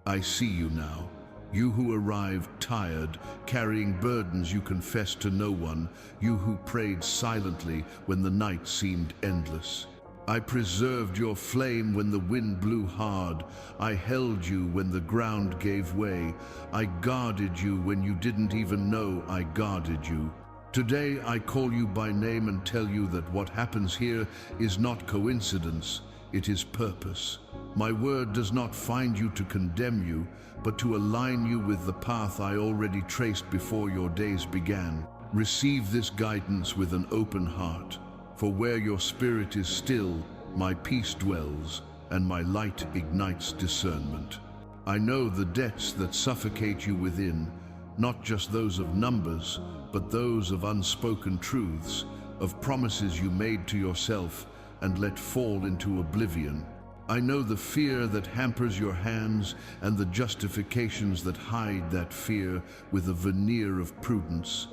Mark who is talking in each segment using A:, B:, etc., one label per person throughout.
A: I see you now. You who arrived tired, carrying burdens you confessed to no one. You who prayed silently when the night seemed endless. I preserved your flame when the wind blew hard. I held you when the ground gave way. I guarded you when you didn't even know I guarded you. Today I call you by name and tell you that what happens here is not coincidence, it is purpose. My word does not find you to condemn you, but to align you with the path I already traced before your days began. Receive this guidance with an open heart, for where your spirit is still, my peace dwells, and my light ignites discernment. I know the debts that suffocate you within, not just those of numbers, but those of unspoken truths, of promises you made to yourself and let fall into oblivion. I know the fear that hampers your hands and the justifications that hide that fear with a veneer of prudence.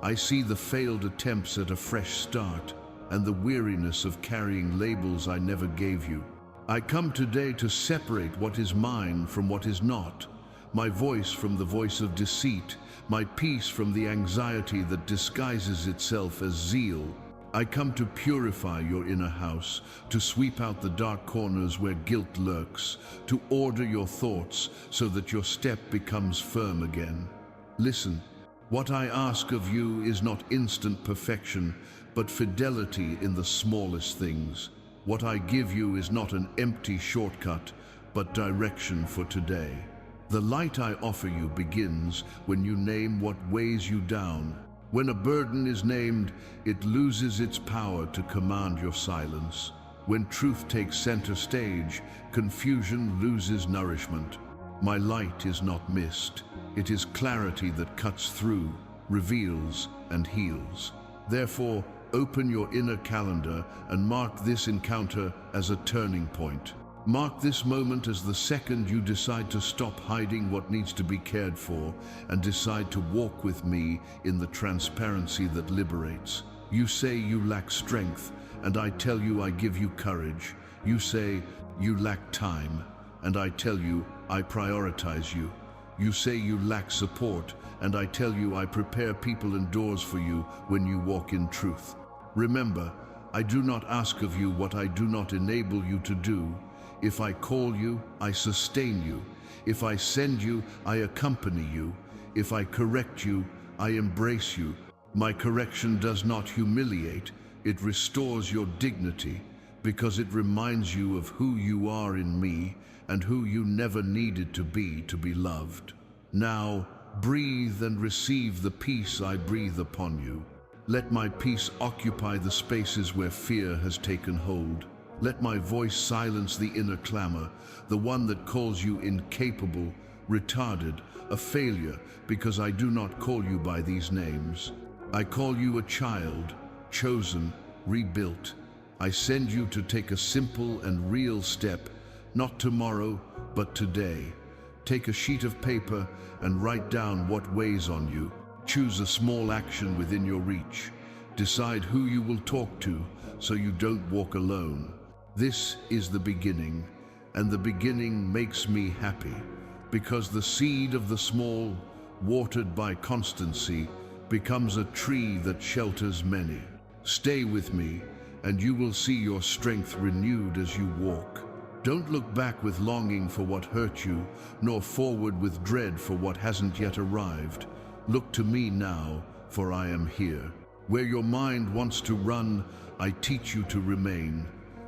A: I see the failed attempts at a fresh start and the weariness of carrying labels I never gave you. I come today to separate what is mine from what is not, my voice from the voice of deceit, my peace from the anxiety that disguises itself as zeal. I come to purify your inner house, to sweep out the dark corners where guilt lurks, to order your thoughts so that your step becomes firm again. Listen, what I ask of you is not instant perfection, but fidelity in the smallest things. What I give you is not an empty shortcut, but direction for today. The light I offer you begins when you name what weighs you down. When a burden is named, it loses its power to command your silence. When truth takes center stage, confusion loses nourishment. My light is not mist. It is clarity that cuts through, reveals, and heals. Therefore, open your inner calendar and mark this encounter as a turning point. Mark this moment as the second you decide to stop hiding what needs to be cared for and decide to walk with me in the transparency that liberates. You say you lack strength, and I tell you I give you courage. You say you lack time, and I tell you I prioritize you. You say you lack support, and I tell you I prepare people and doors for you when you walk in truth. Remember, I do not ask of you what I do not enable you to do. If I call you, I sustain you. If I send you, I accompany you. If I correct you, I embrace you. My correction does not humiliate, it restores your dignity, because it reminds you of who you are in me and who you never needed to be loved. Now, breathe and receive the peace I breathe upon you. Let my peace occupy the spaces where fear has taken hold. Let my voice silence the inner clamor, the one that calls you incapable, retarded, a failure, because I do not call you by these names. I call you a child, chosen, rebuilt. I send you to take a simple and real step, not tomorrow, but today. Take a sheet of paper and write down what weighs on you. Choose a small action within your reach. Decide who you will talk to so you don't walk alone. This is the beginning, and the beginning makes me happy, because the seed of the small, watered by constancy, becomes a tree that shelters many. Stay with me, and you will see your strength renewed as you walk. Don't look back with longing for what hurt you, nor forward with dread for what hasn't yet arrived. Look to me now, for I am here. Where your mind wants to run, I teach you to remain.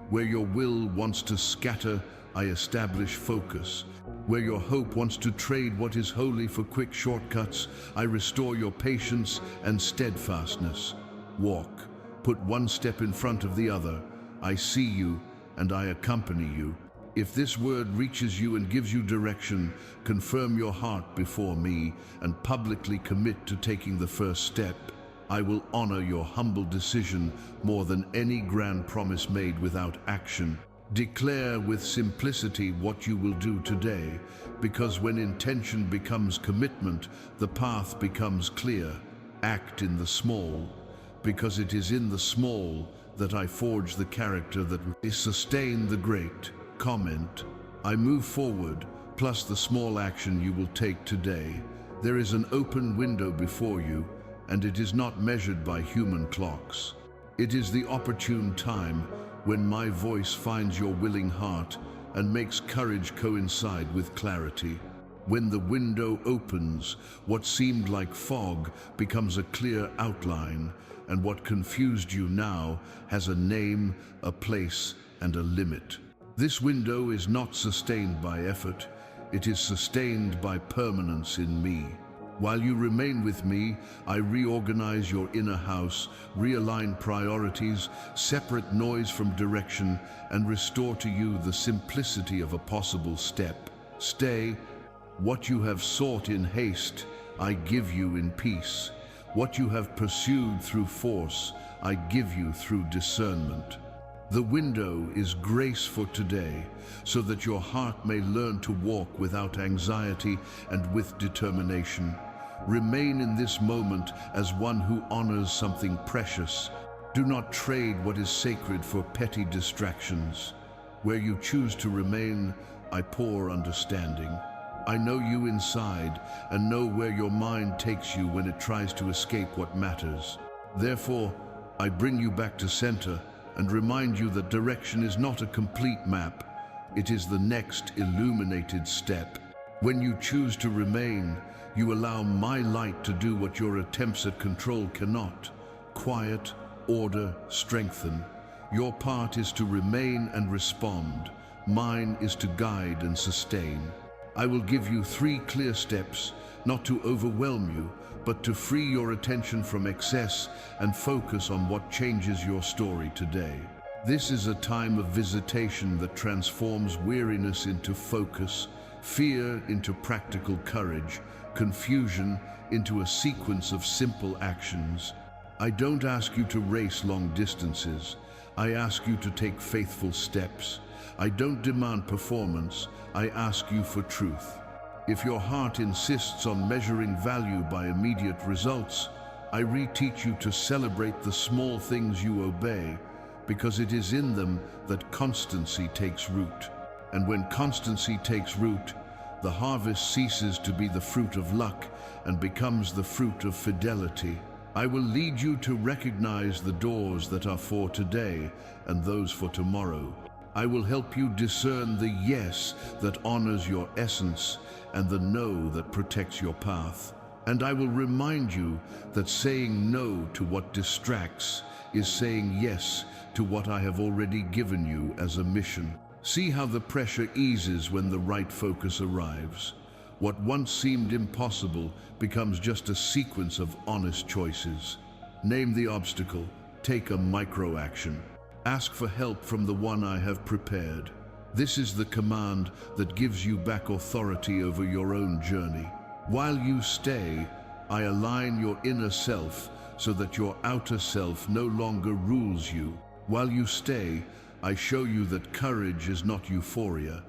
A: Where your will wants to scatter, I establish focus. Where your hope wants to trade what is holy for quick shortcuts, I restore your patience and steadfastness. Walk. Put one step in front of the other. I see you, and I accompany you. If this word reaches you and gives you direction, confirm your heart before me and publicly commit to taking the first step. I will honor your humble decision more than any grand promise made without action. Declare with simplicity what you will do today, because when intention becomes commitment, the path becomes clear. Act in the small, because it is in the small that I forge the character that will sustain the great. Comment, I move forward, plus the small action you will take today. There is an open window before you, and it is not measured by human clocks. It is the opportune time when my voice finds your willing heart and makes courage coincide with clarity. When the window opens, what seemed like fog becomes a clear outline, and what confused you now has a name, a place, and a limit. This window is not sustained by effort, it is sustained by permanence in me. While you remain with me, I reorganize your inner house, realign priorities, separate noise from direction, and restore to you the simplicity of a possible step. Stay. What you have sought in haste, I give you in peace. What you have pursued through force, I give you through discernment. The window is grace for today, so that your heart may learn to walk without anxiety and with determination. Remain in this moment as one who honors something precious. Do not trade what is sacred for petty distractions. Where you choose to remain, I pour understanding. I know you inside and know where your mind takes you when it tries to escape what matters. Therefore, I bring you back to center and remind you that direction is not a complete map. It is the next illuminated step. When you choose to remain, you allow my light to do what your attempts at control cannot. Quiet, order, strengthen. Your part is to remain and respond. Mine is to guide and sustain. I will give you 3 clear steps, not to overwhelm you, but to free your attention from excess and focus on what changes your story today. This is a time of visitation that transforms weariness into focus, fear into practical courage, confusion into a sequence of simple actions. I don't ask you to race long distances. I ask you to take faithful steps. I don't demand performance, I ask you for truth. If your heart insists on measuring value by immediate results, I reteach you to celebrate the small things you obey, because it is in them that constancy takes root. And when constancy takes root, the harvest ceases to be the fruit of luck and becomes the fruit of fidelity. I will lead you to recognize the doors that are for today and those for tomorrow. I will help you discern the yes that honors your essence and the no that protects your path. And I will remind you that saying no to what distracts is saying yes to what I have already given you as a mission. See how the pressure eases when the right focus arrives. What once seemed impossible becomes just a sequence of honest choices. Name the obstacle, take a micro-action. Ask for help from the one I have prepared. This is the command that gives you back authority over your own journey. While you stay, I align your inner self so that your outer self no longer rules you. While you stay, I show you that courage is not euphoria.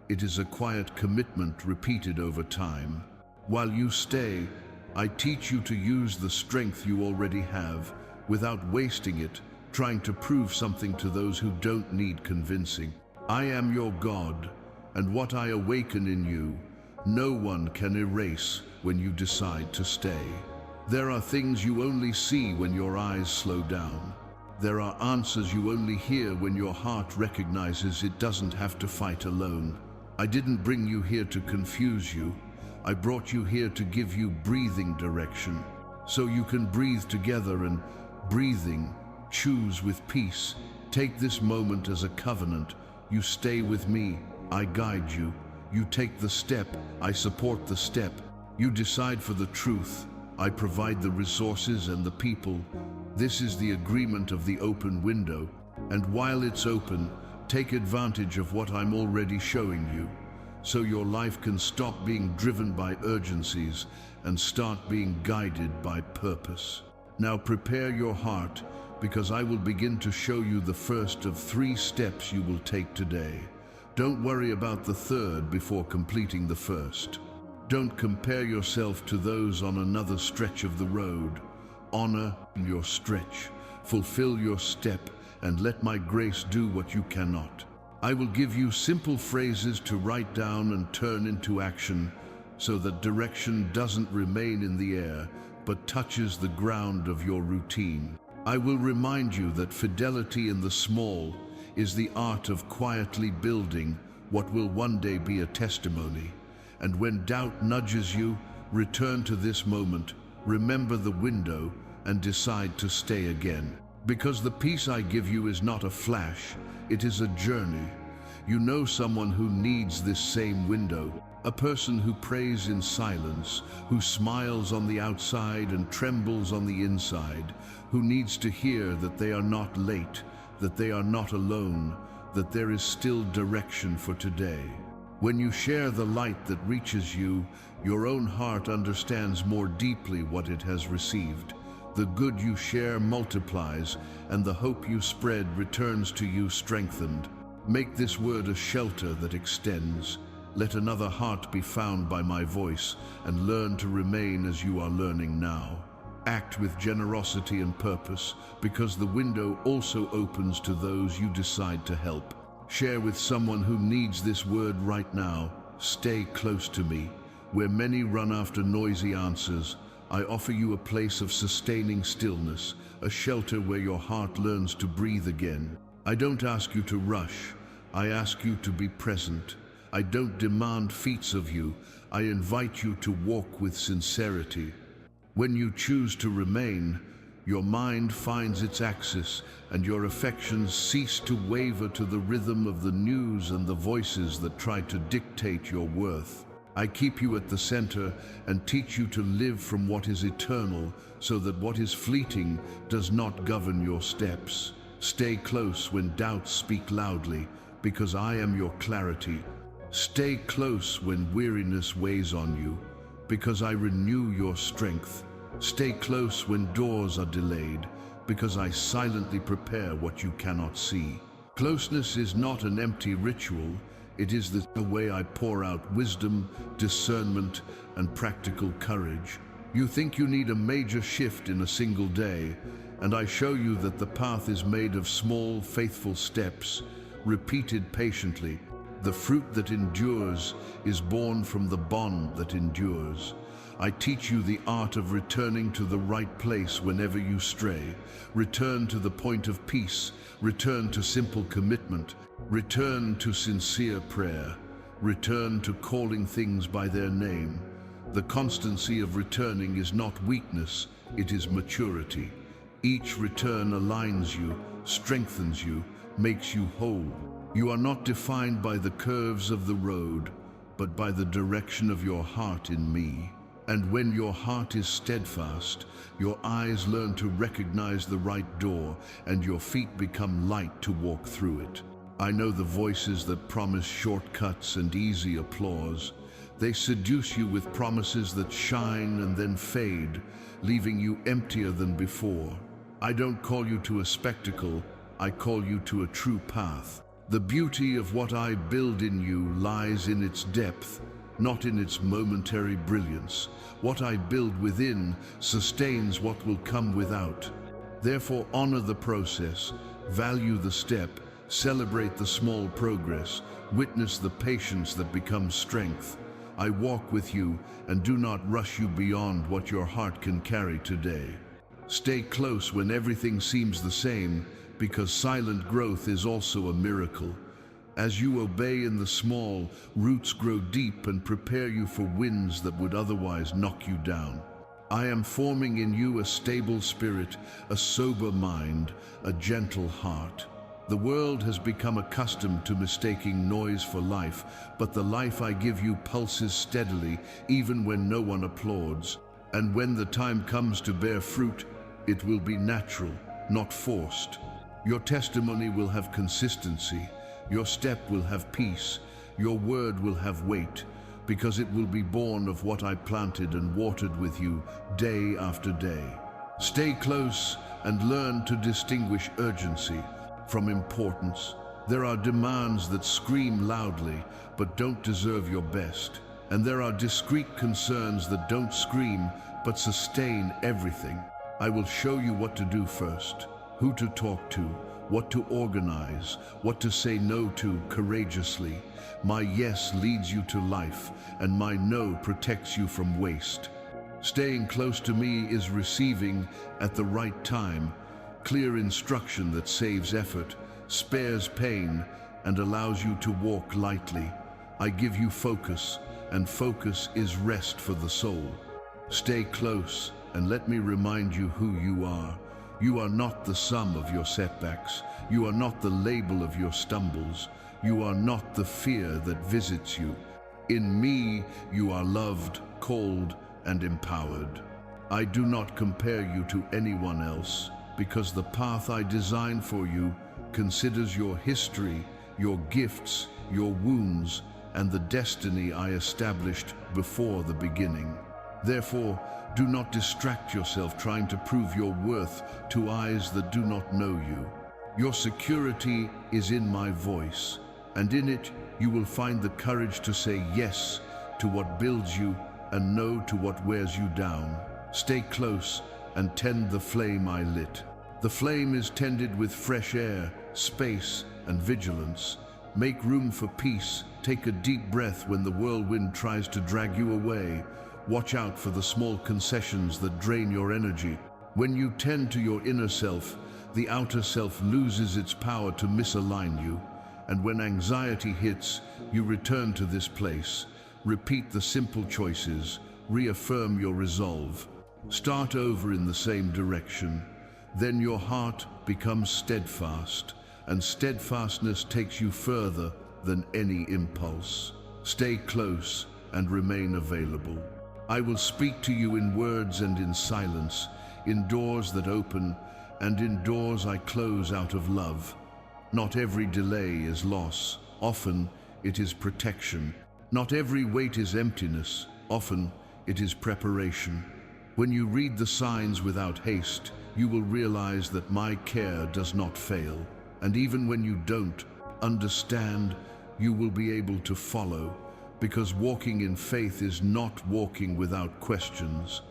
A: It is a quiet commitment repeated over time. While you stay, I teach you to use the strength you already have without wasting it, trying to prove something to those who don't need convincing. I am your God, and what I awaken in you, no one can erase when you decide to stay. There are things you only see when your eyes slow down. There are answers you only hear when your heart recognizes it doesn't have to fight alone. I didn't bring you here to confuse you. I brought you here to give you breathing direction, so you can breathe together and, breathing, choose with peace. Take this moment as a covenant. You stay with me, I guide you. You take the step, I support the step. You decide for the truth, I provide the resources and the people. This is the agreement of the open window, and while it's open, take advantage of what I'm already showing you, so your life can stop being driven by urgencies and start being guided by purpose. Now prepare your heart, because I will begin to show you the first of 3 steps you will take today. Don't worry about the third before completing the first. Don't compare yourself to those on another stretch of the road. Honor your stretch, fulfill your step, and let my grace do what you cannot. I will give you simple phrases to write down and turn into action, so that direction doesn't remain in the air, but touches the ground of your routine. I will remind you that fidelity in the small is the art of quietly building what will one day be a testimony. And when doubt nudges you, return to this moment, remember the window, and decide to stay again. Because the peace I give you is not a flash, it is a journey. You know someone who needs this same window, a person who prays in silence, who smiles on the outside and trembles on the inside, who needs to hear that they are not late, that they are not alone, that there is still direction for today. When you share the light that reaches you, your own heart understands more deeply what it has received. The good you share multiplies, and the hope you spread returns to you strengthened. Make this word a shelter that extends. Let another heart be found by my voice, and learn to remain as you are learning now. Act with generosity and purpose, because the window also opens to those you decide to help. Share with someone who needs this word right now. Stay close to me. Where many run after noisy answers, I offer you a place of sustaining stillness, a shelter where your heart learns to breathe again. I don't ask you to rush. I ask you to be present. I don't demand feats of you. I invite you to walk with sincerity. When you choose to remain, your mind finds its axis, and your affections cease to waver to the rhythm of the news and the voices that try to dictate your worth. I keep you at the center and teach you to live from what is eternal, so that what is fleeting does not govern your steps. Stay close when doubts speak loudly, because I am your clarity. Stay close when weariness weighs on you, because I renew your strength. Stay close when doors are delayed, because I silently prepare what you cannot see. Closeness is not an empty ritual. It is the way I pour out wisdom, discernment, and practical courage. You think you need a major shift in a single day, and I show you that the path is made of small, faithful steps, repeated patiently. The fruit that endures is born from the bond that endures. I teach you the art of returning to the right place whenever you stray. Return to the point of peace. Return to simple commitment. Return to sincere prayer. Return to calling things by their name. The constancy of returning is not weakness, it is maturity. Each return aligns you, strengthens you, makes you whole. You are not defined by the curves of the road, but by the direction of your heart in me. And when your heart is steadfast, your eyes learn to recognize the right door, and your feet become light to walk through it. I know the voices that promise shortcuts and easy applause. They seduce you with promises that shine and then fade, leaving you emptier than before. I don't call you to a spectacle, I call you to a true path. The beauty of what I build in you lies in its depth, not in its momentary brilliance. What I build within sustains what will come without. Therefore, honor the process, value the step, celebrate the small progress, witness the patience that becomes strength. I walk with you and do not rush you beyond what your heart can carry today. Stay close when everything seems the same, because silent growth is also a miracle. As you obey in the small, roots grow deep and prepare you for winds that would otherwise knock you down. I am forming in you a stable spirit, a sober mind, a gentle heart. The world has become accustomed to mistaking noise for life, but the life I give you pulses steadily, even when no one applauds. And when the time comes to bear fruit, it will be natural, not forced. Your testimony will have consistency. Your step will have peace, your word will have weight, because it will be born of what I planted and watered with you day after day. Stay close and learn to distinguish urgency from importance. There are demands that scream loudly but don't deserve your best. And there are discreet concerns that don't scream but sustain everything. I will show you what to do first, who to talk to, what to organize, what to say no to courageously. My yes leads you to life, and my no protects you from waste. Staying close to me is receiving, at the right time, clear instruction that saves effort, spares pain, and allows you to walk lightly. I give you focus, and focus is rest for the soul. Stay close, and let me remind you who you are. You are not the sum of your setbacks. You are not the label of your stumbles. You are not the fear that visits you. In me, you are loved, called, and empowered. I do not compare you to anyone else, because the path I designed for you considers your history, your gifts, your wounds, and the destiny I established before the beginning. Therefore, do not distract yourself trying to prove your worth to eyes that do not know you. Your security is in my voice, and in it you will find the courage to say yes to what builds you and no to what wears you down. Stay close and tend the flame I lit. The flame is tended with fresh air, space, and vigilance. Make room for peace. Take a deep breath when the whirlwind tries to drag you away. Watch out for the small concessions that drain your energy. When you tend to your inner self, the outer self loses its power to misalign you. And when anxiety hits, you return to this place. Repeat the simple choices. Reaffirm your resolve. Start over in the same direction. Then your heart becomes steadfast, and steadfastness takes you further than any impulse. Stay close and remain available. I will speak to you in words and in silence, in doors that open and in doors I close out of love. Not every delay is loss. Often it is protection. Not every wait is emptiness. Often it is preparation. When you read the signs without haste, you will realize that my care does not fail. And even when you don't understand, you will be able to follow, because walking in faith is not walking without questions.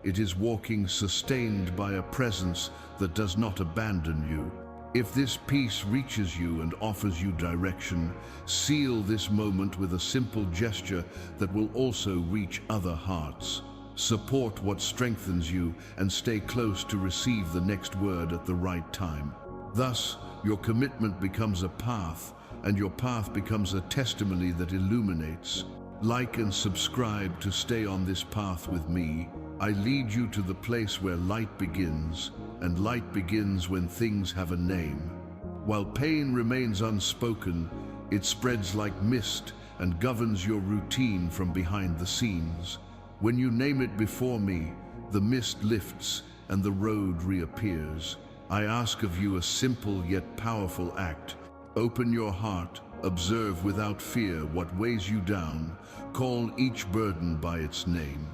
A: It is walking sustained by a presence that does not abandon you. If this peace reaches you and offers you direction, seal this moment with a simple gesture that will also reach other hearts. Support what strengthens you and stay close to receive the next word at the right time. Thus, your commitment becomes a path, and your path becomes a testimony that illuminates. Like and subscribe to stay on this path with me. I lead you to the place where light begins, and light begins when things have a name. While pain remains unspoken, it spreads like mist and governs your routine from behind the scenes. When you name it before me, the mist lifts and the road reappears. I ask of you a simple yet powerful act. Open your heart, observe without fear what weighs you down, call each burden by its name.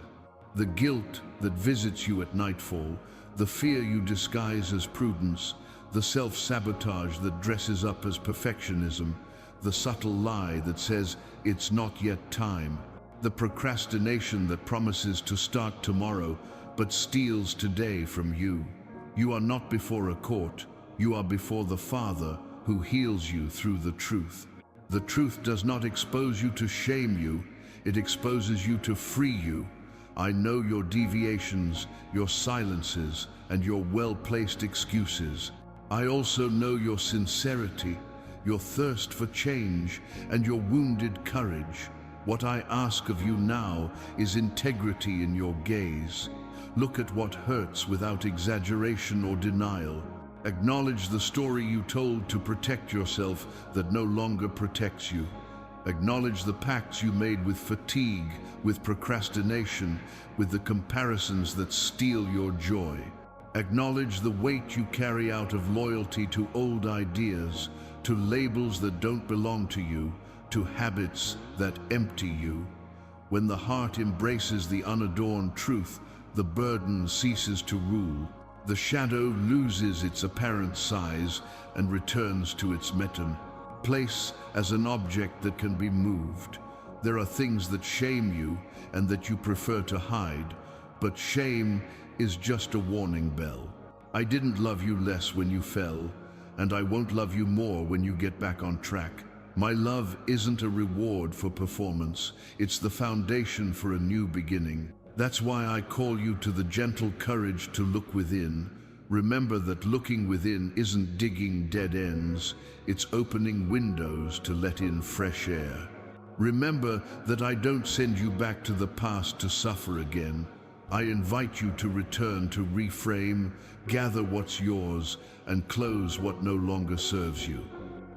A: The guilt that visits you at nightfall, the fear you disguise as prudence, the self-sabotage that dresses up as perfectionism, the subtle lie that says it's not yet time, the procrastination that promises to start tomorrow but steals today from you. You are not before a court, you are before the Father who heals you through the truth. The truth does not expose you to shame you, it exposes you to free you. I know your deviations, your silences, and your well-placed excuses. I also know your sincerity, your thirst for change, and your wounded courage. What I ask of you now is integrity in your gaze. Look at what hurts without exaggeration or denial. Acknowledge the story you told to protect yourself that no longer protects you. Acknowledge the pacts you made with fatigue, with procrastination, with the comparisons that steal your joy. Acknowledge the weight you carry out of loyalty to old ideas, to labels that don't belong to you, to habits that empty you. When the heart embraces the unadorned truth, the burden ceases to rule. The shadow loses its apparent size and returns to its meton. Place as an object that can be moved. There are things that shame you and that you prefer to hide, but shame is just a warning bell. I didn't love you less when you fell, and I won't love you more when you get back on track. My love isn't a reward for performance, it's the foundation for a new beginning. That's why I call you to the gentle courage to look within. Remember that looking within isn't digging dead ends, it's opening windows to let in fresh air. Remember that I don't send you back to the past to suffer again. I invite you to return to reframe, gather what's yours, and close what no longer serves you.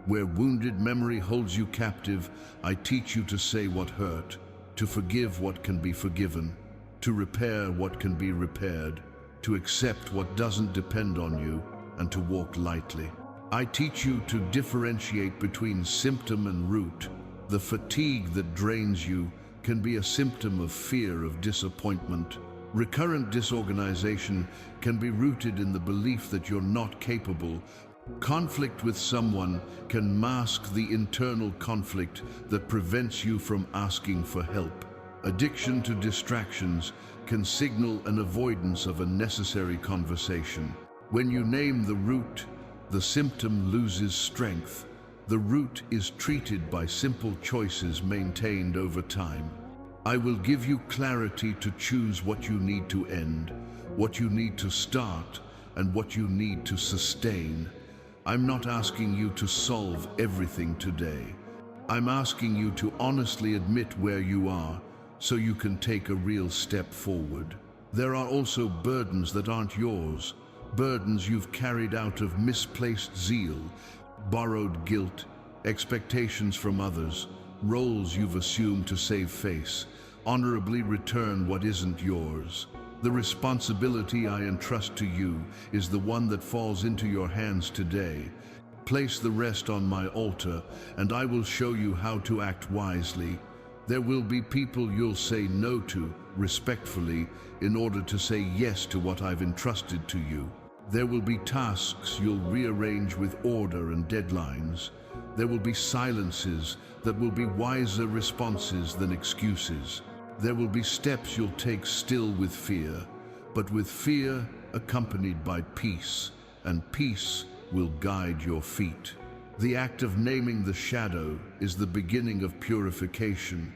A: Where wounded memory holds you captive, I teach you to say what hurt, to forgive what can be forgiven, to repair what can be repaired, to accept what doesn't depend on you, and to walk lightly. I teach you to differentiate between symptom and root. The fatigue that drains you can be a symptom of fear of disappointment. Recurrent disorganization can be rooted in the belief that you're not capable. Conflict with someone can mask the internal conflict that prevents you from asking for help. Addiction to distractions can signal an avoidance of a necessary conversation. When you name the root, the symptom loses strength. The root is treated by simple choices maintained over time. I will give you clarity to choose what you need to end, what you need to start, and what you need to sustain. I'm not asking you to solve everything today. I'm asking you to honestly admit where you are so you can take a real step forward. There are also burdens that aren't yours, burdens you've carried out of misplaced zeal, borrowed guilt, expectations from others, roles you've assumed to save face. Honorably return what isn't yours. The responsibility I entrust to you is the one that falls into your hands today. Place the rest on my altar, and I will show you how to act wisely. There will be people you'll say no to, respectfully, in order to say yes to what I've entrusted to you. There will be tasks you'll rearrange with order and deadlines. There will be silences that will be wiser responses than excuses. There will be steps you'll take still with fear, but with fear accompanied by peace, and peace will guide your feet. The act of naming the shadow is the beginning of purification.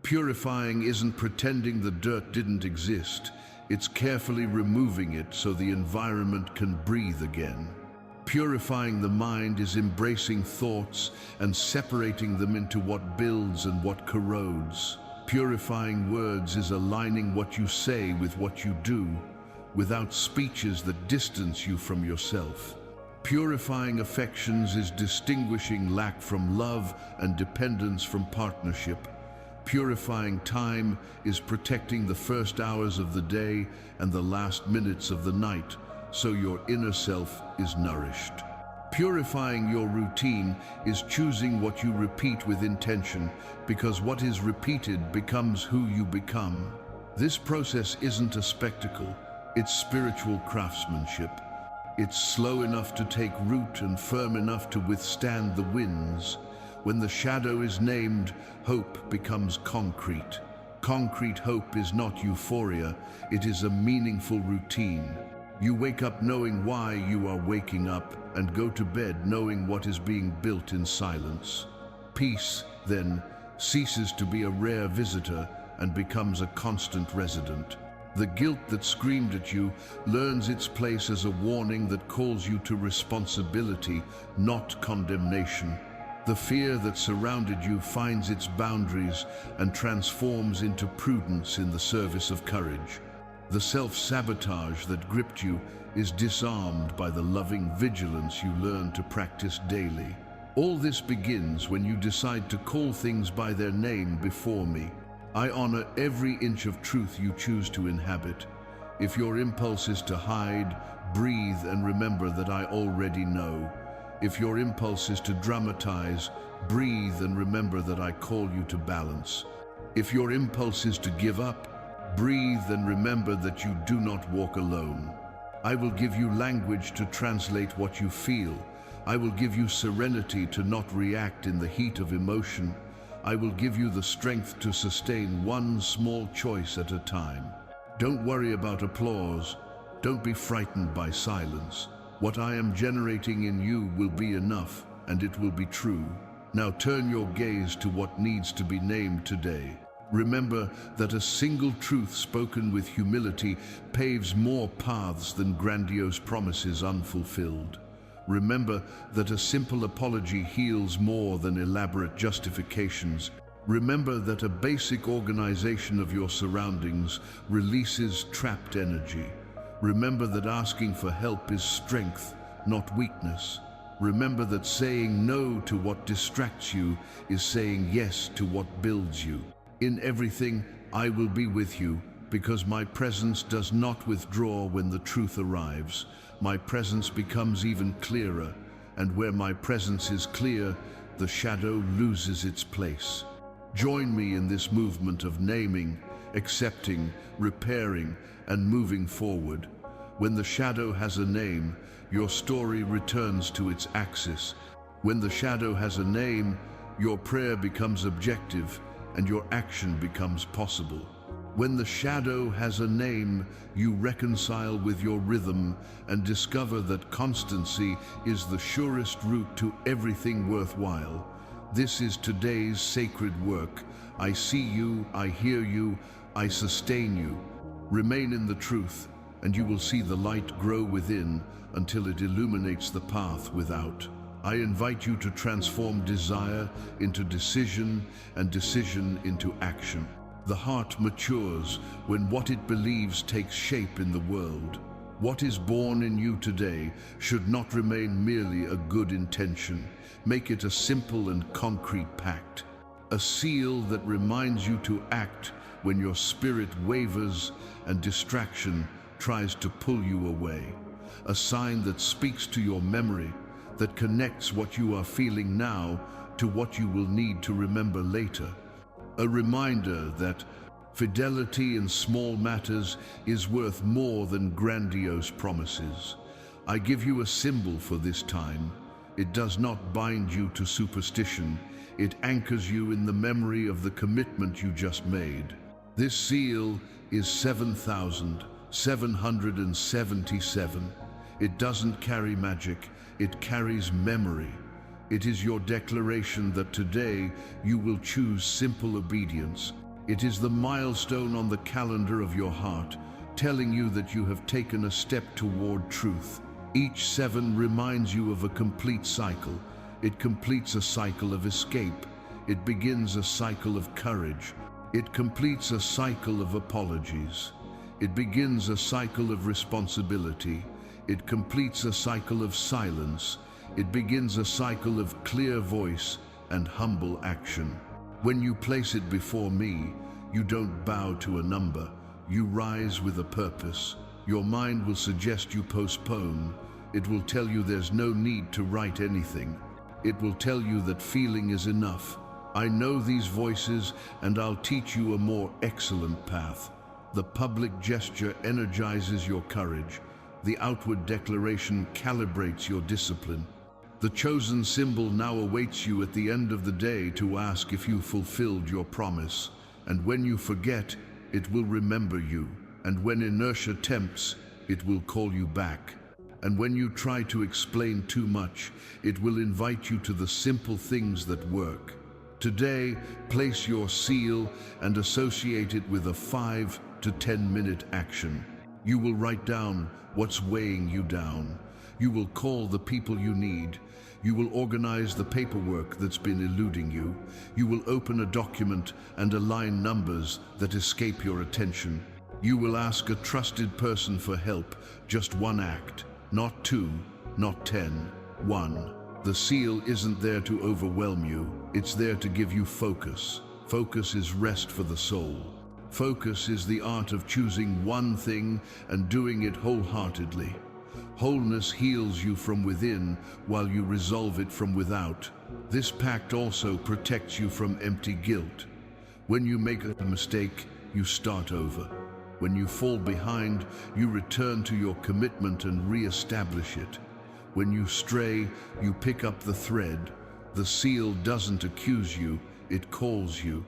A: Purifying isn't pretending the dirt didn't exist. It's carefully removing it so the environment can breathe again. Purifying the mind is embracing thoughts and separating them into what builds and what corrodes. Purifying words is aligning what you say with what you do, without speeches that distance you from yourself. Purifying affections is distinguishing lack from love and dependence from partnership. Purifying time is protecting the first hours of the day and the last minutes of the night, so your inner self is nourished. Purifying your routine is choosing what you repeat with intention, because what is repeated becomes who you become. This process isn't a spectacle, it's spiritual craftsmanship. It's slow enough to take root and firm enough to withstand the winds. When the shadow is named, hope becomes concrete. Concrete hope is not euphoria, it is a meaningful routine. You wake up knowing why you are waking up, and go to bed knowing what is being built in silence. Peace, then, ceases to be a rare visitor and becomes a constant resident. The guilt that screamed at you learns its place as a warning that calls you to responsibility, not condemnation. The fear that surrounded you finds its boundaries and transforms into prudence in the service of courage. The self-sabotage that gripped you is disarmed by the loving vigilance you learn to practice daily. All this begins when you decide to call things by their name before me. I honor every inch of truth you choose to inhabit. If your impulse is to hide, breathe and remember that I already know. If your impulse is to dramatize, breathe and remember that I call you to balance. If your impulse is to give up, breathe and remember that you do not walk alone. I will give you language to translate what you feel. I will give you serenity to not react in the heat of emotion. I will give you the strength to sustain one small choice at a time. Don't worry about applause. Don't be frightened by silence. What I am generating in you will be enough, and it will be true. Now turn your gaze to what needs to be named today. Remember that a single truth spoken with humility paves more paths than grandiose promises unfulfilled. Remember that a simple apology heals more than elaborate justifications. Remember that a basic organization of your surroundings releases trapped energy. Remember that asking for help is strength, not weakness. Remember that saying no to what distracts you is saying yes to what builds you. In everything, I will be with you, because my presence does not withdraw when the truth arrives. My presence becomes even clearer, and where my presence is clear, the shadow loses its place. Join me in this movement of naming, accepting, repairing, and moving forward. When the shadow has a name, your story returns to its axis. When the shadow has a name, your prayer becomes objective, and your action becomes possible. When the shadow has a name, you reconcile with your rhythm and discover that constancy is the surest route to everything worthwhile. This is today's sacred work. I see you, I hear you, I sustain you. Remain in the truth, and you will see the light grow within until it illuminates the path without. I invite you to transform desire into decision and decision into action. The heart matures when what it believes takes shape in the world. What is born in you today should not remain merely a good intention. Make it a simple and concrete pact, a seal that reminds you to act when your spirit wavers and distraction tries to pull you away. A sign that speaks to your memory, that connects what you are feeling now to what you will need to remember later. A reminder that fidelity in small matters is worth more than grandiose promises. I give you a symbol for this time. It does not bind you to superstition. It anchors you in the memory of the commitment you just made. This seal is 7,777. It doesn't carry magic. It carries memory. It is your declaration that today you will choose simple obedience. It is the milestone on the calendar of your heart, telling you that you have taken a step toward truth. Each 7 reminds you of a complete cycle. It completes a cycle of escape. It begins a cycle of courage. It completes a cycle of apologies. It begins a cycle of responsibility. It completes a cycle of silence. It begins a cycle of clear voice and humble action. When you place it before me, you don't bow to a number. You rise with a purpose. Your mind will suggest you postpone. It will tell you there's no need to write anything. It will tell you that feeling is enough. I know these voices, and I'll teach you a more excellent path. The public gesture energizes your courage. The outward declaration calibrates your discipline. The chosen symbol now awaits you at the end of the day to ask if you fulfilled your promise. And when you forget, it will remember you. And when inertia tempts, it will call you back. And when you try to explain too much, it will invite you to the simple things that work. Today, place your seal and associate it with a 5 to 10 minute action. You will write down what's weighing you down. You will call the people you need. You will organize the paperwork that's been eluding you. You will open a document and align numbers that escape your attention. You will ask a trusted person for help. Just one act, not 2, not 10, 1. The seal isn't there to overwhelm you. It's there to give you focus. Focus is rest for the soul. Focus is the art of choosing one thing and doing it wholeheartedly. Wholeness heals you from within while you resolve it from without. This pact also protects you from empty guilt. When you make a mistake, you start over. When you fall behind, you return to your commitment and re-establish it. When you stray, you pick up the thread. The seal doesn't accuse you, it calls you.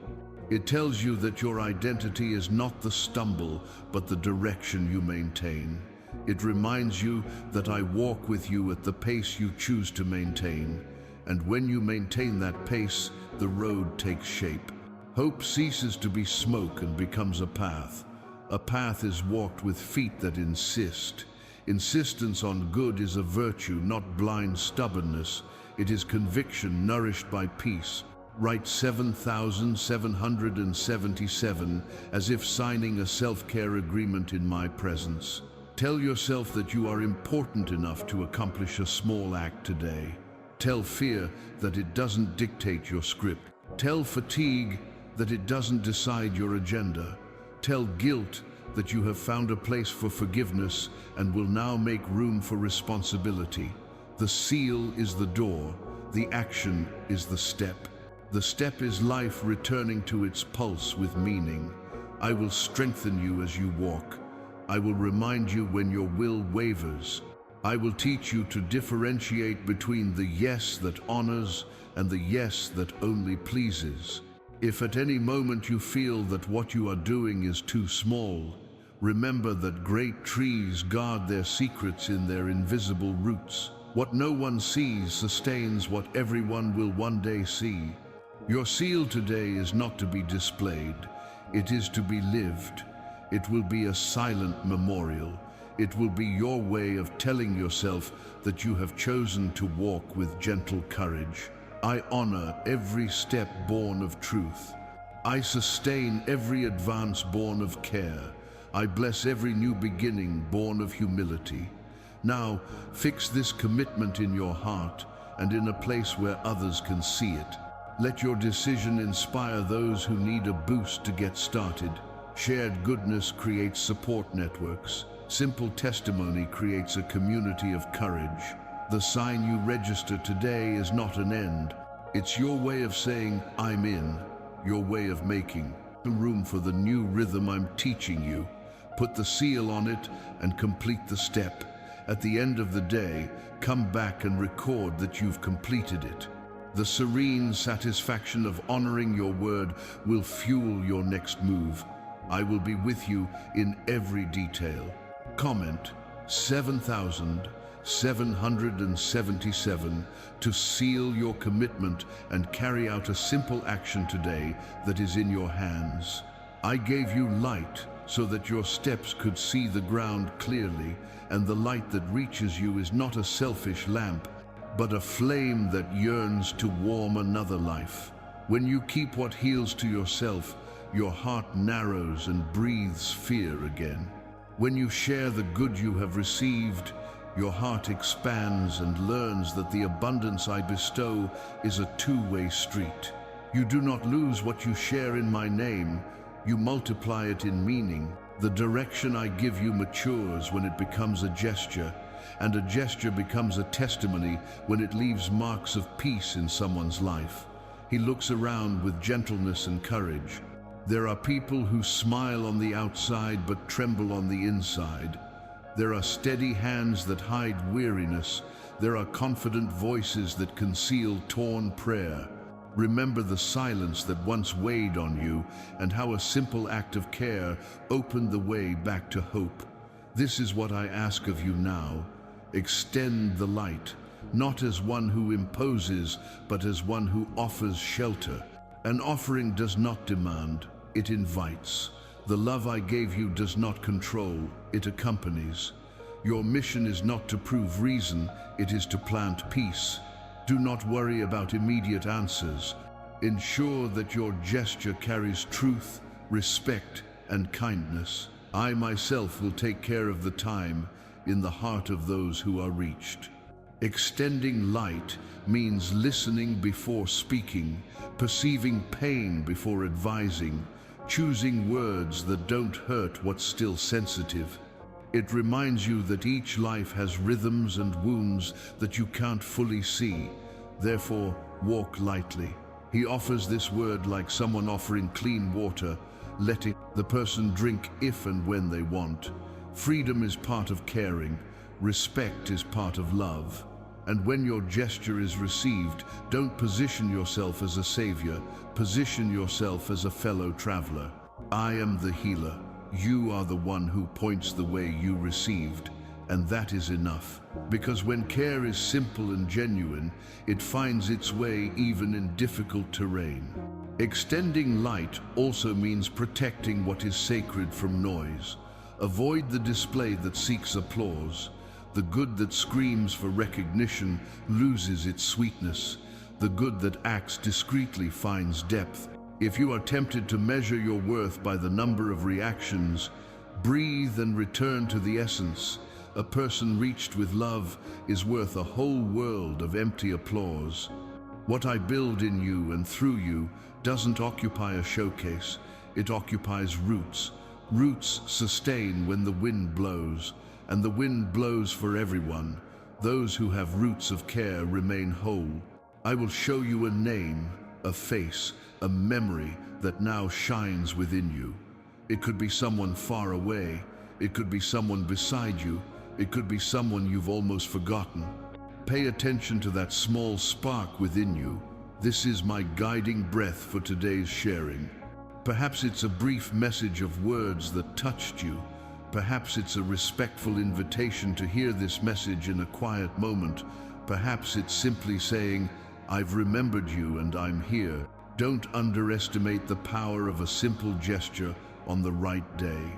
A: It tells you that your identity is not the stumble, but the direction you maintain. It reminds you that I walk with you at the pace you choose to maintain, and when you maintain that pace, the road takes shape. Hope ceases to be smoke and becomes a path. A path is walked with feet that insist. Insistence on good is a virtue, not blind stubbornness. It is conviction nourished by peace. Write 7,777 as if signing a self-care agreement in my presence. Tell yourself that you are important enough to accomplish a small act today. Tell fear that it doesn't dictate your script. Tell fatigue that it doesn't decide your agenda. Tell guilt that you have found a place for forgiveness and will now make room for responsibility. The seal is the door, the action is the step. The step is life returning to its pulse with meaning. I will strengthen you as you walk. I will remind you when your will wavers. I will teach you to differentiate between the yes that honors and the yes that only pleases. If at any moment you feel that what you are doing is too small, remember that great trees guard their secrets in their invisible roots. What no one sees sustains what everyone will one day see. Your seal today is not to be displayed. It is to be lived. It will be a silent memorial. It will be your way of telling yourself that you have chosen to walk with gentle courage. I honor every step born of truth. I sustain every advance born of care. I bless every new beginning born of humility. Now, fix this commitment in your heart and in a place where others can see it. Let your decision inspire those who need a boost to get started. Shared goodness creates support networks. Simple testimony creates a community of courage. The sign you register today is not an end. It's your way of saying, I'm in. Your way of making room for the new rhythm I'm teaching you. Put the seal on it and complete the step. At the end of the day, come back and record that you've completed it. The serene satisfaction of honoring your word will fuel your next move. I will be with you in every detail. Comment 7,777 to seal your commitment and carry out a simple action today that is in your hands. I gave you light so that your steps could see the ground clearly, and the light that reaches you is not a selfish lamp, but a flame that yearns to warm another life. When you keep what heals to yourself, your heart narrows and breathes fear again. When you share the good you have received, your heart expands and learns that the abundance I bestow is a two-way street. You do not lose what you share in my name, you multiply it in meaning. The direction I give you matures when it becomes a gesture, and a gesture becomes a testimony when it leaves marks of peace in someone's life. He looks around with gentleness and courage. There are people who smile on the outside but tremble on the inside. There are steady hands that hide weariness. There are confident voices that conceal torn prayer. Remember the silence that once weighed on you and how a simple act of care opened the way back to hope. This is what I ask of you now. Extend the light, not as one who imposes, but as one who offers shelter. An offering does not demand, it invites. The love I gave you does not control, it accompanies. Your mission is not to prove reason, it is to plant peace. Do not worry about immediate answers. Ensure that your gesture carries truth, respect, and kindness. I myself will take care of the time in the heart of those who are reached. Extending light means listening before speaking, perceiving pain before advising, choosing words that don't hurt what's still sensitive. It reminds you that each life has rhythms and wounds that you can't fully see. Therefore, walk lightly. He offers this word like someone offering clean water, letting the person drink if and when they want. Freedom is part of caring. Respect is part of love. And when your gesture is received, don't position yourself as a savior. Position yourself as a fellow traveler. I am the healer. You are the one who points the way you received. and that is enough. Because when care is simple and genuine, it finds its way even in difficult terrain. Extending light also means protecting what is sacred from noise. Avoid the display that seeks applause. The good that screams for recognition loses its sweetness. The good that acts discreetly finds depth. If you are tempted to measure your worth by the number of reactions, breathe and return to the essence. A person reached with love is worth a whole world of empty applause. What I build in you and through you doesn't occupy a showcase, it occupies roots. Roots sustain when the wind blows, and the wind blows for everyone. Those who have roots of care remain whole. I will show you a name, a face, a memory that now shines within you. It could be someone far away, it could be someone beside you, it could be someone you've almost forgotten. Pay attention to that small spark within you. This is my guiding breath for today's sharing. Perhaps it's a brief message of words that touched you. Perhaps it's a respectful invitation to hear this message in a quiet moment. Perhaps it's simply saying, I've remembered you and I'm here. Don't underestimate the power of a simple gesture on the right day.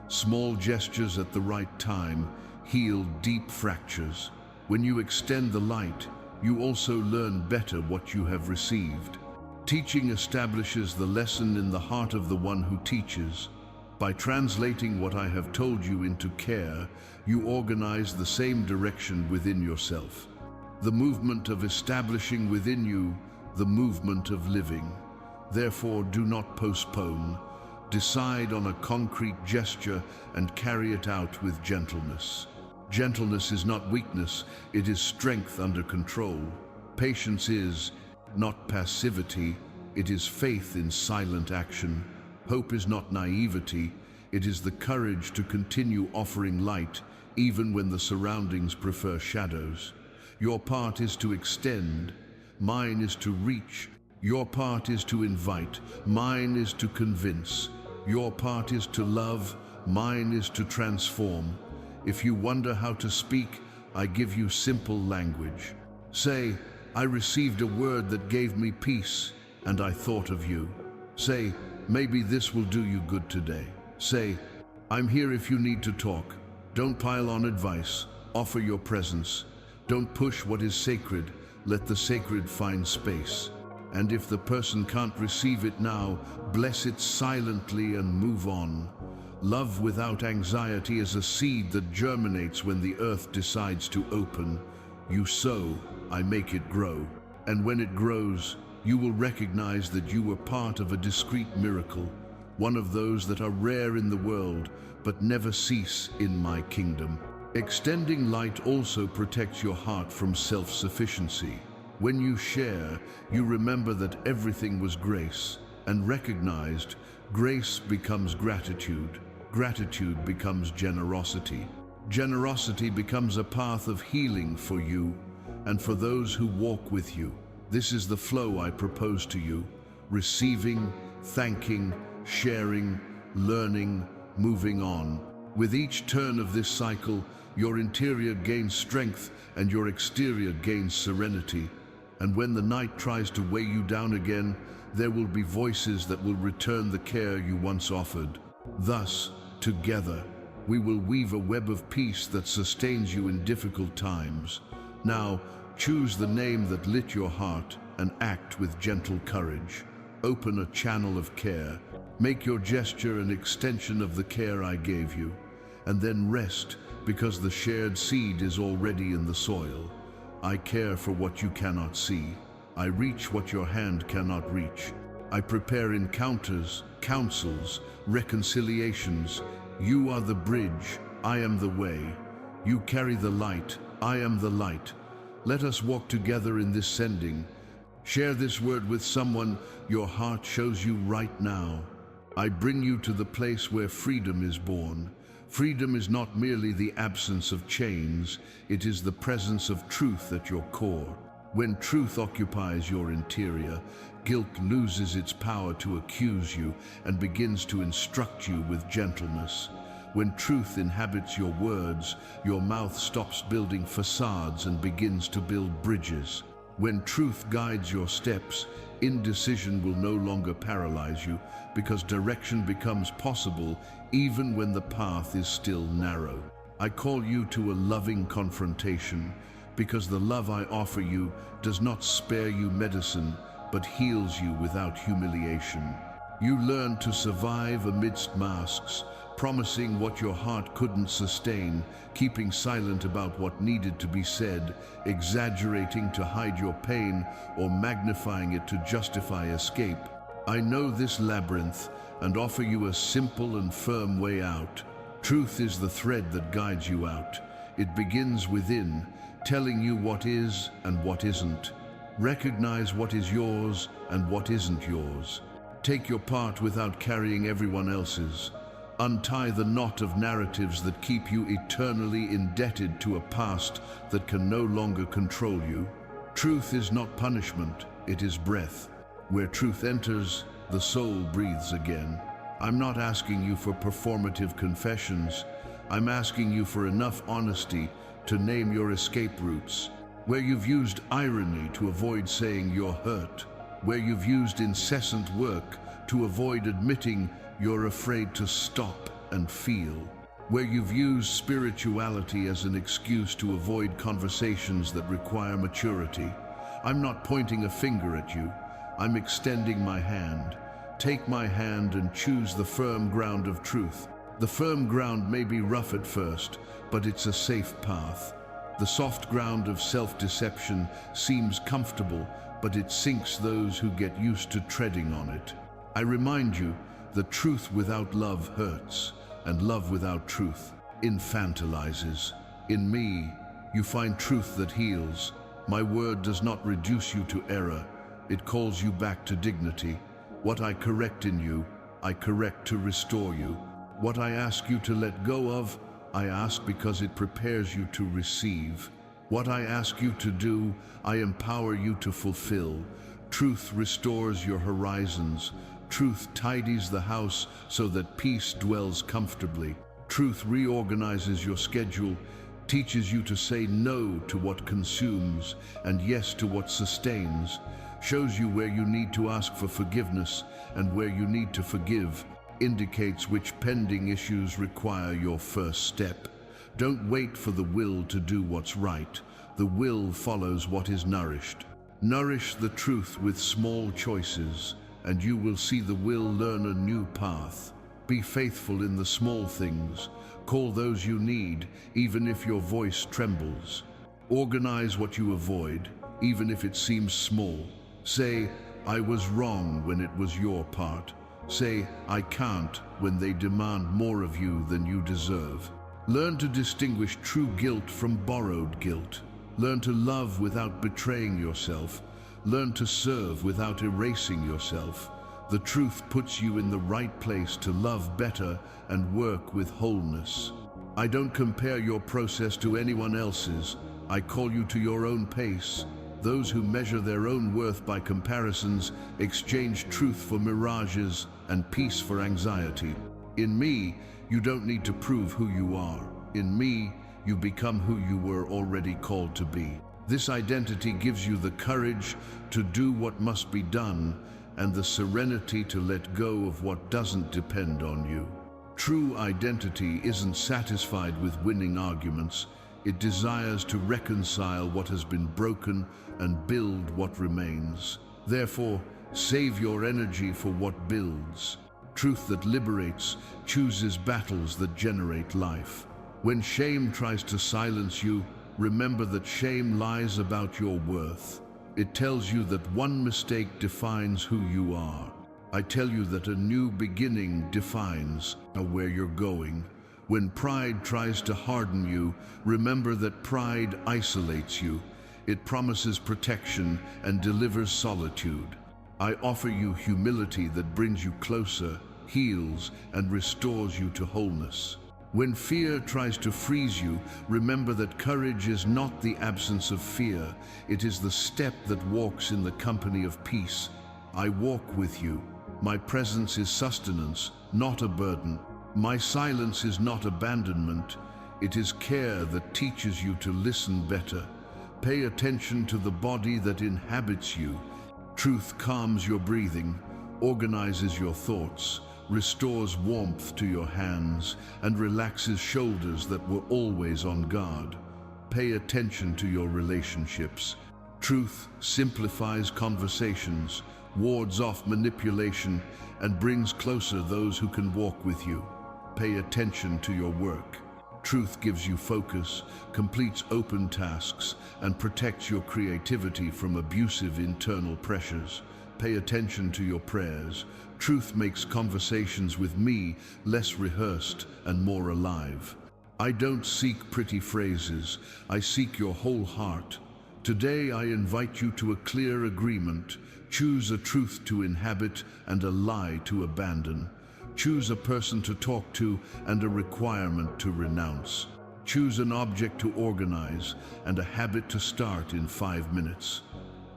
A: Small gestures at the right time heal deep fractures. When you extend the light, you also learn better what you have received. Teaching establishes the lesson in the heart of the one who teaches. By translating what I have told you into care, you organize the same direction within yourself. The movement of establishing within you the movement of living. Therefore, do not postpone. Decide on a concrete gesture and carry it out with gentleness. Gentleness is not weakness, it is strength under control. Patience is not passivity, it is faith in silent action. Hope is not naivety, it is the courage to continue offering light even when the surroundings prefer shadows. Your part is to extend, mine is to reach. Your part is to invite, mine is to convince. Your part is to love, mine is to transform. If you wonder how to speak, I give you simple language. Say, I received a word that gave me peace, and I thought of you. Say, maybe this will do you good today. Say, I'm here if you need to talk. Don't pile on advice, offer your presence. Don't push what is sacred, let the sacred find space. And if the person can't receive it now, bless it silently and move on. Love without anxiety is a seed that germinates when the earth decides to open. You sow, I make it grow. And when it grows, you will recognize that you were part of a discrete miracle, one of those that are rare in the world, but never cease in my kingdom. Extending light also protects your heart from self-sufficiency. When you share, you remember that everything was grace, and recognized, grace becomes gratitude. Gratitude becomes generosity. Generosity becomes a path of healing for you and for those who walk with you. This is the flow I propose to you: receiving, thanking, sharing, learning, moving on. With each turn of this cycle, your interior gains strength and your exterior gains serenity. And when the night tries to weigh you down again, there will be voices that will return the care you once offered. Thus, together, we will weave a web of peace that sustains you in difficult times. Now, choose the name that lit your heart and act with gentle courage. Open a channel of care. Make your gesture an extension of the care I gave you. And then rest, because the shared seed is already in the soil. I care for what you cannot see. I reach what your hand cannot reach. I prepare encounters, counsels, reconciliations. You are the bridge, I am the way. You carry the light, I am the light. Let us walk together in this sending. Share this word with someone your heart shows you right now. I bring you to the place where freedom is born. Freedom is not merely the absence of chains, it is the presence of truth at your core. When truth occupies your interior, guilt loses its power to accuse you and begins to instruct you with gentleness. When truth inhabits your words, your mouth stops building facades and begins to build bridges. When truth guides your steps, indecision will no longer paralyze you, because direction becomes possible even when the path is still narrow. I call you to a loving confrontation, because the love I offer you does not spare you medicine, but heals you without humiliation. You learn to survive amidst masks, promising what your heart couldn't sustain, keeping silent about what needed to be said, exaggerating to hide your pain, or magnifying it to justify escape. I know this labyrinth and offer you a simple and firm way out. Truth is the thread that guides you out. It begins within, telling you what is and what isn't. Recognize what is yours and what isn't yours. Take your part without carrying everyone else's. Untie the knot of narratives that keep you eternally indebted to a past that can no longer control you. Truth is not punishment, it is breath. Where truth enters, the soul breathes again. I'm not asking you for performative confessions. I'm asking you for enough honesty to name your escape routes. Where you've used irony to avoid saying you're hurt. Where you've used incessant work to avoid admitting you're afraid to stop and feel. Where you've used spirituality as an excuse to avoid conversations that require maturity. I'm not pointing a finger at you. I'm extending my hand. Take my hand and choose the firm ground of truth. The firm ground may be rough at first, but it's a safe path. The soft ground of self-deception seems comfortable, but it sinks those who get used to treading on it. I remind you that truth without love hurts, and love without truth infantilizes. In me, you find truth that heals. My word does not reduce you to error. It calls you back to dignity. What I correct in you, I correct to restore you. What I ask you to let go of, I ask because it prepares you to receive. What I ask you to do, I empower you to fulfill. Truth restores your horizons. Truth tidies the house so that peace dwells comfortably. Truth reorganizes your schedule, teaches you to say no to what consumes and yes to what sustains, shows you where you need to ask for forgiveness and where you need to forgive, indicates which pending issues require your first step. Don't wait for the will to do what's right. The will follows what is nourished. Nourish the truth with small choices, and you will see the will learn a new path. Be faithful in the small things. Call those you need, even if your voice trembles. Organize what you avoid, even if it seems small. Say, I was wrong when it was your part. Say, I can't when they demand more of you than you deserve. Learn to distinguish true guilt from borrowed guilt. Learn to love without betraying yourself. Learn to serve without erasing yourself. The truth puts you in the right place to love better and work with wholeness. I don't compare your process to anyone else's. I call you to your own pace. Those who measure their own worth by comparisons exchange truth for mirages and peace for anxiety. In me, you don't need to prove who you are. In me, you become who you were already called to be. This identity gives you the courage to do what must be done and the serenity to let go of what doesn't depend on you. True identity isn't satisfied with winning arguments. It desires to reconcile what has been broken and build what remains. Therefore, save your energy for what builds. Truth that liberates chooses battles that generate life. When shame tries to silence you, remember that shame lies about your worth. It tells you that one mistake defines who you are. I tell you that a new beginning defines where you're going. When pride tries to harden you, remember that pride isolates you. It promises protection and delivers solitude. I offer you humility that brings you closer, heals, and restores you to wholeness. When fear tries to freeze you, remember that courage is not the absence of fear. It is the step that walks in the company of peace. I walk with you. My presence is sustenance, not a burden. My silence is not abandonment, it is care that teaches you to listen better. Pay attention to the body that inhabits you. Truth calms your breathing, organizes your thoughts, restores warmth to your hands, and relaxes shoulders that were always on guard. Pay attention to your relationships. Truth simplifies conversations, wards off manipulation, and brings closer those who can walk with you. Pay attention to your work. Truth gives you focus, completes open tasks, and protects your creativity from abusive internal pressures. Pay attention to your prayers. Truth makes conversations with me less rehearsed and more alive. I don't seek pretty phrases, I seek your whole heart. Today I invite you to a clear agreement. Choose a truth to inhabit and a lie to abandon. Choose a person to talk to and a requirement to renounce. Choose an object to organize and a habit to start in 5 minutes.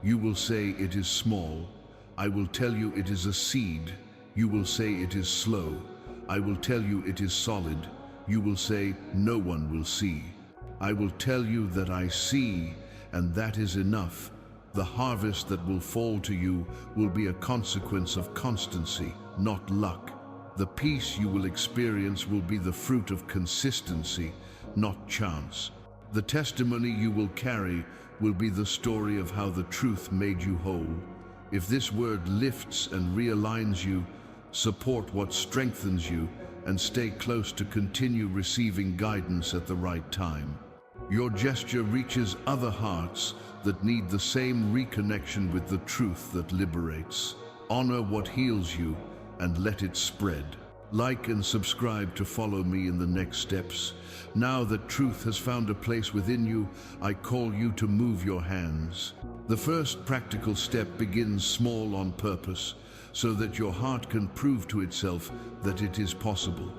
A: You will say it is small. I will tell you it is a seed. You will say it is slow. I will tell you it is solid. You will say no one will see. I will tell you that I see, and that is enough. The harvest that will fall to you will be a consequence of constancy, not luck. The peace you will experience will be the fruit of consistency, not chance. The testimony you will carry will be the story of how the truth made you whole. If this word lifts and realigns you, support what strengthens you, and stay close to continue receiving guidance at the right time. Your gesture reaches other hearts that need the same reconnection with the truth that liberates. Honor what heals you and let it spread. Like and subscribe to follow me in the next steps. Now that truth has found a place within you, I call you to move your hands. The first practical step begins small on purpose, so that your heart can prove to itself that it is possible.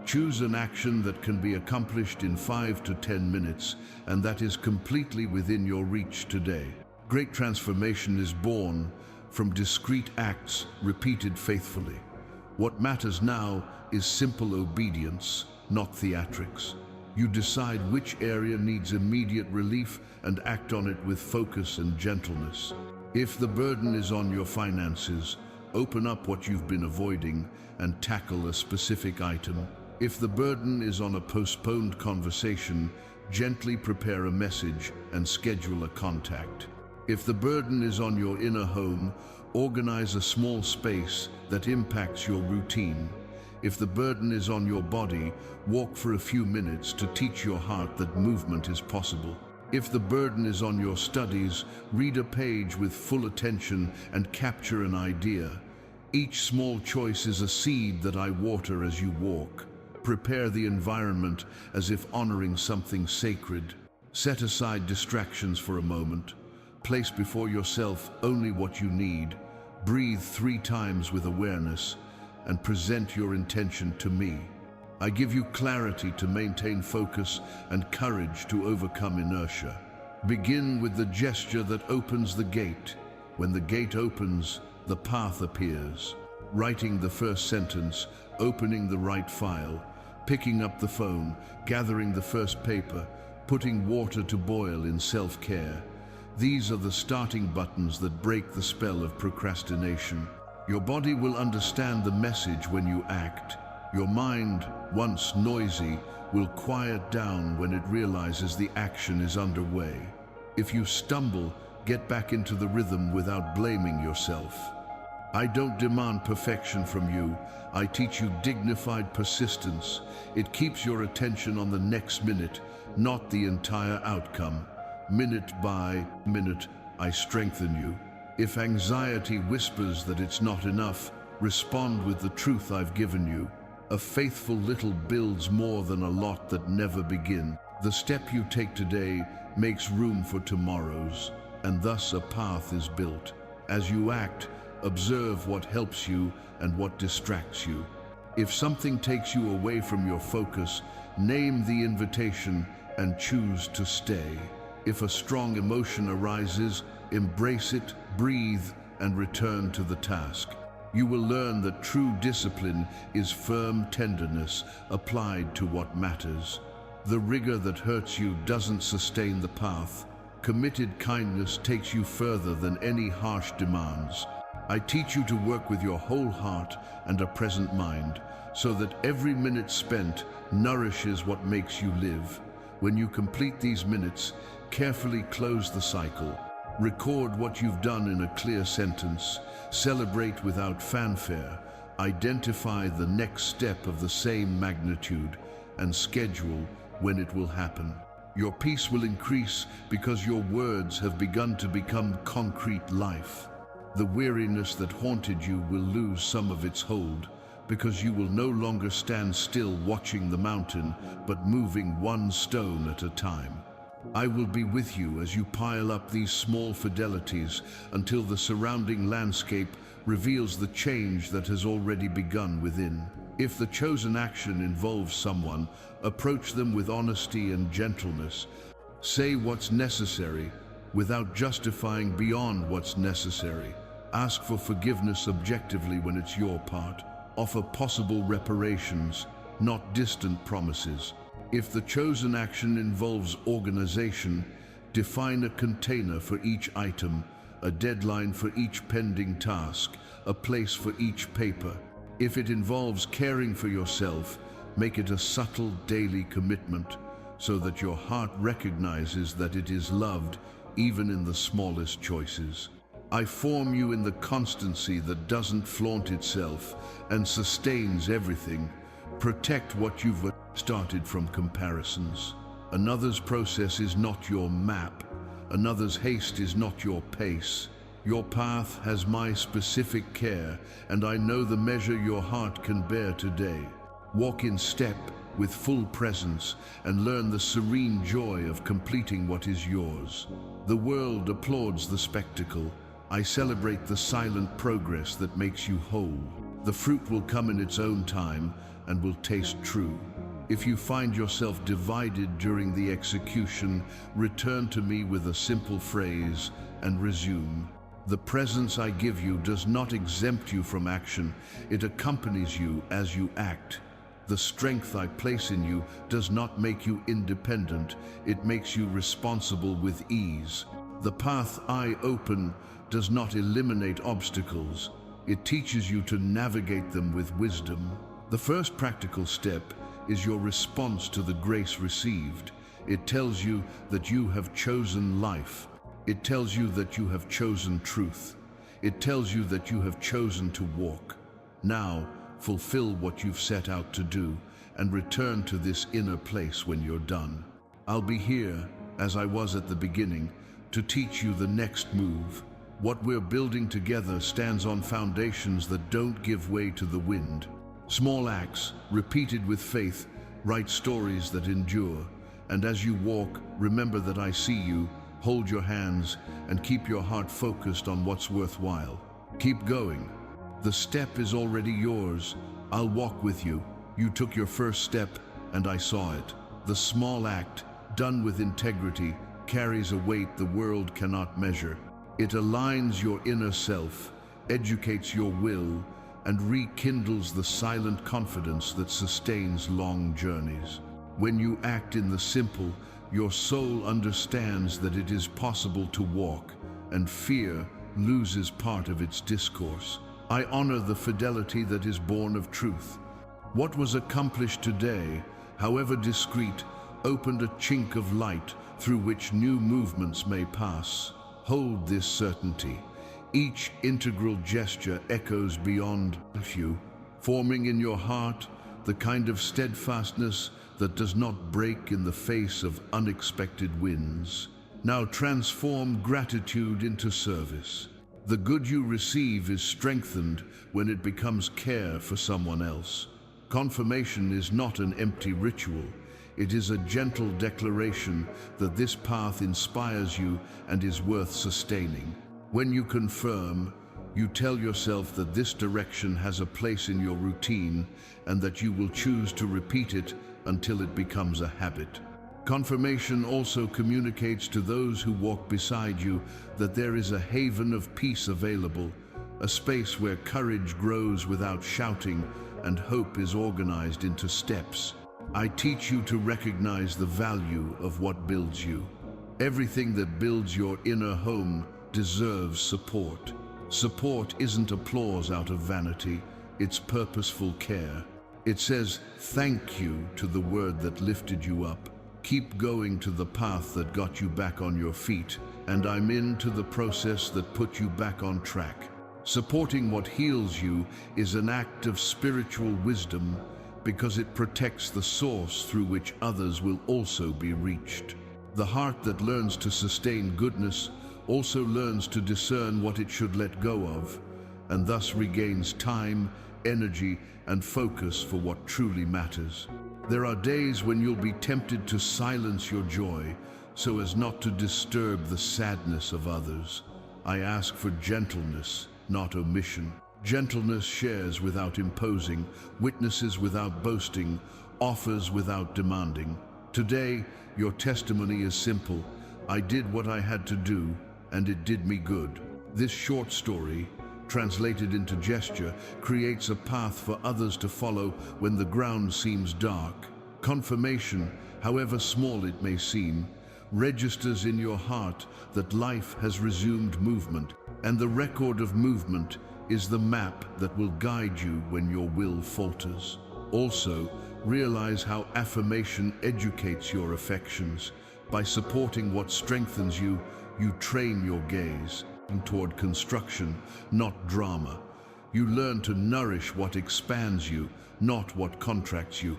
A: Choose an action that can be accomplished in 5 to 10 minutes, and that is completely within your reach today. Great transformation is born from discrete acts repeated faithfully. What matters now is simple obedience, not theatrics. You decide which area needs immediate relief and act on it with focus and gentleness. If the burden is on your finances, open up what you've been avoiding and tackle a specific item. If the burden is on a postponed conversation, gently prepare a message and schedule a contact. If the burden is on your inner home, organize a small space that impacts your routine. If the burden is on your body, walk for a few minutes to teach your heart that movement is possible. If the burden is on your studies, read a page with full attention and capture an idea. Each small choice is a seed that I water as you walk. Prepare the environment as if honoring something sacred. Set aside distractions for a moment. Place before yourself only what you need. Breathe 3 times with awareness and present your intention to me. I give you clarity to maintain focus and courage to overcome inertia. Begin with the gesture that opens the gate. When the gate opens, the path appears. Writing the first sentence, opening the right file, picking up the phone, gathering the first paper, putting water to boil in self-care. These are the starting buttons that break the spell of procrastination. Your body will understand the message when you act. Your mind, once noisy, will quiet down when it realizes the action is underway. If you stumble, get back into the rhythm without blaming yourself. I don't demand perfection from you. I teach you dignified persistence. It keeps your attention on the next minute, not the entire outcome. Minute by minute, I strengthen you. If anxiety whispers that it's not enough, respond with the truth I've given you. A faithful little builds more than a lot that never begin. The step you take today makes room for tomorrow's, and thus a path is built. As you act, observe what helps you and what distracts you. If something takes you away from your focus, name the invitation and choose to stay. If a strong emotion arises, embrace it, breathe, and return to the task. You will learn that true discipline is firm tenderness applied to what matters. The rigor that hurts you doesn't sustain the path. Committed kindness takes you further than any harsh demands. I teach you to work with your whole heart and a present mind, so that every minute spent nourishes what makes you live. When you complete these minutes, carefully close the cycle. Record what you've done in a clear sentence. Celebrate without fanfare. Identify the next step of the same magnitude and schedule when it will happen. Your peace will increase because your words have begun to become concrete life. The weariness that haunted you will lose some of its hold because you will no longer stand still watching the mountain, but moving one stone at a time. I will be with you as you pile up these small fidelities until the surrounding landscape reveals the change that has already begun within. If the chosen action involves someone, approach them with honesty and gentleness. Say what's necessary without justifying beyond what's necessary. Ask for forgiveness objectively when it's your part. Offer possible reparations, not distant promises. If the chosen action involves organization, define a container for each item, a deadline for each pending task, a place for each paper. If it involves caring for yourself, make it a subtle daily commitment so that your heart recognizes that it is loved even in the smallest choices. I form you in the constancy that doesn't flaunt itself and sustains everything. Protect what you've started from comparisons. Another's process is not your map. Another's haste is not your pace. Your path has my specific care, and I know the measure your heart can bear today. Walk in step with full presence and learn the serene joy of completing what is yours. The world applauds the spectacle. I celebrate the silent progress that makes you whole. The fruit will come in its own time and will taste true. If you find yourself divided during the execution, return to me with a simple phrase and resume. The presence I give you does not exempt you from action. It accompanies you as you act. The strength I place in you does not make you independent. It makes you responsible with ease. The path I open does not eliminate obstacles. It teaches you to navigate them with wisdom. The first practical step is your response to the grace received. It tells you that you have chosen life. It tells you that you have chosen truth. It tells you that you have chosen to walk. Now, fulfill what you've set out to do and return to this inner place when you're done. I'll be here, as I was at the beginning, to teach you the next move. What we're building together stands on foundations that don't give way to the wind. Small acts, repeated with faith, write stories that endure. And as you walk, remember that I see you. Hold your hands and keep your heart focused on what's worthwhile. Keep going. The step is already yours. I'll walk with you. You took your first step and I saw it. The small act, done with integrity, carries a weight the world cannot measure. It aligns your inner self, educates your will, and rekindles the silent confidence that sustains long journeys. When you act in the simple, your soul understands that it is possible to walk, and fear loses part of its discourse. I honor the fidelity that is born of truth. What was accomplished today, however discreet, opened a chink of light through which new movements may pass. Hold this certainty. Each integral gesture echoes beyond you, forming in your heart the kind of steadfastness that does not break in the face of unexpected winds. Now transform gratitude into service. The good you receive is strengthened when it becomes care for someone else. Confirmation is not an empty ritual. It is a gentle declaration that this path inspires you and is worth sustaining. When you confirm, you tell yourself that this direction has a place in your routine and that you will choose to repeat it until it becomes a habit. Confirmation also communicates to those who walk beside you that there is a haven of peace available, a space where courage grows without shouting and hope is organized into steps. I teach you to recognize the value of what builds you. Everything that builds your inner home deserves support. Support isn't applause out of vanity, it's purposeful care. It says thank you to the word that lifted you up. Keep going to the path that got you back on your feet, and I'm into the process that put you back on track. Supporting what heals you is an act of spiritual wisdom because it protects the source through which others will also be reached. The heart that learns to sustain goodness also learns to discern what it should let go of, and thus regains time, energy, and focus for what truly matters. There are days when you'll be tempted to silence your joy so as not to disturb the sadness of others. I ask for gentleness, not omission. Gentleness shares without imposing, witnesses without boasting, offers without demanding. Today, your testimony is simple. I did what I had to do, and it did me good. This short story, translated into gesture, creates a path for others to follow when the ground seems dark. Confirmation, however small it may seem, registers in your heart that life has resumed movement, and the record of movement is the map that will guide you when your will falters. Also, realize how affirmation educates your affections. By supporting what strengthens you, you train your gaze toward construction, not drama. You learn to nourish what expands you, not what contracts you.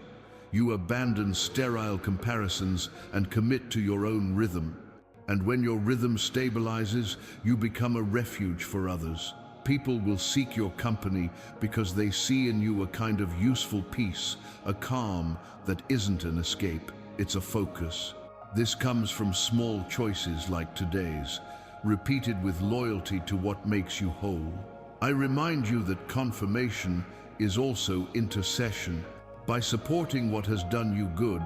A: You abandon sterile comparisons and commit to your own rhythm. And when your rhythm stabilizes, you become a refuge for others. People will seek your company because they see in you a kind of useful peace, a calm that isn't an escape, it's a focus. This comes from small choices like today's, repeated with loyalty to what makes you whole. I remind you that confirmation is also intercession. By supporting what has done you good,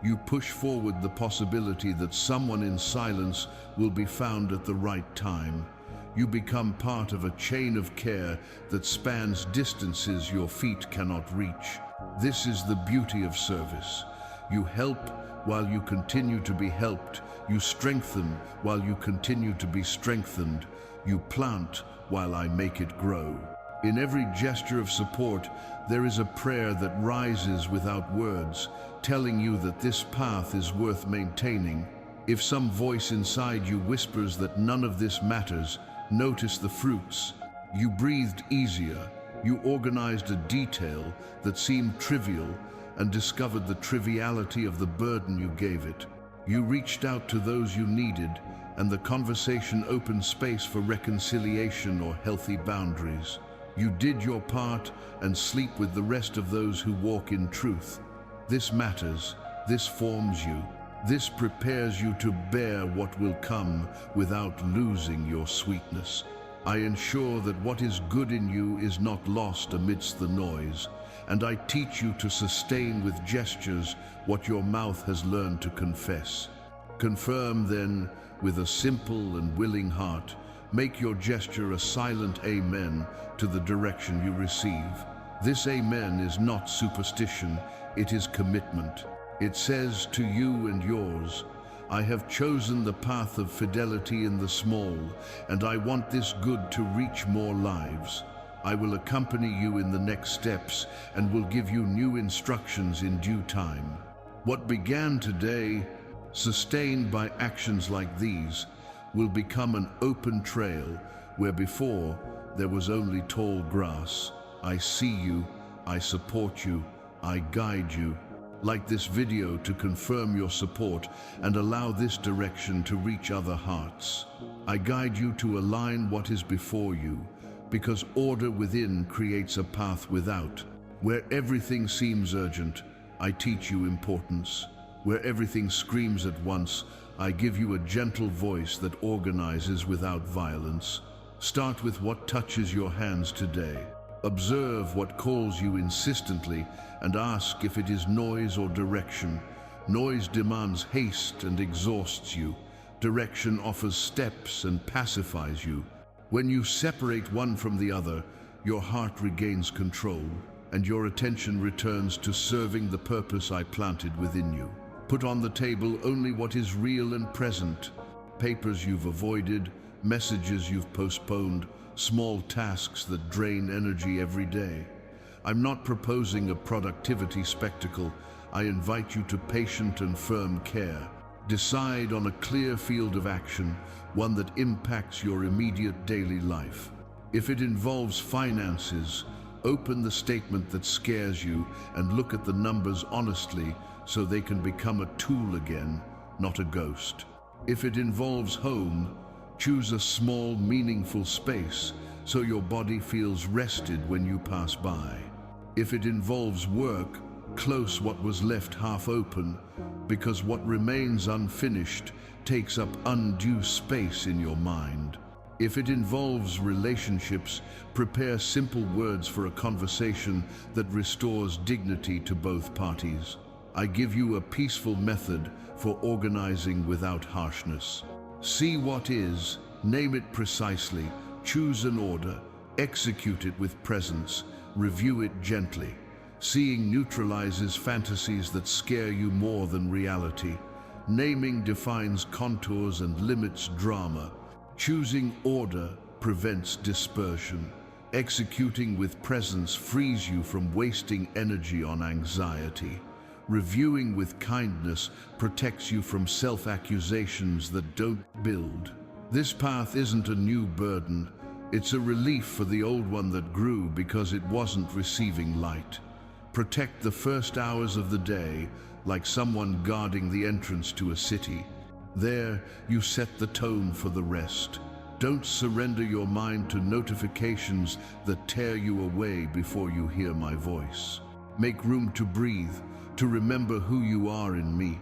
A: you push forward the possibility that someone in silence will be found at the right time. You become part of a chain of care that spans distances your feet cannot reach. This is the beauty of service. You help while you continue to be helped. You strengthen while you continue to be strengthened. You plant while I make it grow. In every gesture of support, there is a prayer that rises without words, telling you that this path is worth maintaining. If some voice inside you whispers that none of this matters, notice the fruits. You breathed easier. You organized a detail that seemed trivial and discovered the triviality of the burden you gave it. You reached out to those you needed, and the conversation opened space for reconciliation or healthy boundaries. You did your part and sleep with the rest of those who walk in truth. This matters. This forms you. This prepares you to bear what will come without losing your sweetness. I ensure that what is good in you is not lost amidst the noise, and I teach you to sustain with gestures what your mouth has learned to confess. Confirm then, with a simple and willing heart, make your gesture a silent amen to the direction you receive. This amen is not superstition, it is commitment. It says to you and yours, I have chosen the path of fidelity in the small, and I want this good to reach more lives. I will accompany you in the next steps and will give you new instructions in due time. What began today, sustained by actions like these, will become an open trail where before there was only tall grass. I see you, I support you, I guide you. Like this video to confirm your support and allow this direction to reach other hearts. I guide you to align what is before you, because order within creates a path without. Where everything seems urgent, I teach you importance. Where everything screams at once, I give you a gentle voice that organizes without violence. Start with what touches your hands today. Observe what calls you insistently and ask if it is noise or direction. Noise demands haste and exhausts you. Direction offers steps and pacifies you. When you separate one from the other, your heart regains control, and your attention returns to serving the purpose I planted within you. Put on the table only what is real and present: papers you've avoided, messages you've postponed, small tasks that drain energy every day. I'm not proposing a productivity spectacle. I invite you to patient and firm care. Decide on a clear field of action, one that impacts your immediate daily life. If it involves finances, open the statement that scares you and look at the numbers honestly so they can become a tool again, not a ghost. If it involves home, choose a small, meaningful space so your body feels rested when you pass by. If it involves work, close what was left half open, because what remains unfinished takes up undue space in your mind. If it involves relationships, prepare simple words for a conversation that restores dignity to both parties. I give you a peaceful method for organizing without harshness. See what is, name it precisely, choose an order, execute it with presence, review it gently. Seeing neutralizes fantasies that scare you more than reality. Naming defines contours and limits drama. Choosing order prevents dispersion. Executing with presence frees you from wasting energy on anxiety. Reviewing with kindness protects you from self-accusations that don't build. This path isn't a new burden. It's a relief for the old one that grew because it wasn't receiving light. Protect the first hours of the day like someone guarding the entrance to a city. There, you set the tone for the rest. Don't surrender your mind to notifications that tear you away before you hear my voice. Make room to breathe, to remember who you are in me,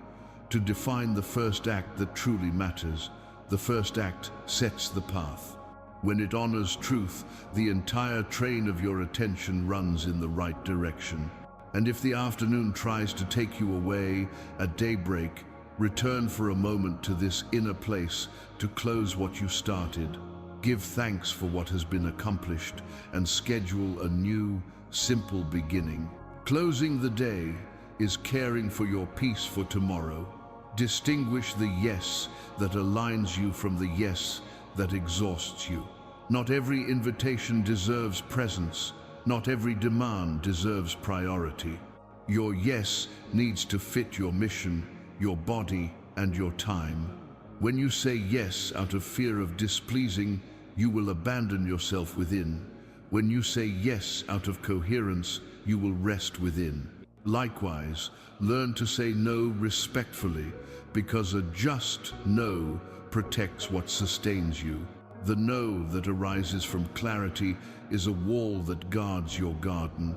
A: to define the first act that truly matters. The first act sets the path. When it honors truth, the entire train of your attention runs in the right direction. And if the afternoon tries to take you away, at daybreak, return for a moment to this inner place to close what you started. Give thanks for what has been accomplished and schedule a new, simple beginning. Closing the day is caring for your peace for tomorrow. Distinguish the yes that aligns you from the yes that exhausts you. Not every invitation deserves presence. Not every demand deserves priority. Your yes needs to fit your mission, your body, and your time. When you say yes out of fear of displeasing, you will abandon yourself within. When you say yes out of coherence, you will rest within. Likewise, learn to say no respectfully, because a just no protects what sustains you. The no that arises from clarity is a wall that guards your garden,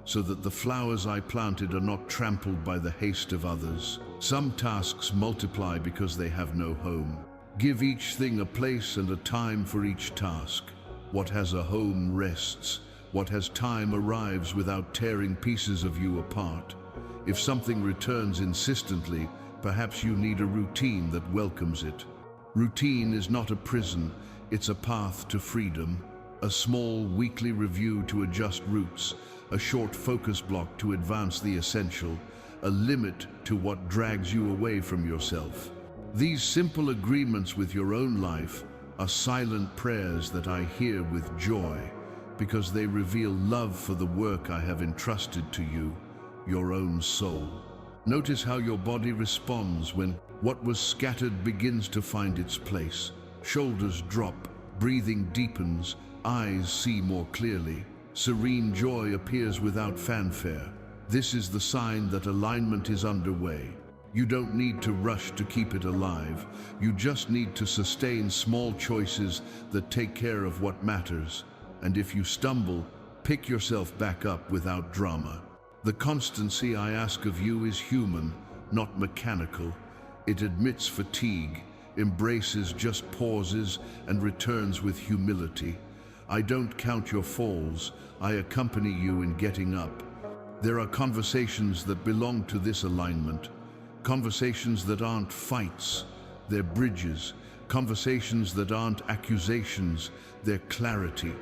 A: so that the flowers I planted are not trampled by the haste of others. Some tasks multiply because they have no home. Give each thing a place and a time for each task. What has a home rests. What has time arrives without tearing pieces of you apart. If something returns insistently, perhaps you need a routine that welcomes it. Routine is not a prison, it's a path to freedom. A small weekly review to adjust routes, a short focus block to advance the essential, a limit to what drags you away from yourself. These simple agreements with your own life are silent prayers that I hear with joy, because they reveal love for the work I have entrusted to you, your own soul. Notice how your body responds when what was scattered begins to find its place. Shoulders drop, breathing deepens, eyes see more clearly. Serene joy appears without fanfare. This is the sign that alignment is underway. You don't need to rush to keep it alive. You just need to sustain small choices that take care of what matters. And if you stumble, pick yourself back up without drama. The constancy I ask of you is human, not mechanical. It admits fatigue, embraces just pauses, and returns with humility. I don't count your falls, I accompany you in getting up. There are conversations that belong to this alignment. Conversations that aren't fights, they're bridges. Conversations that aren't accusations, they're clarity.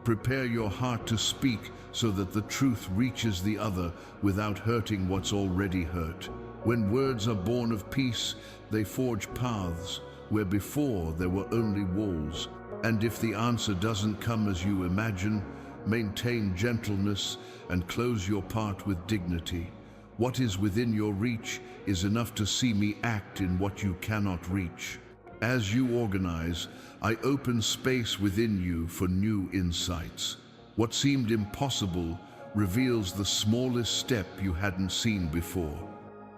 A: Prepare your heart to speak so that the truth reaches the other without hurting what's already hurt. When words are born of peace, they forge paths where before there were only walls. And if the answer doesn't come as you imagine, maintain gentleness and close your part with dignity. What is within your reach is enough to see me act in what you cannot reach. As you organize, I open space within you for new insights. What seemed impossible reveals the smallest step you hadn't seen before.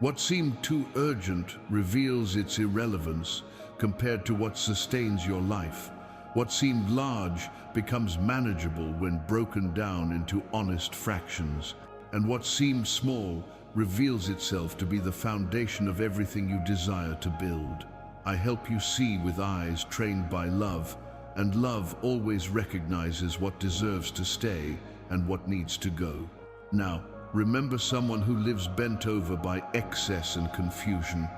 A: What seemed too urgent reveals its irrelevance compared to what sustains your life. What seemed large becomes manageable when broken down into honest fractions. And what seemed small reveals itself to be the foundation of everything you desire to build. I help you see with eyes trained by love, and love always recognizes what deserves to stay and what needs to go. Now, remember someone who lives bent over by excess and confusion.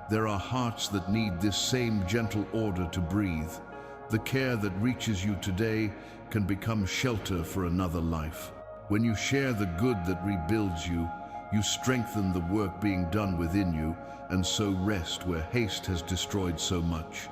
A: There are hearts that need this same gentle order to breathe. The care that reaches you today can become shelter for another life. When you share the good that rebuilds you, you strengthen the work being done within you, and so rest where haste has destroyed so much.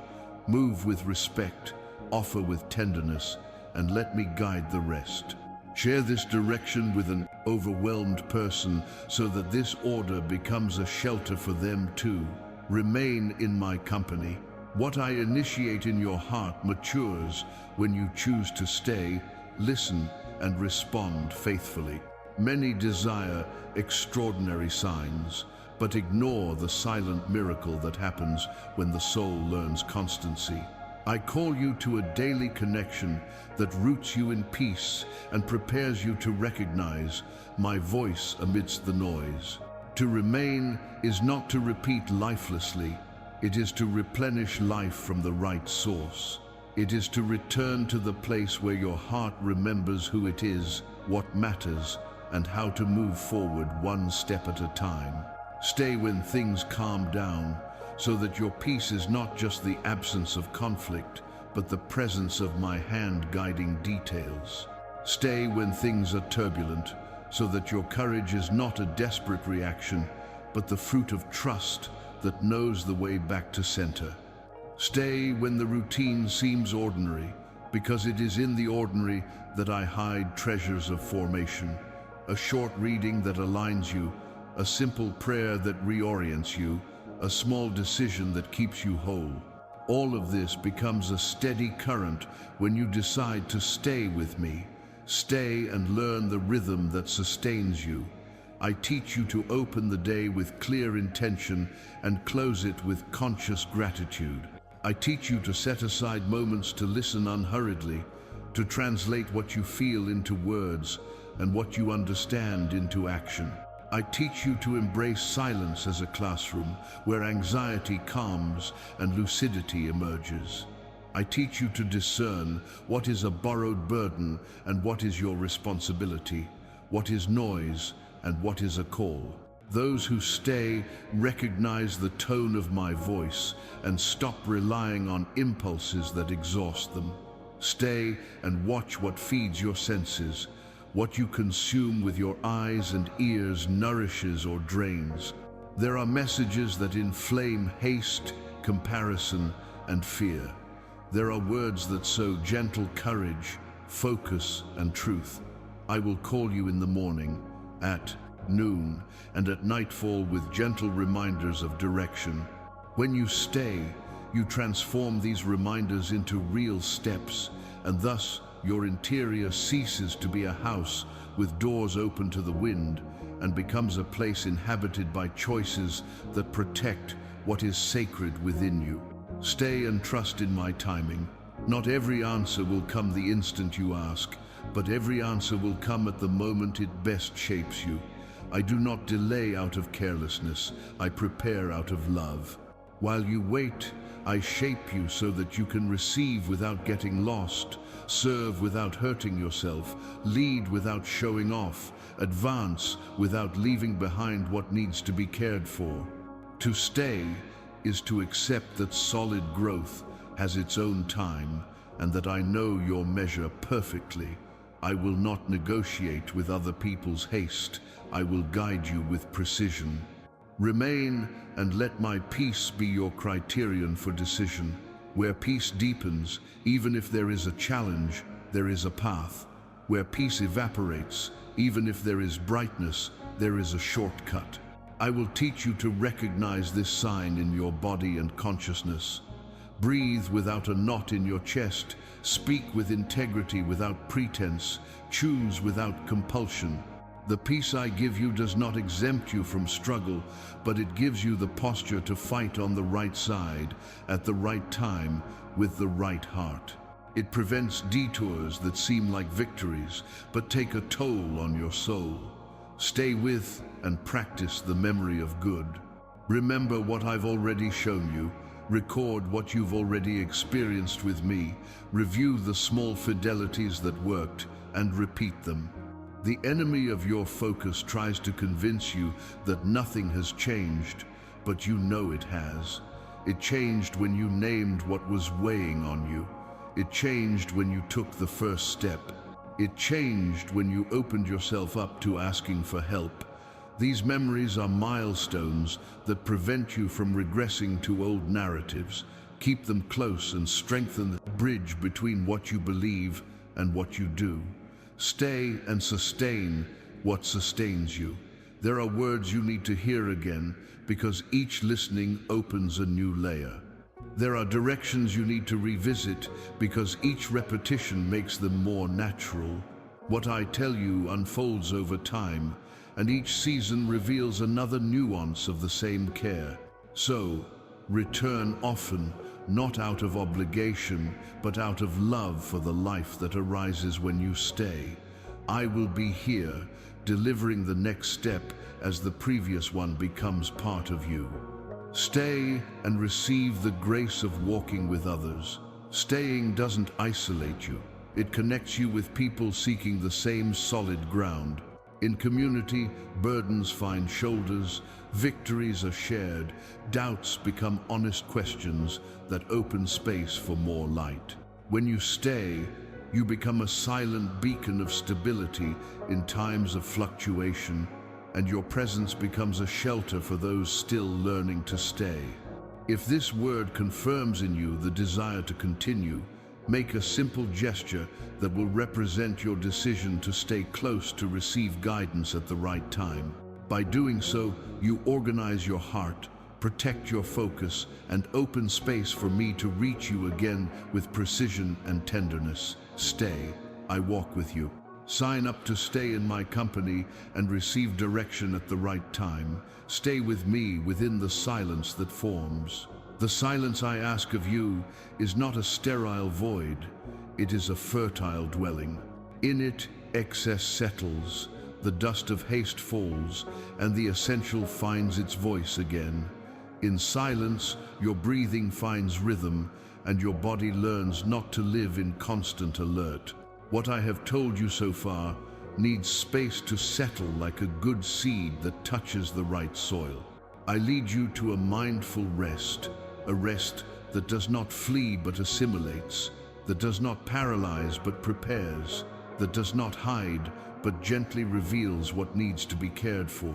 A: Move with respect, offer with tenderness, and let me guide the rest. Share this direction with an overwhelmed person so that this order becomes a shelter for them too. Remain in my company. What I initiate in your heart matures when you choose to stay, listen, and respond faithfully. Many desire extraordinary signs, but ignore the silent miracle that happens when the soul learns constancy. I call you to a daily connection that roots you in peace and prepares you to recognize my voice amidst the noise. To remain is not to repeat lifelessly. It is to replenish life from the right source. It is to return to the place where your heart remembers who it is, what matters, and how to move forward one step at a time. Stay when things calm down, so that your peace is not just the absence of conflict, but the presence of my hand guiding details. Stay when things are turbulent, so that your courage is not a desperate reaction, but the fruit of trust that knows the way back to center. Stay when the routine seems ordinary, because it is in the ordinary that I hide treasures of formation. A short reading that aligns you, a simple prayer that reorients you, a small decision that keeps you whole. All of this becomes a steady current when you decide to stay with me. Stay and learn the rhythm that sustains you. I teach you to open the day with clear intention and close it with conscious gratitude. I teach you to set aside moments to listen unhurriedly, to translate what you feel into words and what you understand into action. I teach you to embrace silence as a classroom where anxiety calms and lucidity emerges. I teach you to discern what is a borrowed burden and what is your responsibility, what is noise and what is a call. Those who stay recognize the tone of my voice and stop relying on impulses that exhaust them. Stay and watch what feeds your senses. What you consume with your eyes and ears nourishes or drains. There are messages that inflame haste, comparison, and fear. There are words that sow gentle courage, focus, and truth. I will call you in the morning, at noon, and at nightfall with gentle reminders of direction. When you stay, you transform these reminders into real steps, and thus your interior ceases to be a house with doors open to the wind and becomes a place inhabited by choices that protect what is sacred within you. Stay and trust in my timing. Not every answer will come the instant you ask, but every answer will come at the moment it best shapes you. I do not delay out of carelessness. I prepare out of love. While you wait, I shape you so that you can receive without getting lost, serve without hurting yourself, lead without showing off, advance without leaving behind what needs to be cared for. To stay is to accept that solid growth has its own time, and that I know your measure perfectly. I will not negotiate with other people's haste. I will guide you with precision. Remain and let my peace be your criterion for decision. Where peace deepens, even if there is a challenge, there is a path. Where peace evaporates, even if there is brightness, there is a shortcut. I will teach you to recognize this sign in your body and consciousness. Breathe without a knot in your chest. Speak with integrity without pretense. Choose without compulsion. The peace I give you does not exempt you from struggle, but it gives you the posture to fight on the right side, at the right time, with the right heart. It prevents detours that seem like victories, but take a toll on your soul. Stay with and practice the memory of good. Remember what I've already shown you. Record what you've already experienced with me. Review the small fidelities that worked and repeat them. The enemy of your focus tries to convince you that nothing has changed, but you know it has. It changed when you named what was weighing on you. It changed when you took the first step. It changed when you opened yourself up to asking for help. These memories are milestones that prevent you from regressing to old narratives. Keep them close and strengthen the bridge between what you believe and what you do. Stay and sustain what sustains you. There are words you need to hear again, because each listening opens a new layer. There are directions you need to revisit, because each repetition makes them more natural. What I tell you unfolds over time, and each season reveals another nuance of the same care. So, return often, not out of obligation, but out of love for the life that arises when you stay. I will be here, delivering the next step as the previous one becomes part of you. Stay and receive the grace of walking with others. Staying doesn't isolate you. It connects you with people seeking the same solid ground. In community, burdens find shoulders, victories are shared, doubts become honest questions that open space for more light. When you stay, you become a silent beacon of stability in times of fluctuation, and your presence becomes a shelter for those still learning to stay. If this word confirms in you the desire to continue, make a simple gesture that will represent your decision to stay close to receive guidance at the right time. By doing so, you organize your heart, protect your focus, and open space for me to reach you again with precision and tenderness. Stay, I walk with you. Sign up to stay in my company and receive direction at the right time. Stay with me within the silence that forms. The silence I ask of you is not a sterile void. It is a fertile dwelling. In it, excess settles, the dust of haste falls, and the essential finds its voice again. In silence, your breathing finds rhythm, and your body learns not to live in constant alert. What I have told you so far needs space to settle like a good seed that touches the right soil. I lead you to a mindful rest, a rest that does not flee but assimilates, that does not paralyze but prepares, that does not hide but gently reveals what needs to be cared for.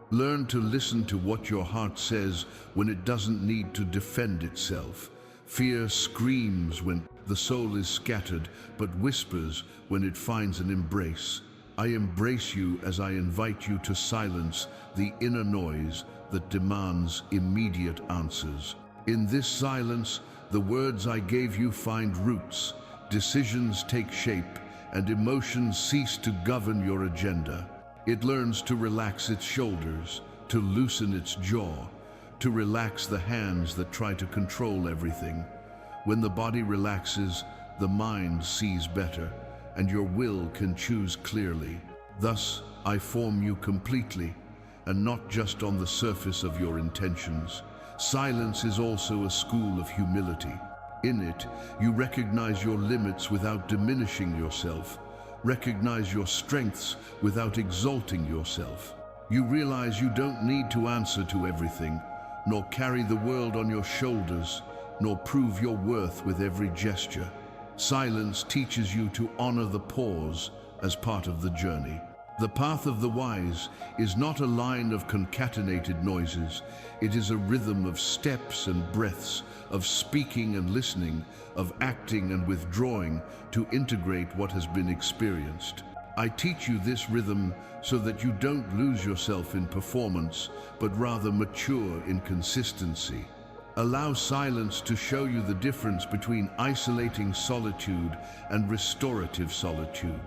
A: Learn to listen to what your heart says when it doesn't need to defend itself. Fear screams when the soul is scattered, but whispers when it finds an embrace. I embrace you as I invite you to silence the inner noise that demands immediate answers. In this silence, the words I gave you find roots, decisions take shape, and emotions cease to govern your agenda. It learns to relax its shoulders, to loosen its jaw, to relax the hands that try to control everything. When the body relaxes, the mind sees better, and your will can choose clearly. Thus, I form you completely, and not just on the surface of your intentions. Silence is also a school of humility. In it, you recognize your limits without diminishing yourself, recognize your strengths without exalting yourself. You realize you don't need to answer to everything, nor carry the world on your shoulders. nor prove your worth with every gesture. Silence teaches you to honor the pause as part of the journey. The path of the wise is not a line of concatenated noises. It is a rhythm of steps and breaths, of speaking and listening, of acting and withdrawing to integrate what has been experienced. I teach you this rhythm so that you don't lose yourself in performance, but rather mature in consistency. Allow silence to show you the difference between isolating solitude and restorative solitude.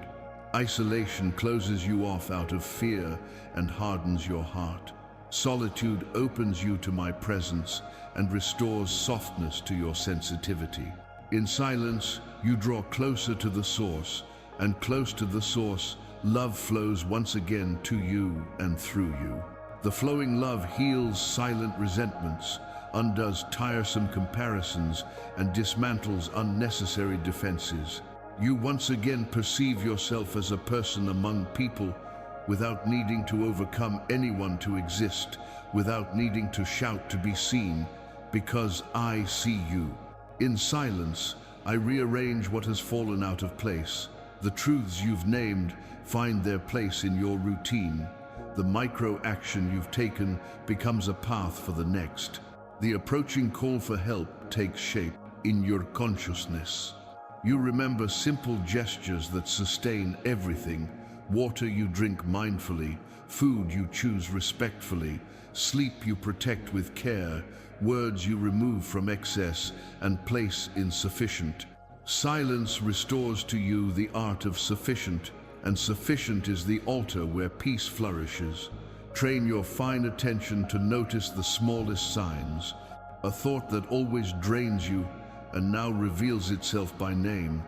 A: Isolation closes you off out of fear and hardens your heart. Solitude opens you to my presence and restores softness to your sensitivity. In silence, you draw closer to the source, and close to the source, love flows once again to you and through you. The flowing love heals silent resentments, undoes tiresome comparisons, and dismantles unnecessary defenses. You once again perceive yourself as a person among people without needing to overcome anyone to exist, without needing to shout to be seen, because I see you. In silence, I rearrange what has fallen out of place. The truths you've named find their place in your routine. The micro-action you've taken becomes a path for the next. The approaching call for help takes shape in your consciousness. You remember simple gestures that sustain everything. Water you drink mindfully, food you choose respectfully, sleep you protect with care, words you remove from excess and place in sufficient. Silence restores to you the art of sufficient, and sufficient is the altar where peace flourishes. Train your fine attention to notice the smallest signs. A thought that always drains you and now reveals itself by name,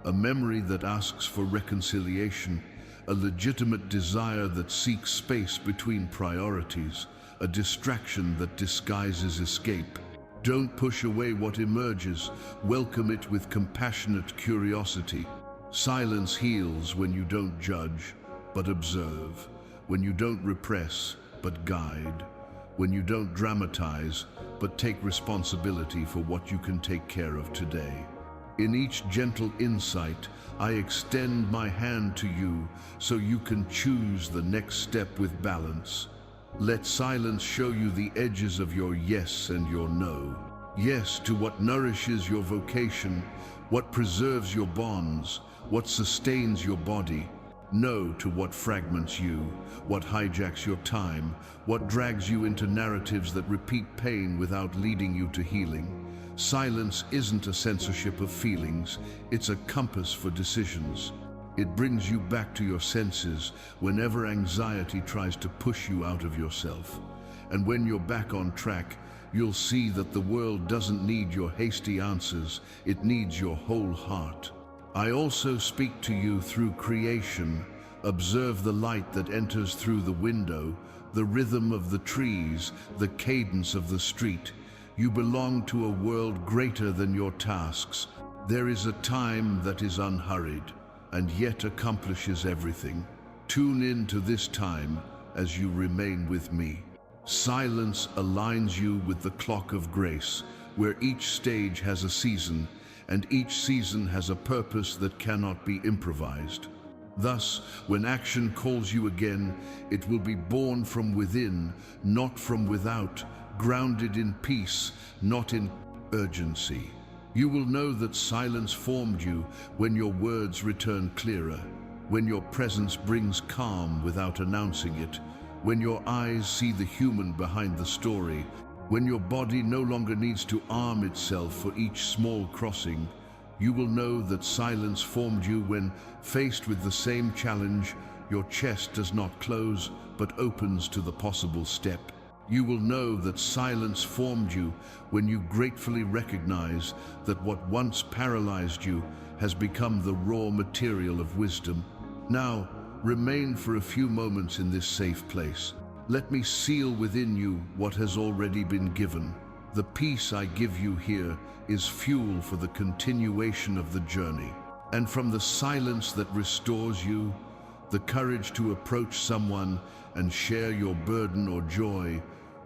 A: a memory that asks for reconciliation, a legitimate desire that seeks space between priorities, a distraction that disguises escape. Don't push away what emerges, welcome it with compassionate curiosity. Silence heals when you don't judge, but observe, when you don't repress, but guide, when you don't dramatize, but take responsibility for what you can take care of today. In each gentle insight, I extend my hand to you so you can choose the next step with balance. Let silence show you the edges of your yes and your no. Yes to what nourishes your vocation, what preserves your bonds, what sustains your body. No to what fragments you, what hijacks your time, what drags you into narratives that repeat pain without leading you to healing. Silence isn't a censorship of feelings, it's a compass for decisions. It brings you back to your senses whenever anxiety tries to push you out of yourself. And when you're back on track, you'll see that the world doesn't need your hasty answers, it needs your whole heart. I also speak to you through creation. Observe the light that enters through the window, the rhythm of the trees, the cadence of the street. You belong to a world greater than your tasks. There is a time that is unhurried, and yet accomplishes everything. Tune in to this time as you remain with me. Silence aligns you with the clock of grace, where each stage has a season, and each season has a purpose that cannot be improvised. Thus, when action calls you again, it will be born from within, not from without, grounded in peace, not in urgency. You will know that silence formed you when your words return clearer, when your presence brings calm without announcing it, when your eyes see the human behind the story, when your body no longer needs to arm itself for each small crossing. You will know that silence formed you when, faced with the same challenge, your chest does not close but opens to the possible step. You will know that silence formed you when you gratefully recognize that what once paralyzed you has become the raw material of wisdom. Now, remain for a few moments in this safe place. Let me seal within you what has already been given. The peace I give you here is fuel for the continuation of the journey. And from the silence that restores you, the courage to approach someone and share your burden or joy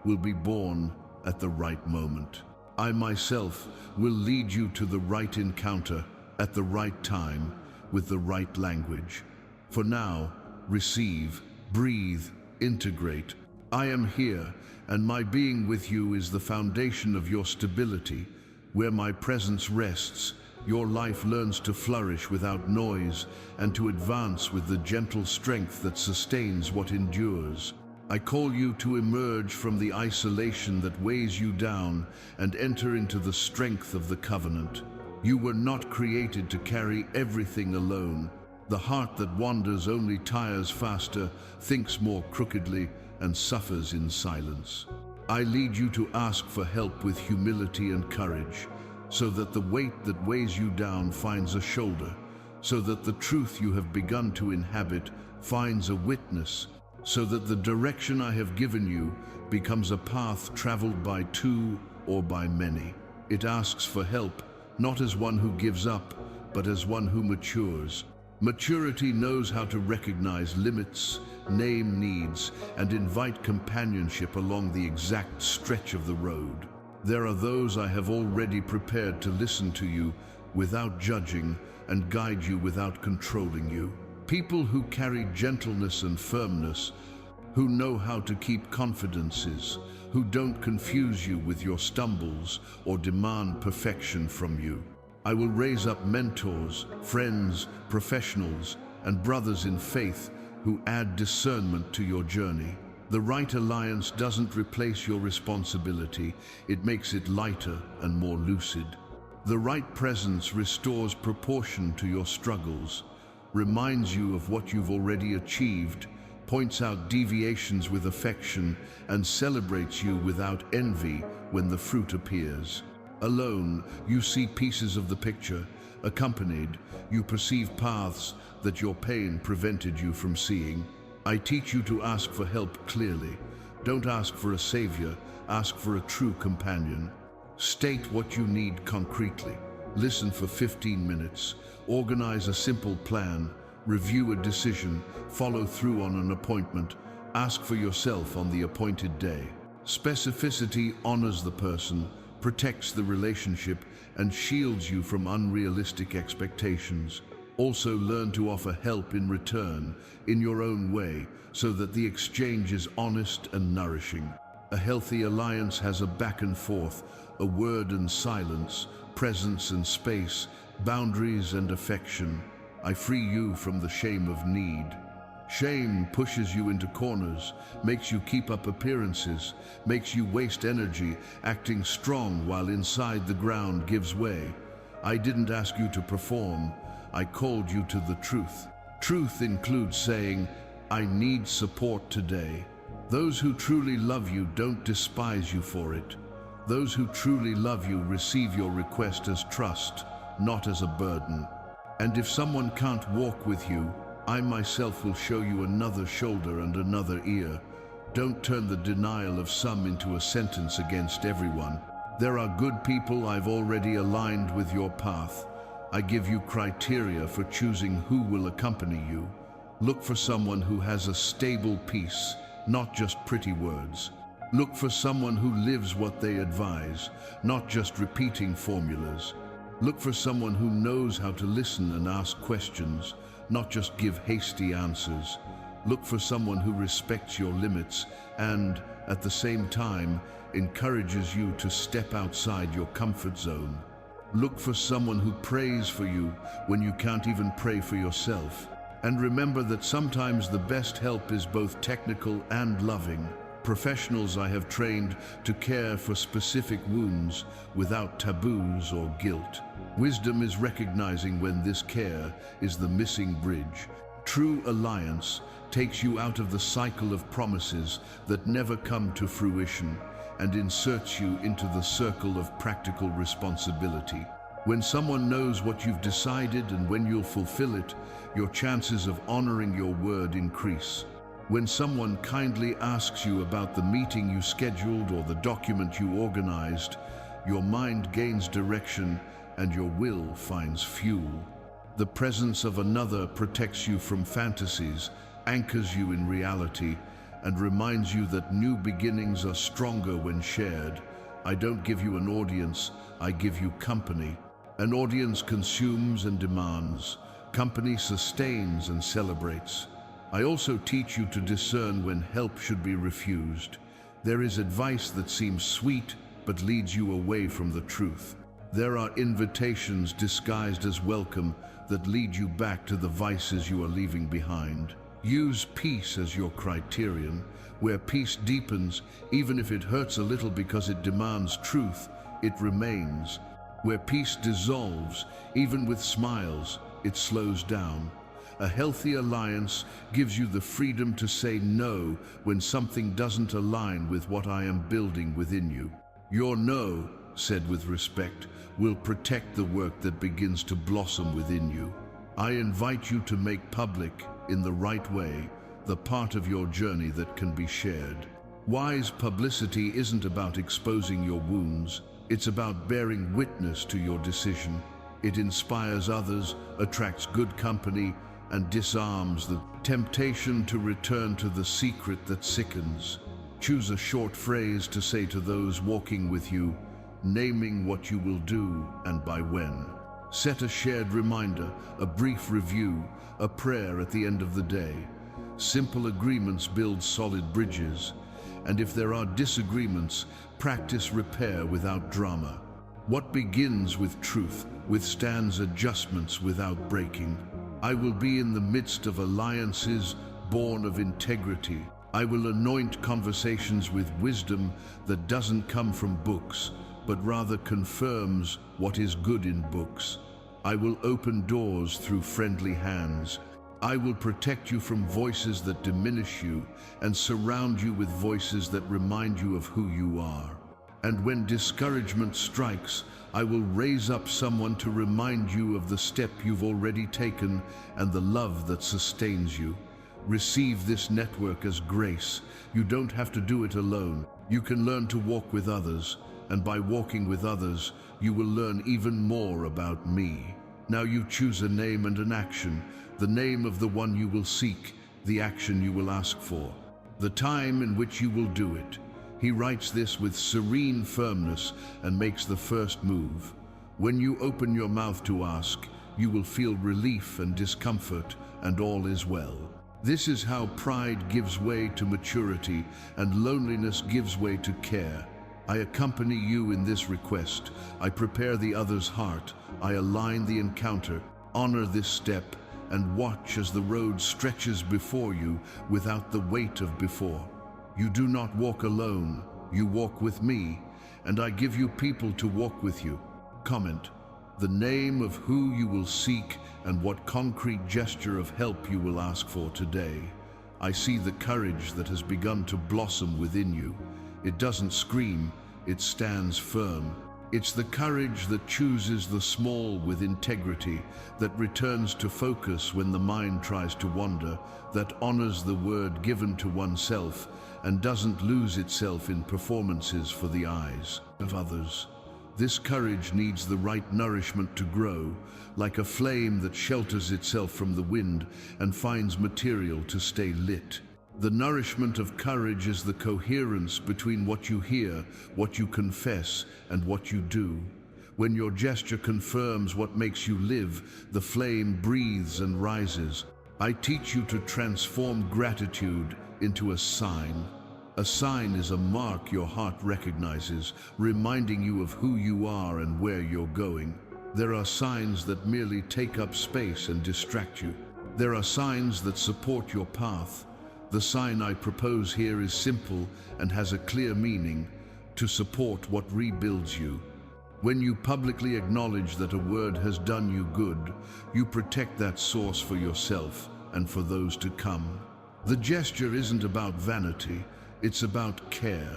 A: will be born at the right moment. I myself will lead you to the right encounter at the right time with the right language. For now, receive, breathe, integrate. I am here, and my being with you is the foundation of your stability. Where my presence rests, your life learns to flourish without noise and to advance with the gentle strength that sustains what endures. I call you to emerge from the isolation that weighs you down and enter into the strength of the covenant. You were not created to carry everything alone. The heart that wanders only tires faster, thinks more crookedly, and suffers in silence. I lead you to ask for help with humility and courage, so that the weight that weighs you down finds a shoulder, so that the truth you have begun to inhabit finds a witness, so that the direction I have given you becomes a path traveled by two or by many. It asks for help, not as one who gives up, but as one who matures. Maturity knows how to recognize limits, name needs, and invite companionship along the exact stretch of the road. There are those I have already prepared to listen to you without judging and guide you without controlling you. People who carry gentleness and firmness, who know how to keep confidences, who don't confuse you with your stumbles or demand perfection from you. I will raise up mentors, friends, professionals, and brothers in faith who add discernment to your journey. The right alliance doesn't replace your responsibility, it makes it lighter and more lucid. The right presence restores proportion to your struggles, reminds you of what you've already achieved, points out deviations with affection, and celebrates you without envy when the fruit appears. Alone, you see pieces of the picture. Accompanied, you perceive paths that your pain prevented you from seeing. I teach you to ask for help clearly. Don't ask for a savior, ask for a true companion. State what you need concretely. Listen for 15 minutes. Organize a simple plan. Review a decision. Follow through on an appointment. Ask for yourself on the appointed day. Specificity honors the person, protects the relationship, and shields you from unrealistic expectations. Also learn to offer help in return, in your own way, so that the exchange is honest and nourishing. A healthy alliance has a back and forth, a word and silence, presence and space, boundaries and affection. I free you from the shame of need. Shame pushes you into corners, makes you keep up appearances, makes you waste energy, acting strong while inside the ground gives way. I didn't ask you to perform, I called you to the truth. Truth includes saying, I need support today. Those who truly love you don't despise you for it. Those who truly love you receive your request as trust, not as a burden. And if someone can't walk with you, I myself will show you another shoulder and another ear. Don't turn the denial of some into a sentence against everyone. There are good people I've already aligned with your path. I give you criteria for choosing who will accompany you. Look for someone who has a stable peace, not just pretty words. Look for someone who lives what they advise, not just repeating formulas. Look for someone who knows how to listen and ask questions, not just give hasty answers. Look for someone who respects your limits and, at the same time, encourages you to step outside your comfort zone. Look for someone who prays for you when you can't even pray for yourself. And remember that sometimes the best help is both technical and loving. Professionals I have trained to care for specific wounds without taboos or guilt. Wisdom is recognizing when this care is the missing bridge. True alliance takes you out of the cycle of promises that never come to fruition and inserts you into the circle of practical responsibility. When someone knows what you've decided and when you'll fulfill it, your chances of honoring your word increase. When someone kindly asks you about the meeting you scheduled or the document you organized, your mind gains direction and your will finds fuel. The presence of another protects you from fantasies, anchors you in reality, and reminds you that new beginnings are stronger when shared. I don't give you an audience, I give you company. An audience consumes and demands. Company sustains and celebrates. I also teach you to discern when help should be refused. There is advice that seems sweet, but leads you away from the truth. There are invitations disguised as welcome that lead you back to the vices you are leaving behind. Use peace as your criterion. Where peace deepens, even if it hurts a little because it demands truth, it remains. Where peace dissolves, even with smiles, it slows down. A healthy alliance gives you the freedom to say no when something doesn't align with what I am building within you. Your no, said with respect, will protect the work that begins to blossom within you. I invite you to make public, in the right way, the part of your journey that can be shared. Wise publicity isn't about exposing your wounds, it's about bearing witness to your decision. It inspires others, attracts good company, and disarms the temptation to return to the secret that sickens. Choose a short phrase to say to those walking with you, naming what you will do and by when. Set a shared reminder, a brief review, a prayer at the end of the day. Simple agreements build solid bridges, and if there are disagreements, practice repair without drama. What begins with truth withstands adjustments without breaking. I will be in the midst of alliances born of integrity. I will anoint conversations with wisdom that doesn't come from books, but rather confirms what is good in books. I will open doors through friendly hands. I will protect you from voices that diminish you and surround you with voices that remind you of who you are. And when discouragement strikes, I will raise up someone to remind you of the step you've already taken and the love that sustains you. Receive this network as grace. You don't have to do it alone. You can learn to walk with others, and by walking with others, you will learn even more about me. Now you choose a name and an action, the name of the one you will seek, the action you will ask for, the time in which you will do it. He writes this with serene firmness and makes the first move. When you open your mouth to ask, you will feel relief and discomfort, and all is well. This is how pride gives way to maturity and loneliness gives way to care. I accompany you in this request. I prepare the other's heart. I align the encounter. Honor this step and watch as the road stretches before you without the weight of before. You do not walk alone. You walk with me, and I give you people to walk with you. Comment: the name of who you will seek and what concrete gesture of help you will ask for today. I see the courage that has begun to blossom within you. It doesn't scream, it stands firm. It's the courage that chooses the small with integrity, that returns to focus when the mind tries to wander, that honors the word given to oneself and doesn't lose itself in performances for the eyes of others. This courage needs the right nourishment to grow, like a flame that shelters itself from the wind and finds material to stay lit. The nourishment of courage is the coherence between what you hear, what you confess, and what you do. When your gesture confirms what makes you live, the flame breathes and rises. I teach you to transform gratitude into a sign. A sign is a mark your heart recognizes, reminding you of who you are and where you're going. There are signs that merely take up space and distract you. There are signs that support your path. The sign I propose here is simple and has a clear meaning: to support what rebuilds you. When you publicly acknowledge that a word has done you good, you protect that source for yourself and for those to come. The gesture isn't about vanity, it's about care.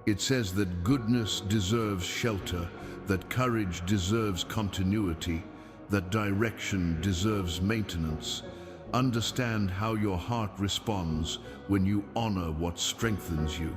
A: It says that goodness deserves shelter, that courage deserves continuity, that direction deserves maintenance. Understand how your heart responds when you honor what strengthens you.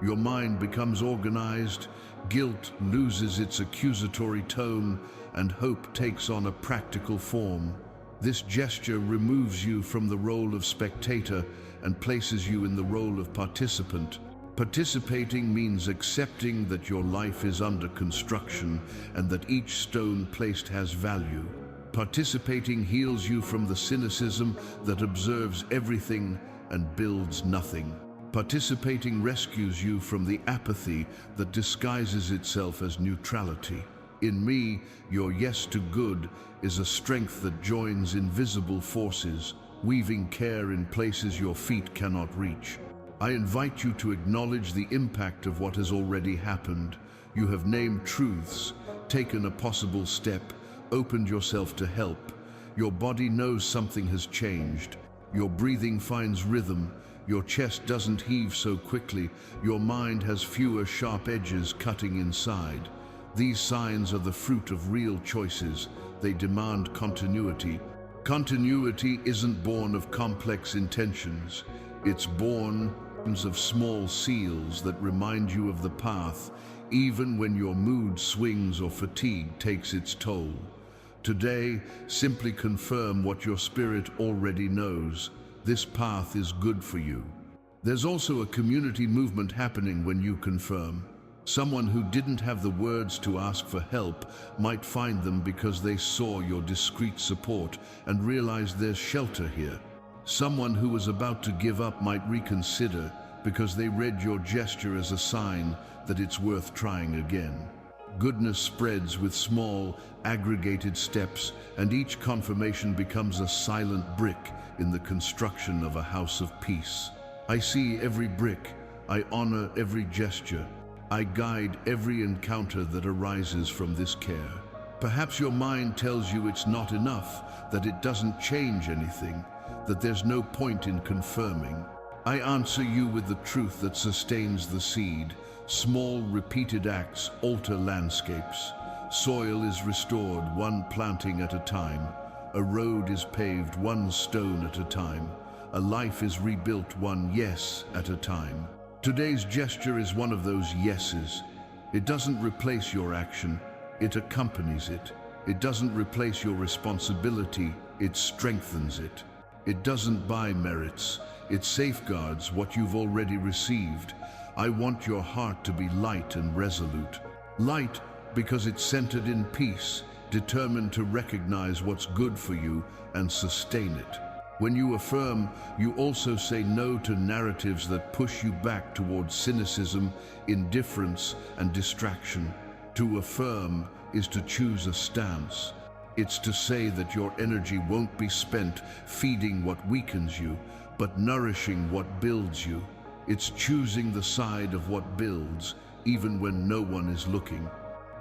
A: Your mind becomes organized, guilt loses its accusatory tone, and hope takes on a practical form. This gesture removes you from the role of spectator and places you in the role of participant. Participating means accepting that your life is under construction and that each stone placed has value. Participating heals you from the cynicism that observes everything and builds nothing. Participating rescues you from the apathy that disguises itself as neutrality. In me, your yes to good is a strength that joins invisible forces, weaving care in places your feet cannot reach. I invite you to acknowledge the impact of what has already happened. You have named truths, taken a possible step, opened yourself to help. Your body knows something has changed. Your breathing finds rhythm. Your chest doesn't heave so quickly. Your mind has fewer sharp edges cutting inside. These signs are the fruit of real choices. They demand continuity. Continuity isn't born of complex intentions. It's born of small seals that remind you of the path, even when your mood swings or fatigue takes its toll. Today, simply confirm what your spirit already knows. This path is good for you. There's also a community movement happening when you confirm. Someone who didn't have the words to ask for help might find them because they saw your discreet support and realized there's shelter here. Someone who was about to give up might reconsider because they read your gesture as a sign that it's worth trying again. Goodness spreads with small, aggregated steps, and each confirmation becomes a silent brick in the construction of a house of peace. I see every brick, I honor every gesture, I guide every encounter that arises from this care. Perhaps your mind tells you it's not enough, that it doesn't change anything, that there's no point in confirming. I answer you with the truth that sustains the seed. Small, repeated acts alter landscapes. Soil is restored one planting at a time. A road is paved one stone at a time. A life is rebuilt one yes at a time. Today's gesture is one of those yeses. It doesn't replace your action, it accompanies it. It doesn't replace your responsibility, it strengthens it. It doesn't buy merits, it safeguards what you've already received. I want your heart to be light and resolute. Light because it's centered in peace, determined to recognize what's good for you and sustain it. When you affirm, you also say no to narratives that push you back towards cynicism, indifference, and distraction. To affirm is to choose a stance. It's to say that your energy won't be spent feeding what weakens you, but nourishing what builds you. It's choosing the side of what builds, even when no one is looking.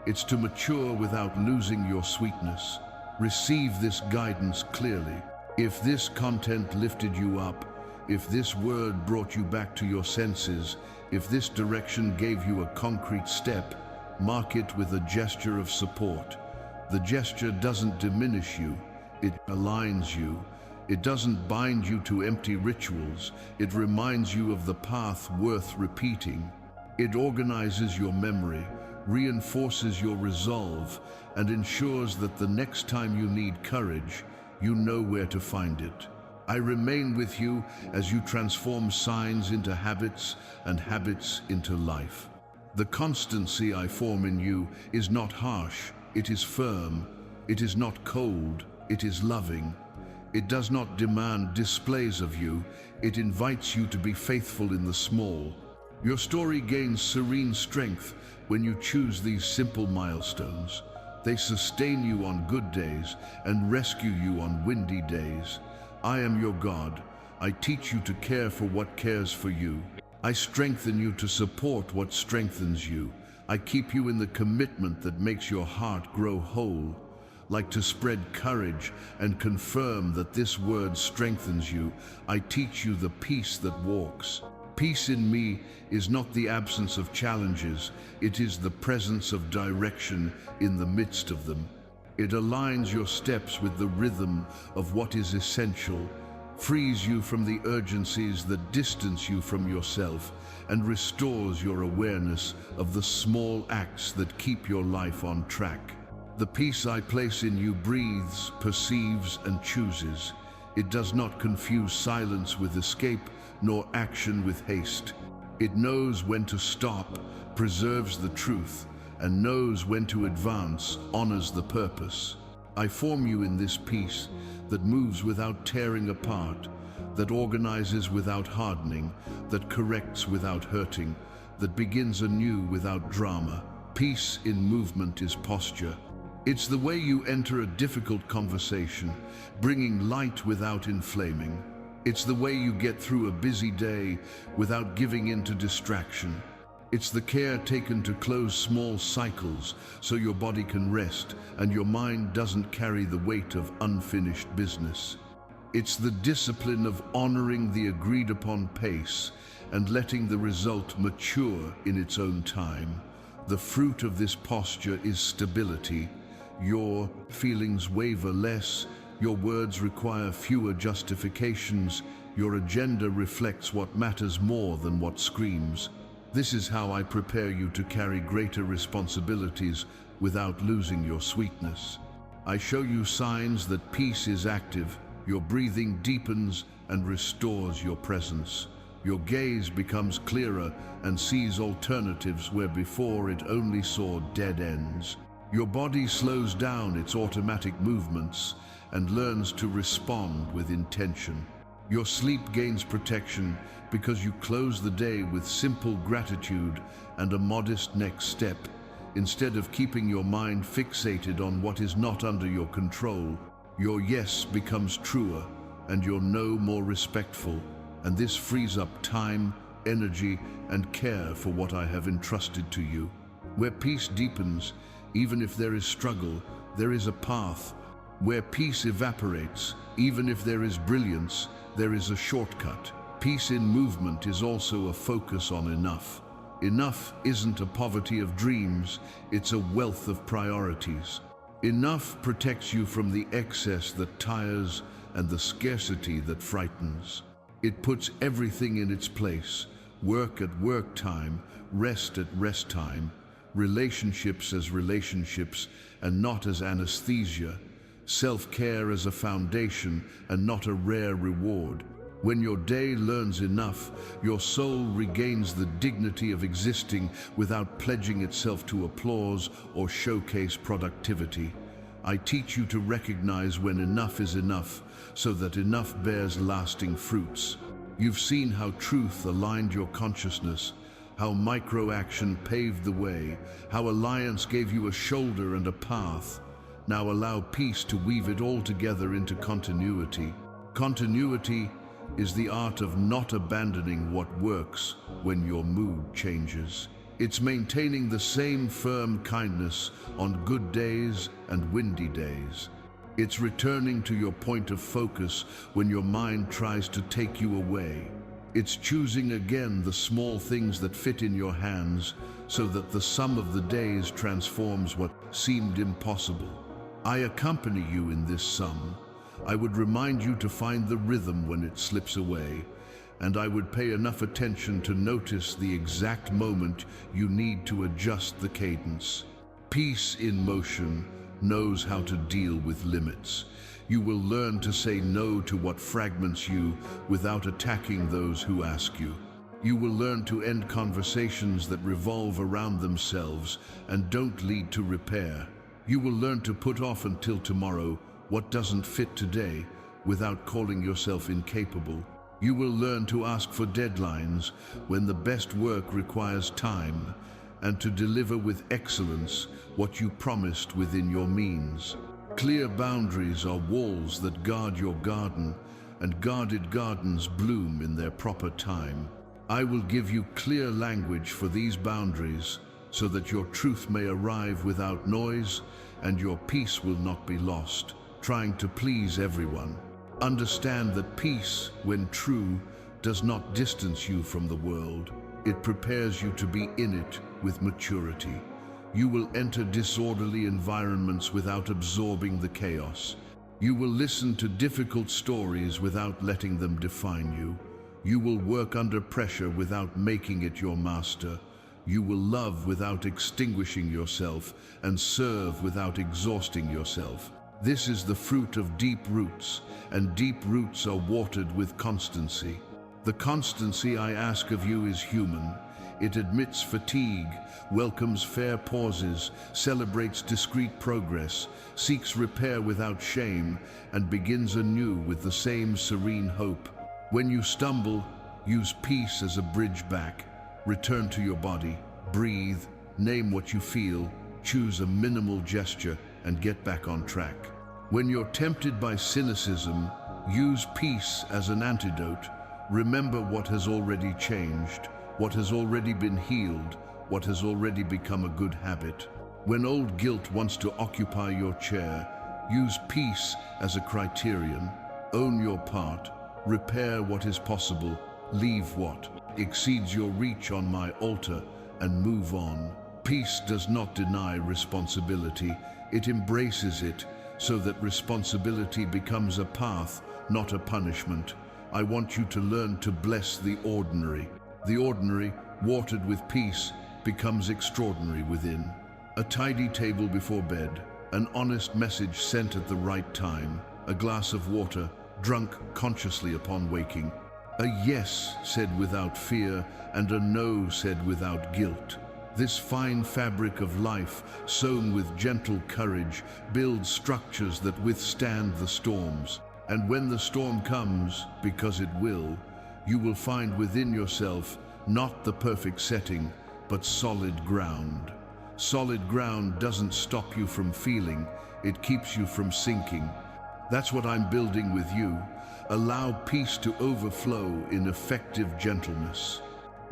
A: It's to mature without losing your sweetness. Receive this guidance clearly. If this content lifted you up, if this word brought you back to your senses, if this direction gave you a concrete step, mark it with a gesture of support. The gesture doesn't diminish you, it aligns you. It doesn't bind you to empty rituals, it reminds you of the path worth repeating. It organizes your memory, reinforces your resolve, and ensures that the next time you need courage, you know where to find it. I remain with you as you transform signs into habits and habits into life. The constancy I form in you is not harsh, it is firm. It is not cold, it is loving. It does not demand displays of you, it invites you to be faithful in the small. Your story gains serene strength when you choose these simple milestones. They sustain you on good days and rescue you on windy days. I am your God. I teach you to care for what cares for you. I strengthen you to support what strengthens you. I keep you in the commitment that makes your heart grow whole. Like to spread courage and confirm that this word strengthens you, I teach you the peace that walks. Peace in me is not the absence of challenges, it is the presence of direction in the midst of them. It aligns your steps with the rhythm of what is essential, frees you from the urgencies that distance you from yourself, and restores your awareness of the small acts that keep your life on track. The peace I place in you breathes, perceives, and chooses. It does not confuse silence with escape, nor action with haste. It knows when to stop, preserves the truth, and knows when to advance, honors the purpose. I form you in this peace that moves without tearing apart, that organizes without hardening, that corrects without hurting, that begins anew without drama. Peace in movement is posture. It's the way you enter a difficult conversation, bringing light without inflaming. It's the way you get through a busy day without giving in to distraction. It's the care taken to close small cycles so your body can rest and your mind doesn't carry the weight of unfinished business. It's the discipline of honoring the agreed upon pace and letting the result mature in its own time. The fruit of this posture is stability. Your feelings waver less, your words require fewer justifications, your agenda reflects what matters more than what screams. This is how I prepare you to carry greater responsibilities without losing your sweetness. I show you signs that peace is active, your breathing deepens and restores your presence. Your gaze becomes clearer and sees alternatives where before it only saw dead ends. Your body slows down its automatic movements and learns to respond with intention. Your sleep gains protection because you close the day with simple gratitude and a modest next step. Instead of keeping your mind fixated on what is not under your control, your yes becomes truer and your no more respectful, and this frees up time, energy, and care for what I have entrusted to you. Where peace deepens, even if there is struggle, there is a path. Where peace evaporates, even if there is brilliance, there is a shortcut. Peace in movement is also a focus on enough. Enough isn't a poverty of dreams, it's a wealth of priorities. Enough protects you from the excess that tires and the scarcity that frightens. It puts everything in its place, work at work time, rest at rest time, relationships as relationships and not as anesthesia, self-care as a foundation and not a rare reward. When your day learns enough, your soul regains the dignity of existing without pledging itself to applause or showcase productivity. I teach you to recognize when enough is enough, so that enough bears lasting fruits. You've seen how truth aligned your consciousness, how micro-action paved the way, how alliance gave you a shoulder and a path. Now allow peace to weave it all together into continuity. Continuity is the art of not abandoning what works when your mood changes. It's maintaining the same firm kindness on good days and windy days. It's returning to your point of focus when your mind tries to take you away. It's choosing again the small things that fit in your hands so that the sum of the days transforms what seemed impossible. I accompany you in this sum. I would remind you to find the rhythm when it slips away, and I would pay enough attention to notice the exact moment you need to adjust the cadence. Peace in motion knows how to deal with limits. You will learn to say no to what fragments you without attacking those who ask you. You will learn to end conversations that revolve around themselves and don't lead to repair. You will learn to put off until tomorrow what doesn't fit today without calling yourself incapable. You will learn to ask for deadlines when the best work requires time, and to deliver with excellence what you promised within your means. Clear boundaries are walls that guard your garden, and guarded gardens bloom in their proper time. I will give you clear language for these boundaries so that your truth may arrive without noise and your peace will not be lost, trying to please everyone. Understand that peace, when true, does not distance you from the world. It prepares you to be in it with maturity. You will enter disorderly environments without absorbing the chaos. You will listen to difficult stories without letting them define you. You will work under pressure without making it your master. You will love without extinguishing yourself and serve without exhausting yourself. This is the fruit of deep roots, and deep roots are watered with constancy. The constancy I ask of you is human. It admits fatigue, welcomes fair pauses, celebrates discreet progress, seeks repair without shame, and begins anew with the same serene hope. When you stumble, use peace as a bridge back. Return to your body, breathe, name what you feel, choose a minimal gesture, and get back on track. When you're tempted by cynicism, use peace as an antidote. Remember what has already changed, what has already been healed, what has already become a good habit. When old guilt wants to occupy your chair, use peace as a criterion. Own your part, repair what is possible, leave what exceeds your reach on my altar, and move on. Peace does not deny responsibility, it embraces it, so that responsibility becomes a path, not a punishment. I want you to learn to bless the ordinary. The ordinary, watered with peace, becomes extraordinary within. A tidy table before bed, an honest message sent at the right time, a glass of water, drunk consciously upon waking. A yes said without fear, and a no said without guilt. This fine fabric of life, sewn with gentle courage, builds structures that withstand the storms. And when the storm comes, because it will find within yourself not the perfect setting, but solid ground. Solid ground doesn't stop you from feeling, it keeps you from sinking. That's what I'm building with you. Allow peace to overflow in effective gentleness.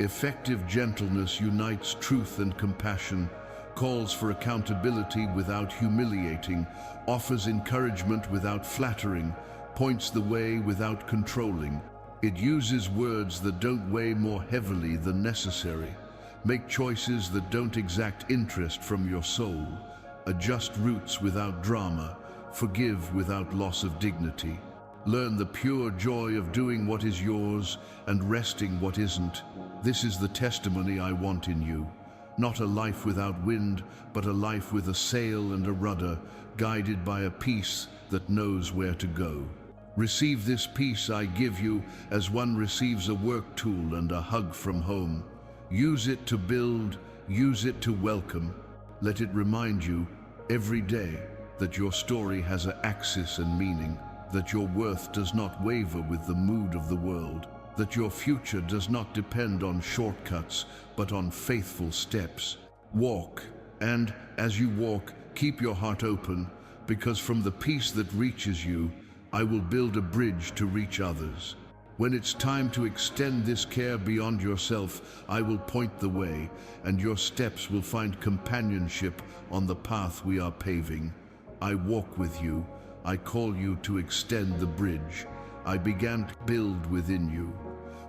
A: Effective gentleness unites truth and compassion, calls for accountability without humiliating, offers encouragement without flattering, points the way without controlling. It uses words that don't weigh more heavily than necessary. Make choices that don't exact interest from your soul. Adjust routes without drama. Forgive without loss of dignity. Learn the pure joy of doing what is yours and resting what isn't. This is the testimony I want in you. Not a life without wind, but a life with a sail and a rudder, guided by a peace that knows where to go. Receive this peace I give you as one receives a work tool and a hug from home. Use it to build, use it to welcome. Let it remind you every day that your story has an axis and meaning, that your worth does not waver with the mood of the world, that your future does not depend on shortcuts, but on faithful steps. Walk, and as you walk, keep your heart open, because from the peace that reaches you, I will build a bridge to reach others. When it's time to extend this care beyond yourself, I will point the way, and your steps will find companionship on the path we are paving. I walk with you. I call you to extend the bridge. I began to build within you.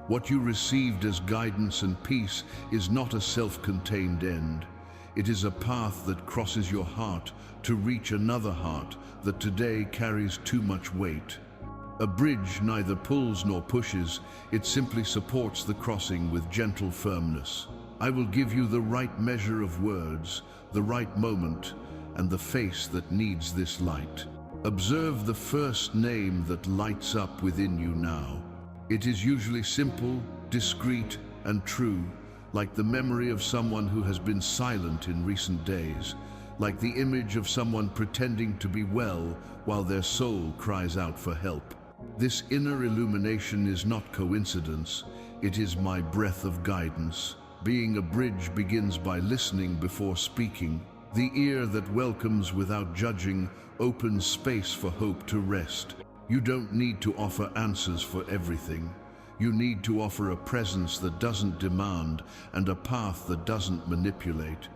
A: What you received as guidance and peace is not a self-contained end. It is a path that crosses your heart to reach another heart that today carries too much weight. A bridge neither pulls nor pushes, it simply supports the crossing with gentle firmness. I will give you the right measure of words, the right moment, and the face that needs this light. Observe the first name that lights up within you now. It is usually simple, discreet, and true, like the memory of someone who has been silent in recent days, like the image of someone pretending to be well while their soul cries out for help. This inner illumination is not coincidence, it is my breath of guidance. Being a bridge begins by listening before speaking. The ear that welcomes without judging opens space for hope to rest. You don't need to offer answers for everything. You need to offer a presence that doesn't demand and a path that doesn't manipulate.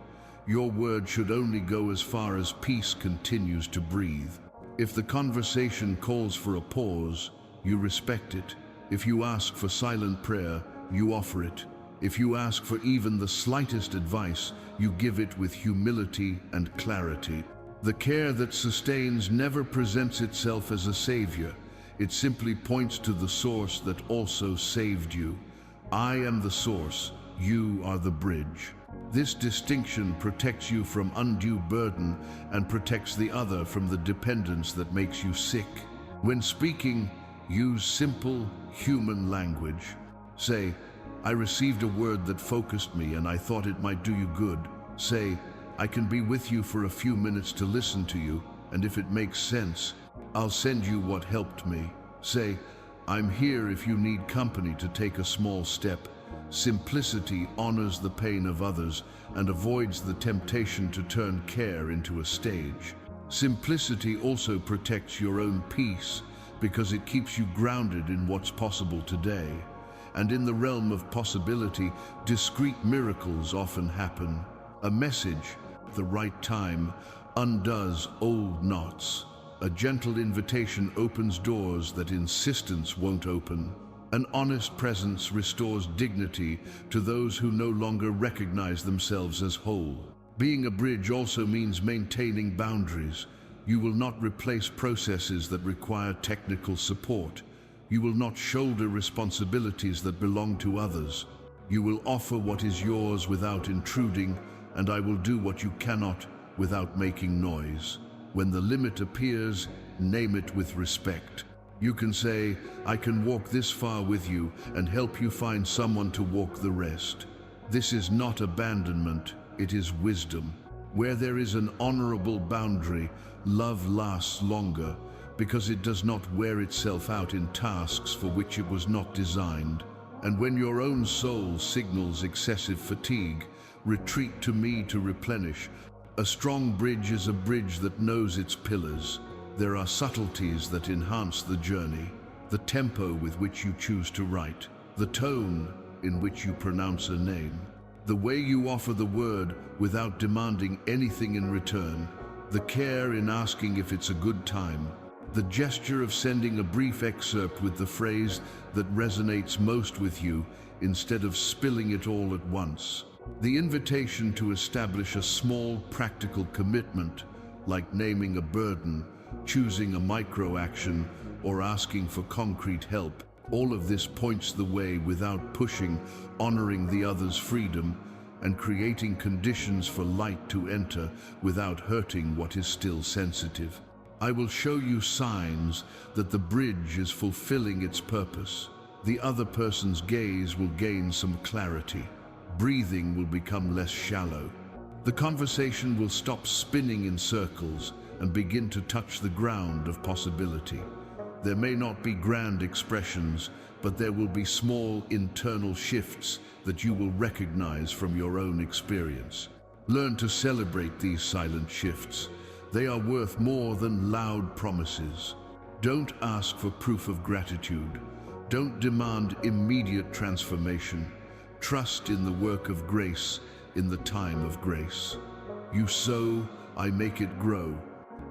A: Your word should only go as far as peace continues to breathe. If the conversation calls for a pause, you respect it. If you ask for silent prayer, you offer it. If you ask for even the slightest advice, you give it with humility and clarity. The care that sustains never presents itself as a savior. It simply points to the source that also saved you. I am the source, you are the bridge. This distinction protects you from undue burden and protects the other from the dependence that makes you sick. When speaking, use simple, human language. Say, I received a word that focused me and I thought it might do you good. Say, I can be with you for a few minutes to listen to you, and if it makes sense, I'll send you what helped me. Say, I'm here if you need company to take a small step. Simplicity honors the pain of others and avoids the temptation to turn care into a stage. Simplicity also protects your own peace because it keeps you grounded in what's possible today. And in the realm of possibility, discrete miracles often happen. A message, at the right time, undoes old knots. A gentle invitation opens doors that insistence won't open. An honest presence restores dignity to those who no longer recognize themselves as whole. Being a bridge also means maintaining boundaries. You will not replace processes that require technical support. You will not shoulder responsibilities that belong to others. You will offer what is yours without intruding, and I will do what you cannot without making noise. When the limit appears, name it with respect. You can say, I can walk this far with you and help you find someone to walk the rest. This is not abandonment, it is wisdom. Where there is an honorable boundary, love lasts longer because it does not wear itself out in tasks for which it was not designed. And when your own soul signals excessive fatigue, retreat to me to replenish. A strong bridge is a bridge that knows its pillars. There are subtleties that enhance the journey, the tempo with which you choose to write, the tone in which you pronounce a name, the way you offer the word without demanding anything in return, the care in asking if it's a good time, the gesture of sending a brief excerpt with the phrase that resonates most with you instead of spilling it all at once. The invitation to establish a small, practical commitment, like naming a burden, choosing a micro-action, or asking for concrete help. All of this points the way without pushing, honoring the other's freedom, and creating conditions for light to enter without hurting what is still sensitive. I will show you signs that the bridge is fulfilling its purpose. The other person's gaze will gain some clarity. Breathing will become less shallow. The conversation will stop spinning in circles and begin to touch the ground of possibility. There may not be grand expressions, but there will be small internal shifts that you will recognize from your own experience. Learn to celebrate these silent shifts. They are worth more than loud promises. Don't ask for proof of gratitude. Don't demand immediate transformation. Trust in the work of grace in the time of grace. You sow, I make it grow.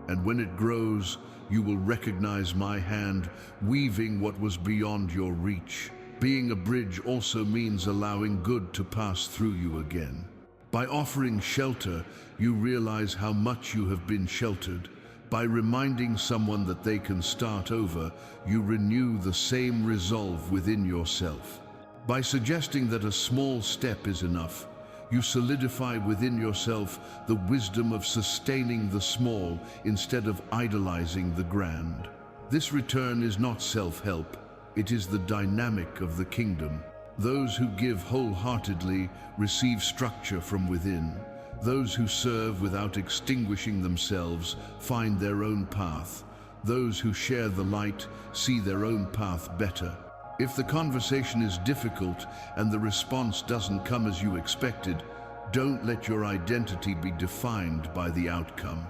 A: And when it grows, you will recognize my hand weaving what was beyond your reach. Being a bridge also means allowing good to pass through you again. By offering shelter, you realize how much you have been sheltered. By reminding someone that they can start over, you renew the same resolve within yourself. By suggesting that a small step is enough, you solidify within yourself the wisdom of sustaining the small instead of idolizing the grand. This return is not self-help, it is the dynamic of the kingdom. Those who give wholeheartedly receive structure from within. Those who serve without extinguishing themselves find their own path. Those who share the light see their own path better. If the conversation is difficult and the response doesn't come as you expected, don't let your identity be defined by the outcome.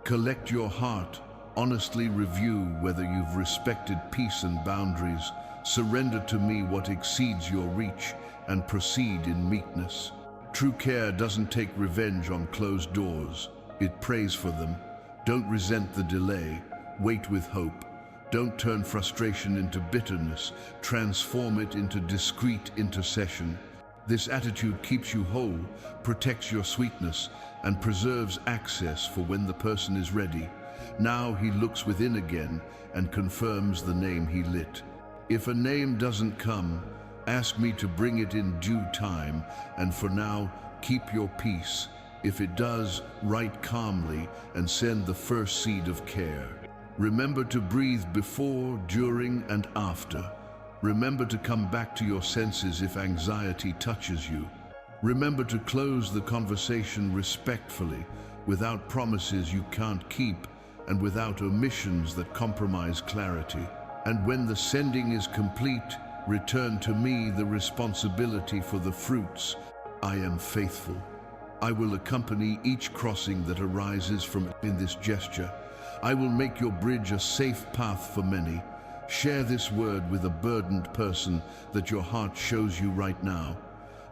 A: Collect your heart, honestly review whether you've respected peace and boundaries, surrender to me what exceeds your reach, and proceed in meekness. True care doesn't take revenge on closed doors. It prays for them. Don't resent the delay. Wait with hope. Don't turn frustration into bitterness. Transform it into discreet intercession. This attitude keeps you whole, protects your sweetness, and preserves access for when the person is ready. Now he looks within again and confirms the name he lit. If a name doesn't come, ask me to bring it in due time, and for now, keep your peace. If it does, write calmly and send the first seed of care. Remember to breathe before, during, and after. Remember to come back to your senses if anxiety touches you. Remember to close the conversation respectfully, without promises you can't keep, and without omissions that compromise clarity. And when the sending is complete, return to me the responsibility for the fruits. I am faithful. I will accompany each crossing that arises from in this gesture. I will make your bridge a safe path for many. Share this word with a burdened person that your heart shows you right now.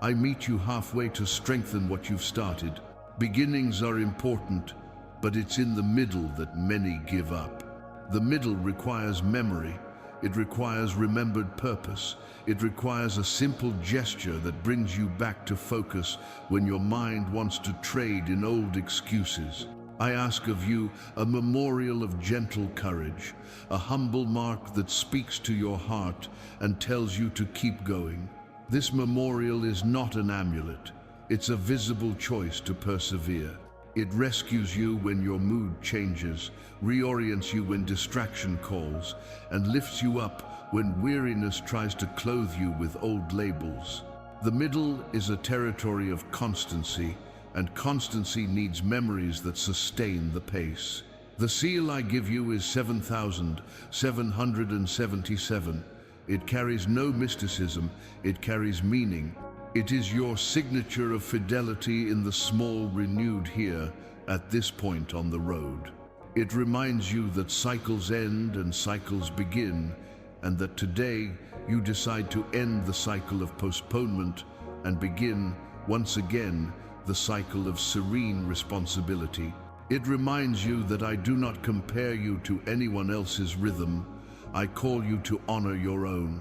A: I meet you halfway to strengthen what you've started. Beginnings are important, but it's in the middle that many give up. The middle requires memory. It requires remembered purpose. It requires a simple gesture that brings you back to focus when your mind wants to trade in old excuses. I ask of you a memorial of gentle courage, a humble mark that speaks to your heart and tells you to keep going. This memorial is not an amulet. It's a visible choice to persevere. It rescues you when your mood changes, reorients you when distraction calls, and lifts you up when weariness tries to clothe you with old labels. The middle is a territory of constancy, and constancy needs memories that sustain the pace. The seal I give you is 7,777. It carries no mysticism, it carries meaning. It is your signature of fidelity in the small renewed here at this point on the road. It reminds you that cycles end and cycles begin, and that today you decide to end the cycle of postponement and begin, once again, the cycle of serene responsibility. It reminds you that I do not compare you to anyone else's rhythm. I call you to honor your own.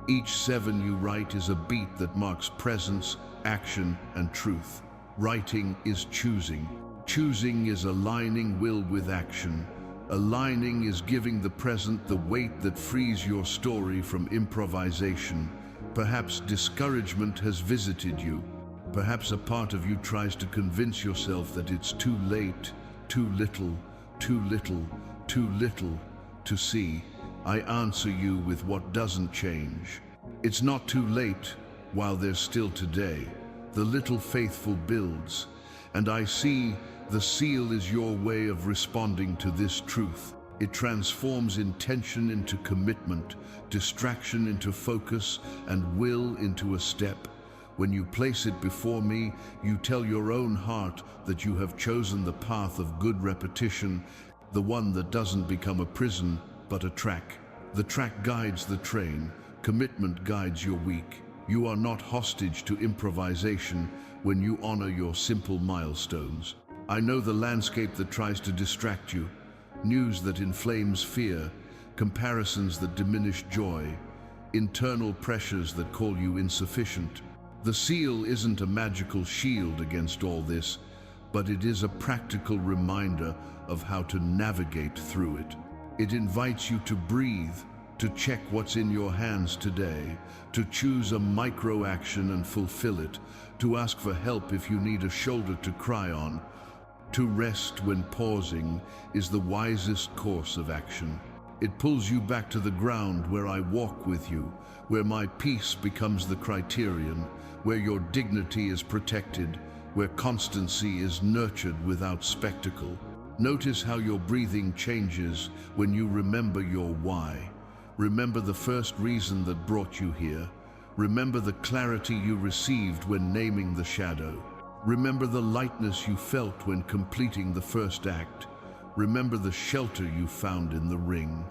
A: Each 7 you write is a beat that marks presence, action, and truth. Writing is choosing. Choosing is aligning will with action. Aligning is giving the present the weight that frees your story from improvisation. Perhaps discouragement has visited you. Perhaps a part of you tries to convince yourself that it's too late, too little, too little, too little to see. I answer you with what doesn't change. It's not too late while there's still today. The little faithful builds, and I see the seal is your way of responding to this truth. It transforms intention into commitment, distraction into focus, and will into a step. When you place it before me, you tell your own heart that you have chosen the path of good repetition, the one that doesn't become a prison, but a track. The track guides the train. Commitment guides your week. You are not hostage to improvisation when you honor your simple milestones. I know the landscape that tries to distract you, news that inflames fear, comparisons that diminish joy, internal pressures that call you insufficient. The seal isn't a magical shield against all this, but it is a practical reminder of how to navigate through it. It invites you to breathe, to check what's in your hands today, to choose a micro action and fulfill it, to ask for help if you need a shoulder to cry on. To rest when pausing is the wisest course of action. It pulls you back to the ground where I walk with you, where my peace becomes the criterion, where your dignity is protected, where constancy is nurtured without spectacle. Notice how your breathing changes when you remember your why. Remember the first reason that brought you here. Remember the clarity you received when naming the shadow. Remember the lightness you felt when completing the first act. Remember the shelter you found in the ring.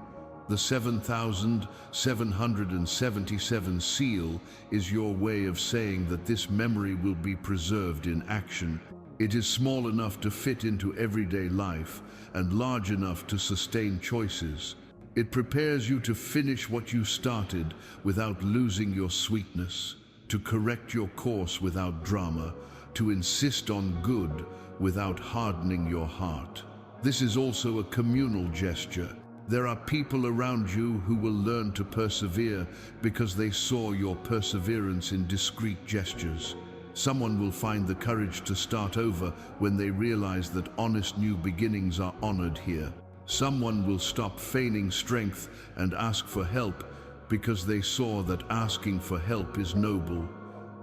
A: The 7,777 seal is your way of saying that this memory will be preserved in action. It is small enough to fit into everyday life and large enough to sustain choices. It prepares you to finish what you started without losing your sweetness, to correct your course without drama, to insist on good without hardening your heart. This is also a communal gesture. There are people around you who will learn to persevere because they saw your perseverance in discreet gestures. Someone will find the courage to start over when they realize that honest new beginnings are honored here. Someone will stop feigning strength and ask for help because they saw that asking for help is noble.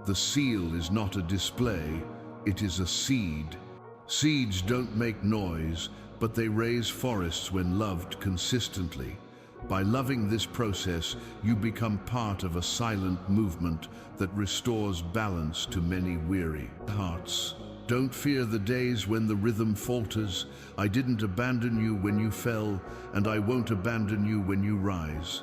A: The seal is not a display, it is a seed. Seeds don't make noise, but they raise forests when loved consistently. By loving this process, you become part of a silent movement that restores balance to many weary hearts. Don't fear the days when the rhythm falters. I didn't abandon you when you fell, and I won't abandon you when you rise.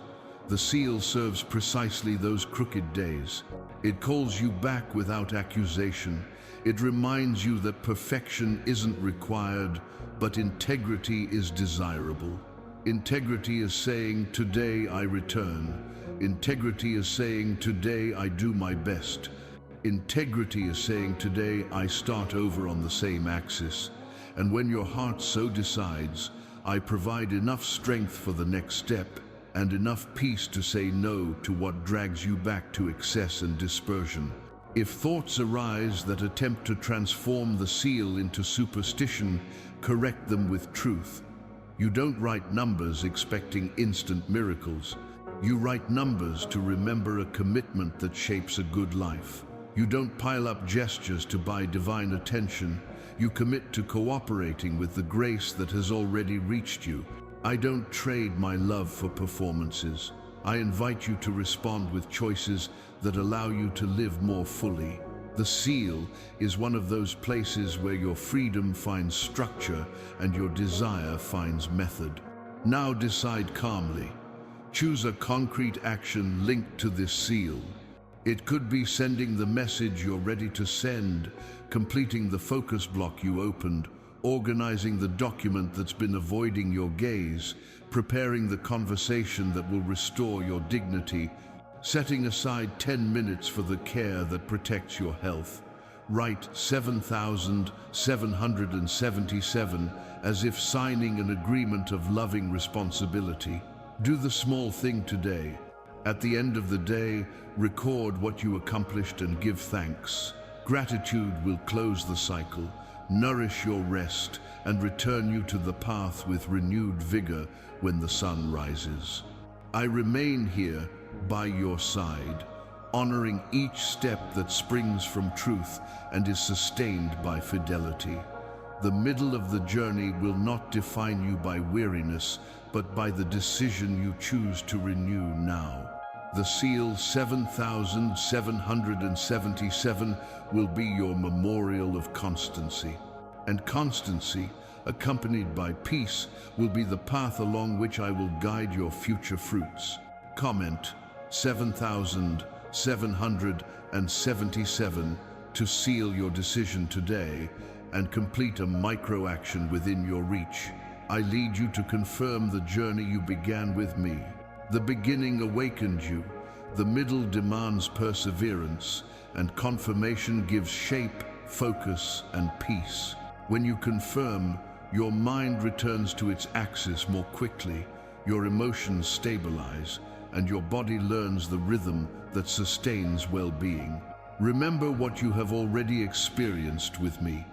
A: The seal serves precisely those crooked days. It calls you back without accusation. It reminds you that perfection isn't required, but integrity is desirable. Integrity is saying, today I return. Integrity is saying, today I do my best. Integrity is saying, today I start over on the same axis. And when your heart so decides, I provide enough strength for the next step and enough peace to say no to what drags you back to excess and dispersion. If thoughts arise that attempt to transform the seal into superstition, correct them with truth. You don't write numbers expecting instant miracles. You write numbers to remember a commitment that shapes a good life. You don't pile up gestures to buy divine attention. You commit to cooperating with the grace that has already reached you. I don't trade my love for performances. I invite you to respond with choices that allow you to live more fully. The seal is one of those places where your freedom finds structure and your desire finds method. Now decide calmly. Choose a concrete action linked to this seal. It could be sending the message you're ready to send, completing the focus block you opened, organizing the document that's been avoiding your gaze, preparing the conversation that will restore your dignity, setting aside 10 minutes for the care that protects your health. Write 7,777 as if signing an agreement of loving responsibility. Do the small thing today. At the end of the day, record what you accomplished and give thanks. Gratitude will close the cycle, nourish your rest, and return you to the path with renewed vigor when the sun rises. I remain here by your side, honoring each step that springs from truth and is sustained by fidelity. The middle of the journey will not define you by weariness, but by the decision you choose to renew now. The seal 7,777 will be your memorial of constancy. And constancy, accompanied by peace, will be the path along which I will guide your future fruits. Comment 7,777 to seal your decision today and complete a micro-action within your reach. I lead you to confirm the journey you began with me. The beginning awakened you, the middle demands perseverance, and confirmation gives shape, focus, and peace. When you confirm, your mind returns to its axis more quickly, your emotions stabilize, and your body learns the rhythm that sustains well-being. Remember what you have already experienced with me.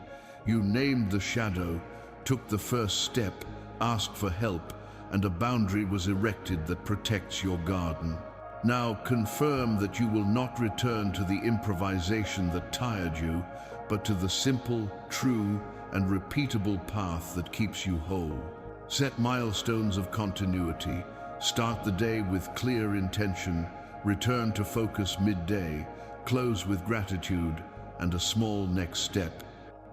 A: You named the shadow, took the first step, asked for help, and a boundary was erected that protects your garden. Now confirm that you will not return to the improvisation that tired you, but to the simple, true, and repeatable path that keeps you whole. Set milestones of continuity. Start the day with clear intention, return to focus midday, close with gratitude, and a small next step.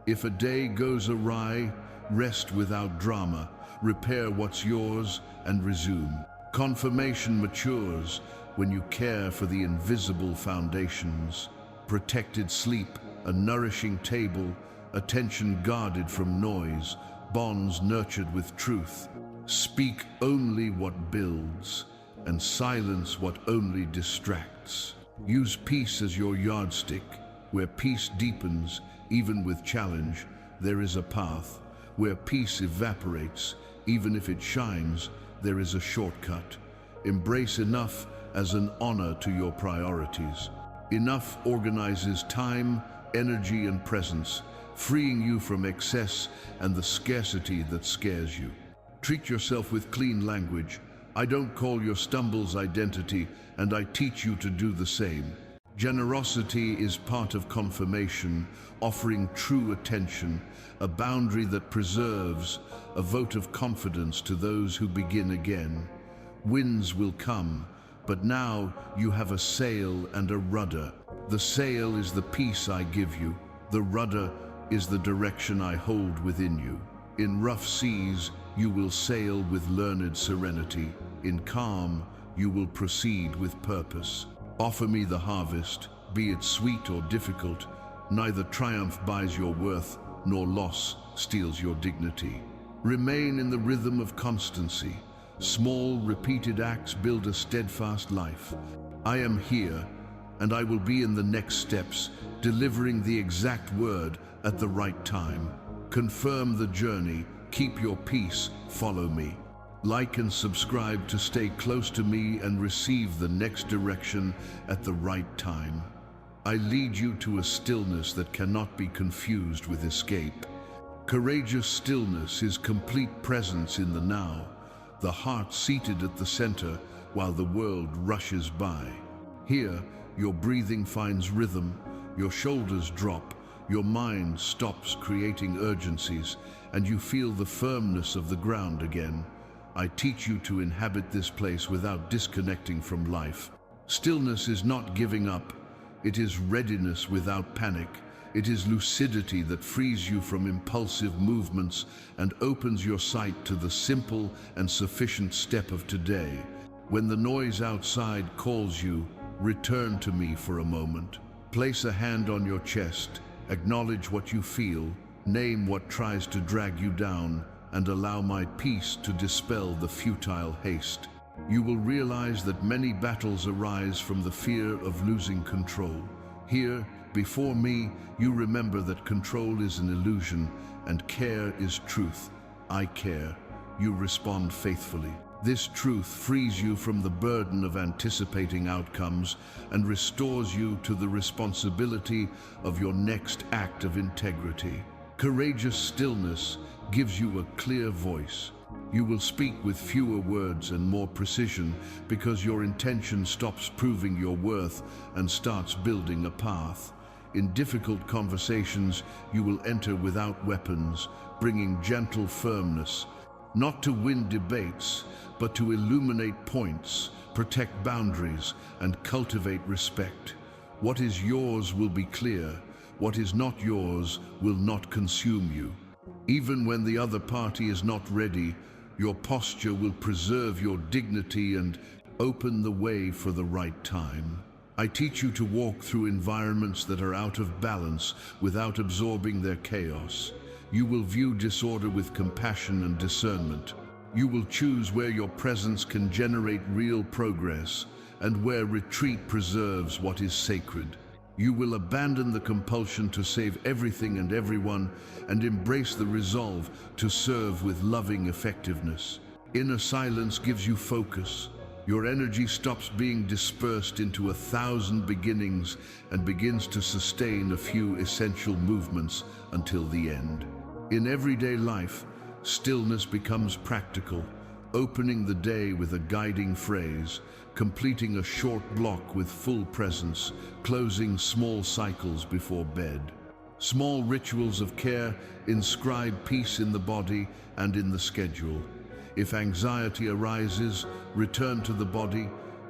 A: If a day goes awry, rest without drama, repair what's yours, and resume. Confirmation matures when you care for the invisible foundations. Protected sleep, a nourishing table, attention guarded from noise, bonds nurtured with truth. Speak only what builds, and silence what only distracts. Use peace as your yardstick. Where peace deepens, even with challenge, there is a path. Where peace evaporates, even if it shines, there is a shortcut. Embrace enough as an honor to your priorities. Enough organizes time, energy, and presence, freeing you from excess and the scarcity that scares you. Treat yourself with clean language. I don't call your stumbles identity, and I teach you to do the same. Generosity is part of confirmation, offering true attention, a boundary that preserves, a vote of confidence to those who begin again. Winds will come, but now you have a sail and a rudder. The sail is the peace I give you. The rudder is the direction I hold within you. In rough seas, you will sail with learned serenity. In calm, you will proceed with purpose. Offer me the harvest, be it sweet or difficult. Neither triumph buys your worth, nor loss steals your dignity. Remain in the rhythm of constancy. Small, repeated acts build a steadfast life. I am here, and I will be in the next steps, delivering the exact word at the right time. Confirm the journey, keep your peace, follow me. Like and subscribe to stay close to me and receive the next direction at the right time. I lead you to a stillness that cannot be confused with escape. Courageous stillness is complete presence in the now, the heart seated at the center while the world rushes by. Here, your breathing finds rhythm, your shoulders drop, your mind stops creating urgencies, and you feel the firmness of the ground again. I teach you to inhabit this place without disconnecting from life. Stillness is not giving up. It is readiness without panic. It is lucidity that frees you from impulsive movements and opens your sight to the simple and sufficient step of today. When the noise outside calls you, return to me for a moment. Place a hand on your chest, acknowledge what you feel, name what tries to drag you down, and allow my peace to dispel the futile haste. You will realize that many battles arise from the fear of losing control. Here, before me, you remember that control is an illusion and care is truth. I care. You respond faithfully. This truth frees you from the burden of anticipating outcomes and restores you to the responsibility of your next act of integrity. Courageous stillness gives you a clear voice. You will speak with fewer words and more precision because your intention stops proving your worth and starts building a path. In difficult conversations, you will enter without weapons, bringing gentle firmness, not to win debates, but to illuminate points, protect boundaries, and cultivate respect. What is yours will be clear. What is not yours will not consume you. Even when the other party is not ready, your posture will preserve your dignity and open the way for the right time. I teach you to walk through environments that are out of balance without absorbing their chaos. You will view disorder with compassion and discernment. You will choose where your presence can generate real progress and where retreat preserves what is sacred. You will abandon the compulsion to save everything and everyone and embrace the resolve to serve with loving effectiveness. Inner silence gives you focus. Your energy stops being dispersed into 1,000 beginnings and begins to sustain a few essential movements until the end. In everyday life, stillness becomes practical, opening the day with a guiding phrase, completing a short block with full presence, closing small cycles before bed. Small rituals of care inscribe peace in the body and in the schedule. If anxiety arises, return to the body,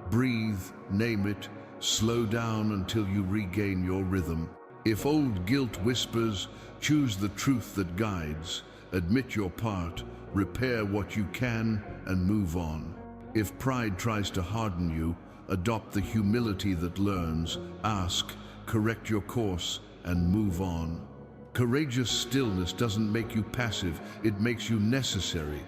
A: breathe, name it, slow down until you regain your rhythm. If old guilt whispers, choose the truth that guides, admit your part, repair what you can, and move on. If pride tries to harden you, adopt the humility that learns, ask, correct your course, and move on. Courageous stillness doesn't make you passive, it makes you necessary.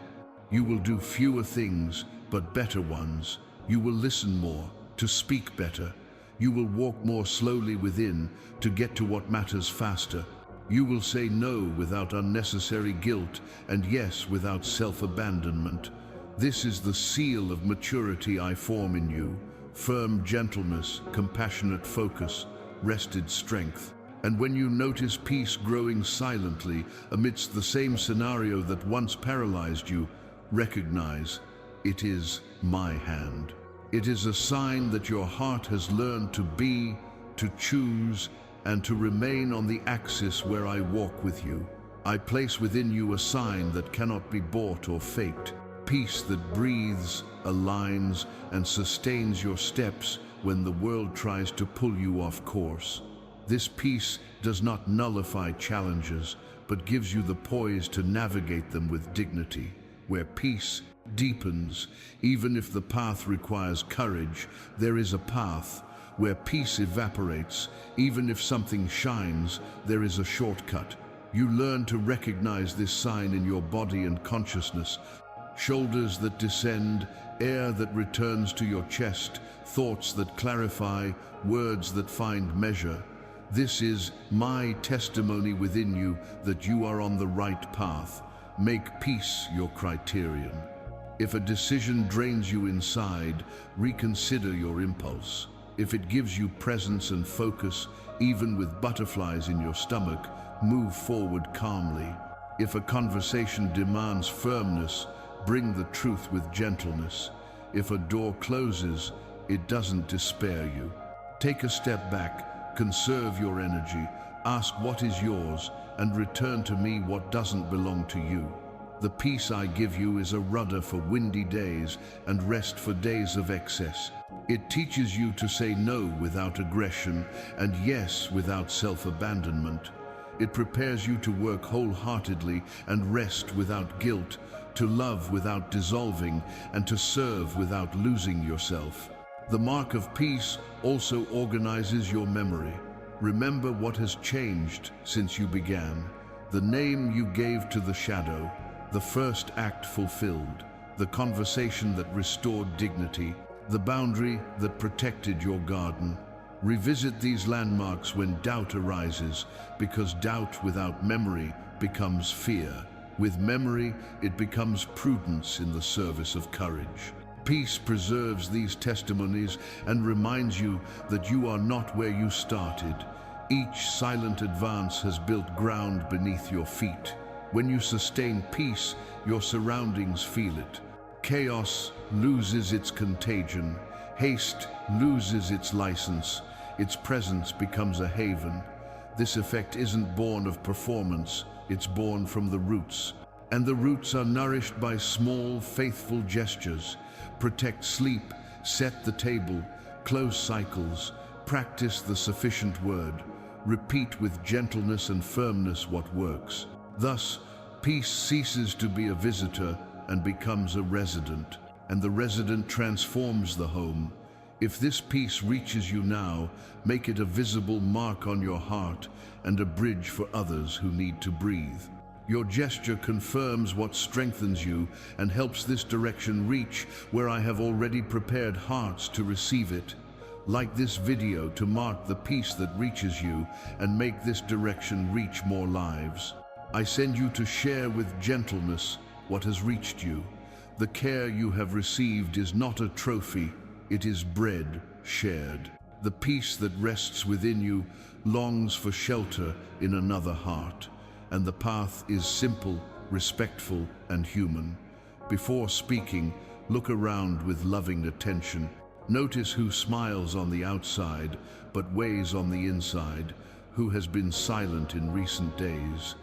A: You will do fewer things, but better ones. You will listen more, to speak better. You will walk more slowly within, to get to what matters faster. You will say no without unnecessary guilt, and yes without self-abandonment. This is the seal of maturity I form in you. Firm gentleness, compassionate focus, rested strength. And when you notice peace growing silently amidst the same scenario that once paralyzed you, recognize it is my hand. It is a sign that your heart has learned to be, to choose, and to remain on the axis where I walk with you. I place within you a sign that cannot be bought or faked, peace that breathes, aligns, and sustains your steps when the world tries to pull you off course. This peace does not nullify challenges, but gives you the poise to navigate them with dignity. Where peace deepens, even if the path requires courage, there is a path. Where peace evaporates, even if something shines, there is a shortcut. You learn to recognize this sign in your body and consciousness. Shoulders that descend, air that returns to your chest, thoughts that clarify, words that find measure. This is my testimony within you that you are on the right path. Make peace your criterion. If a decision drains you inside, reconsider your impulse. If it gives you presence and focus, even with butterflies in your stomach, move forward calmly. If a conversation demands firmness, bring the truth with gentleness. If a door closes, it doesn't despair you. Take a step back, conserve your energy, ask what is yours, and return to me what doesn't belong to you. The peace I give you is a rudder for windy days and rest for days of excess. It teaches you to say no without aggression and yes without self-abandonment. It prepares you to work wholeheartedly and rest without guilt, to love without dissolving, and to serve without losing yourself. The mark of peace also organizes your memory. Remember what has changed since you began, the name you gave to the shadow, the first act fulfilled, the conversation that restored dignity, the boundary that protected your garden. Revisit these landmarks when doubt arises, because doubt without memory becomes fear. With memory, it becomes prudence in the service of courage. Peace preserves these testimonies and reminds you that you are not where you started. Each silent advance has built ground beneath your feet. When you sustain peace, your surroundings feel it. Chaos loses its contagion. Haste loses its license. Its presence becomes a haven. This effect isn't born of performance, it's born from the roots. And the roots are nourished by small, faithful gestures. Protect sleep, set the table, close cycles, practice the sufficient word. Repeat with gentleness and firmness what works. Thus, peace ceases to be a visitor and becomes a resident, and the resident transforms the home. If this peace reaches you now, make it a visible mark on your heart and a bridge for others who need to breathe. Your gesture confirms what strengthens you and helps this direction reach where I have already prepared hearts to receive it. Like this video to mark the peace that reaches you and make this direction reach more lives. I send you to share with gentleness what has reached you. The care you have received is not a trophy, it is bread shared. The peace that rests within you longs for shelter in another heart, and the path is simple, respectful, and human. Before speaking, look around with loving attention. Notice who smiles on the outside, but weighs on the inside, who has been silent in recent days,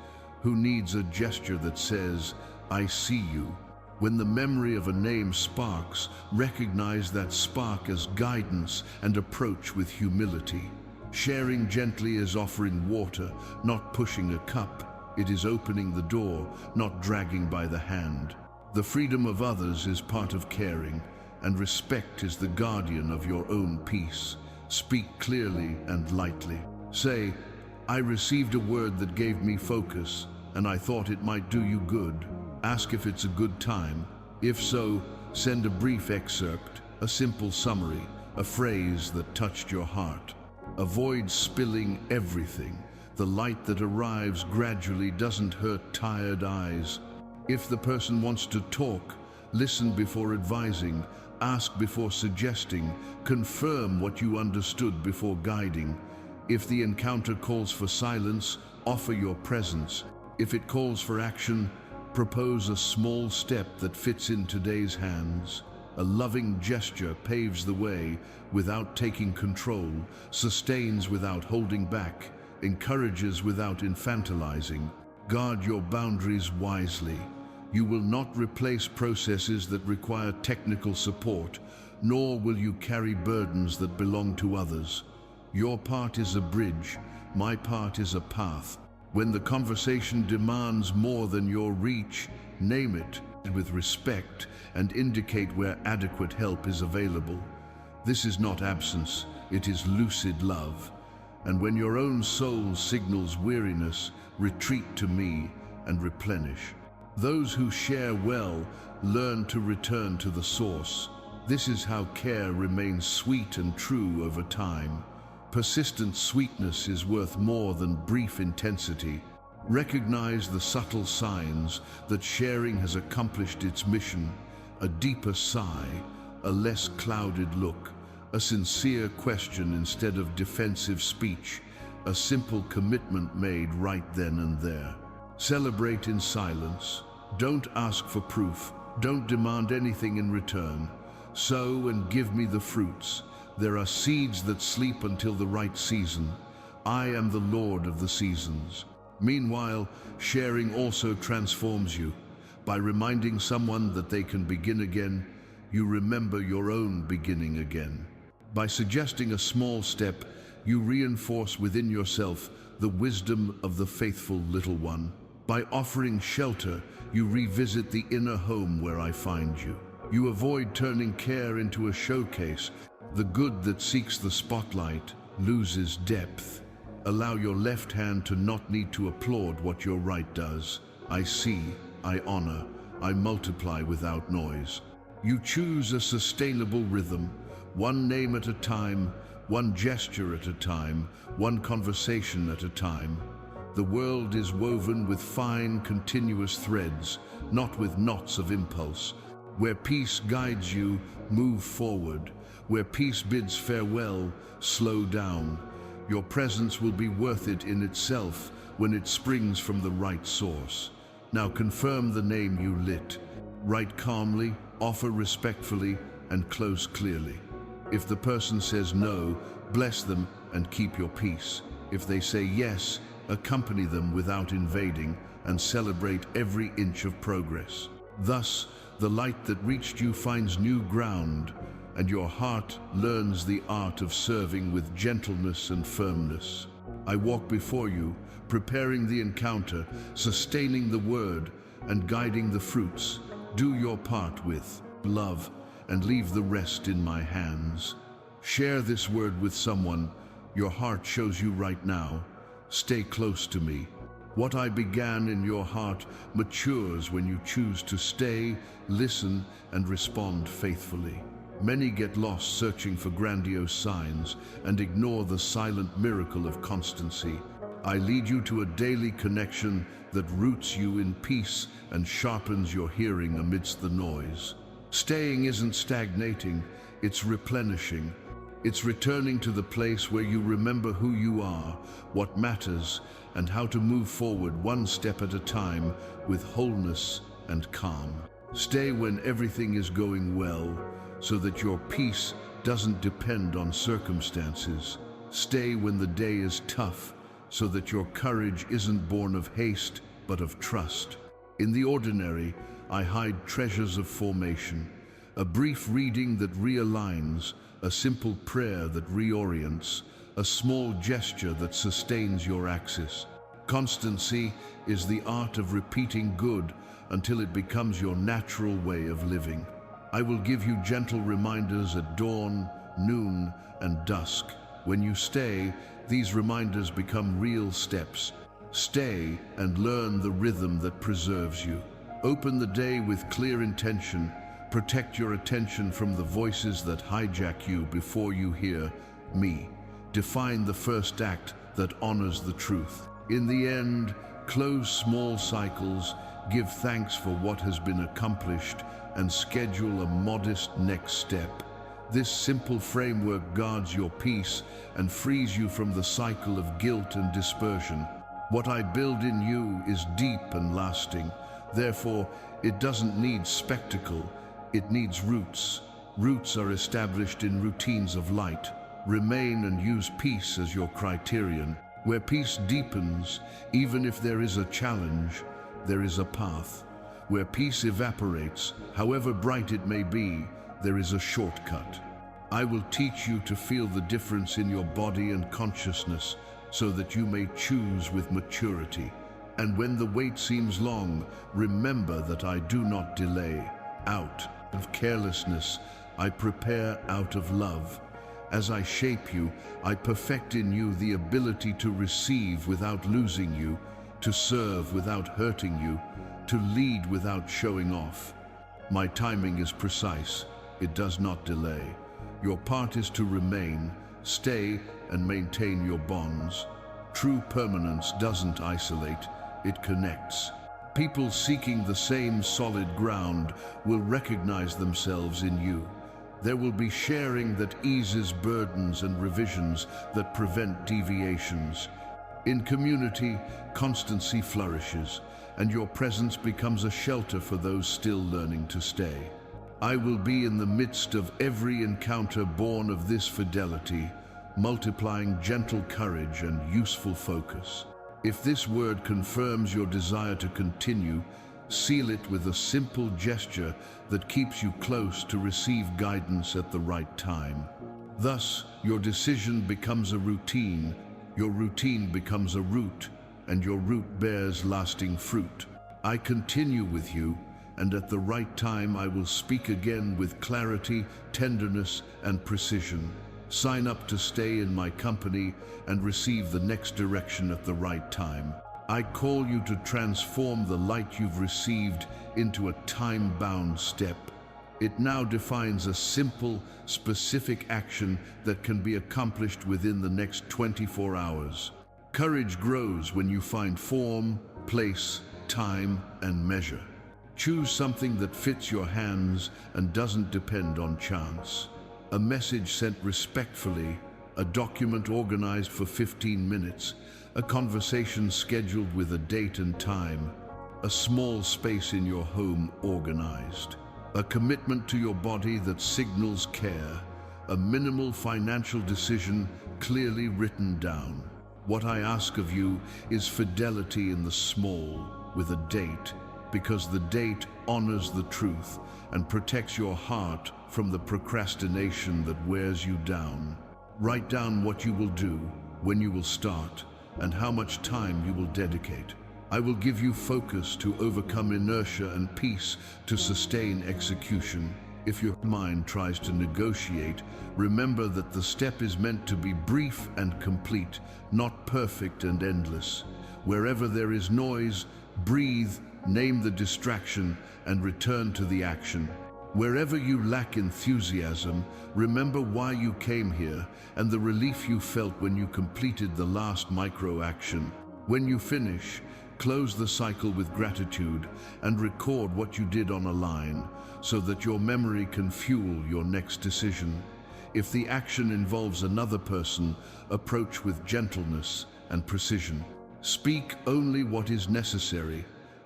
A: who needs a gesture that says, I see you. When the memory of a name sparks, recognize that spark as guidance and approach with humility. Sharing gently is offering water, not pushing a cup. It is opening the door, not dragging by the hand. The freedom of others is part of caring, and respect is the guardian of your own peace. Speak clearly and lightly. Say, I received a word that gave me focus, and I thought it might do you good. Ask if it's a good time. If so, send a brief excerpt, a simple summary, a phrase that touched your heart. Avoid spilling everything. The light that arrives gradually doesn't hurt tired eyes. If the person wants to talk, listen before advising, ask before suggesting, confirm what you understood before guiding. If the encounter calls for silence, offer your presence. If it calls for action, Propose a small step that fits in today's hands. A loving gesture paves the way without taking control, sustains without holding back, encourages without infantilizing. Guard your boundaries wisely. You will not replace processes that require technical support, nor will you carry burdens that belong to others. Your part is a bridge, my part is a path. When the conversation demands more than your reach, name it with respect and indicate where adequate help is available. This is not absence, it is lucid love. And when your own soul signals weariness, retreat to me and replenish. Those who share well learn to return to the source. This is how care remains sweet and true over time. Persistent sweetness is worth more than brief intensity. Recognize the subtle signs that sharing has accomplished its mission: a deeper sigh, a less clouded look, a sincere question instead of defensive speech, a simple commitment made right then and there. Celebrate in silence. Don't ask for proof. Don't demand anything in return. Sow and give me the fruits. There are seeds that sleep until the right season. I am the Lord of the seasons. Meanwhile, sharing also transforms you. By reminding someone that they can begin again, you remember your own beginning again. By suggesting a small step, you reinforce within yourself the wisdom of the faithful little one. By offering shelter, you revisit the inner home where I find you. You avoid turning care into a showcase. The good that seeks the spotlight loses depth. Allow your left hand to not need to applaud what your right does. I see, I honor, I multiply without noise. You choose a sustainable rhythm, one name at a time, one gesture at a time, one conversation at a time. The world is woven with fine, continuous threads, not with knots of impulse. Where peace guides you, move forward. Where peace bids farewell, slow down. Your presence will be worth it in itself when it springs from the right source. Now confirm the name you lit. Write calmly, offer respectfully, and close clearly. If the person says no, bless them and keep your peace. If they say yes, accompany them without invading and celebrate every inch of progress. Thus, the light that reached you finds new ground, and your heart learns the art of serving with gentleness and firmness. I walk before you, preparing the encounter, sustaining the word, and guiding the fruits. Do your part with love, and leave the rest in my hands. Share this word with someone your heart shows you right now. Stay close to me. What I began in your heart matures when you choose to stay, listen, and respond faithfully. Many get lost searching for grandiose signs and ignore the silent miracle of constancy. I lead you to a daily connection that roots you in peace and sharpens your hearing amidst the noise. Staying isn't stagnating, it's replenishing. It's returning to the place where you remember who you are, what matters, and how to move forward one step at a time with wholeness and calm. Stay when everything is going well, so that your peace doesn't depend on circumstances. Stay when the day is tough, so that your courage isn't born of haste, but of trust. In the ordinary, I hide treasures of formation, a brief reading that realigns, a simple prayer that reorients, a small gesture that sustains your axis. Constancy is the art of repeating good until it becomes your natural way of living. I will give you gentle reminders at dawn, noon, and dusk. When you stay, these reminders become real steps. Stay and learn the rhythm that preserves you. Open the day with clear intention. Protect your attention from the voices that hijack you before you hear me. Define the first act that honors the truth. In the end, close small cycles, give thanks for what has been accomplished, and schedule a modest next step. This simple framework guards your peace and frees you from the cycle of guilt and dispersion. What I build in you is deep and lasting, Therefore, it doesn't need spectacle, it needs roots. Roots are established in routines of light. Remain and use peace as your criterion. Where peace deepens, even if there is a challenge, there is a path. Where peace evaporates, however bright it may be, there is a shortcut. I will teach you to feel the difference in your body and consciousness so that you may choose with maturity. And when the wait seems long, remember that I do not delay. Out of carelessness, I prepare out of love. As I shape you, I perfect in you the ability to receive without losing you, to serve without hurting you, to lead without showing off. My timing is precise. It does not delay. Your part is to remain, stay, and maintain your bonds. True permanence doesn't isolate, it connects. People seeking the same solid ground will recognize themselves in you. There will be sharing that eases burdens and revisions that prevent deviations. In community, constancy flourishes, and your presence becomes a shelter for those still learning to stay. I will be in the midst of every encounter born of this fidelity, multiplying gentle courage and useful focus. If this word confirms your desire to continue, seal it with a simple gesture that keeps you close to receive guidance at the right time. Thus, your decision becomes a routine, your routine becomes a root, and your root bears lasting fruit. I continue with you, and at the right time I will speak again with clarity, tenderness, and precision. Sign up to stay in my company and receive the next direction at the right time. I call you to transform the light you've received into a time-bound step. It now defines a simple, specific action that can be accomplished within the next 24 hours. Courage grows when you find form, place, time, and measure. Choose something that fits your hands and doesn't depend on chance. A message sent respectfully, a document organized for 15 minutes, a conversation scheduled with a date and time, a small space in your home organized, a commitment to your body that signals care, a minimal financial decision clearly written down. What I ask of you is fidelity in the small, with a date, because the date honors the truth and protects your heart from the procrastination that wears you down. Write down what you will do, when you will start, and how much time you will dedicate. I will give you focus to overcome inertia and peace to sustain execution. If your mind tries to negotiate, remember that the step is meant to be brief and complete, not perfect and endless. Wherever there is noise, breathe, name the distraction, and return to the action. Wherever you lack enthusiasm, remember why you came here and the relief you felt when you completed the last micro-action. When you finish, close the cycle with gratitude and record what you did on a line so that your memory can fuel your next decision. If the action involves another person, approach with gentleness and precision. Speak only what is necessary.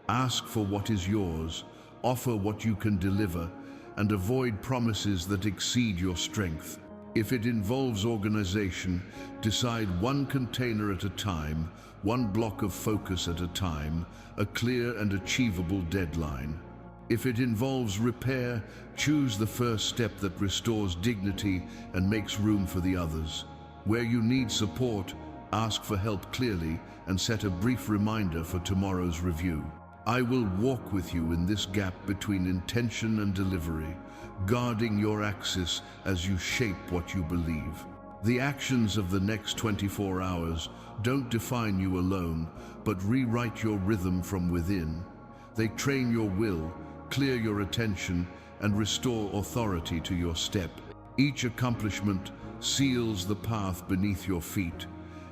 A: Ask for what is yours. Offer what you can deliver, and avoid promises that exceed your strength. If it involves organization, decide one container at a time, one block of focus at a time, a clear and achievable deadline. If it involves repair, choose the first step that restores dignity and makes room for the others. Where you need support, ask for help clearly and set a brief reminder for tomorrow's review. I will walk with you in this gap between intention and delivery, guarding your axis as you shape what you believe. The actions of the next 24 hours don't define you alone, but rewrite your rhythm from within. They train your will, clear your attention, and restore authority to your step. Each accomplishment seals the path beneath your feet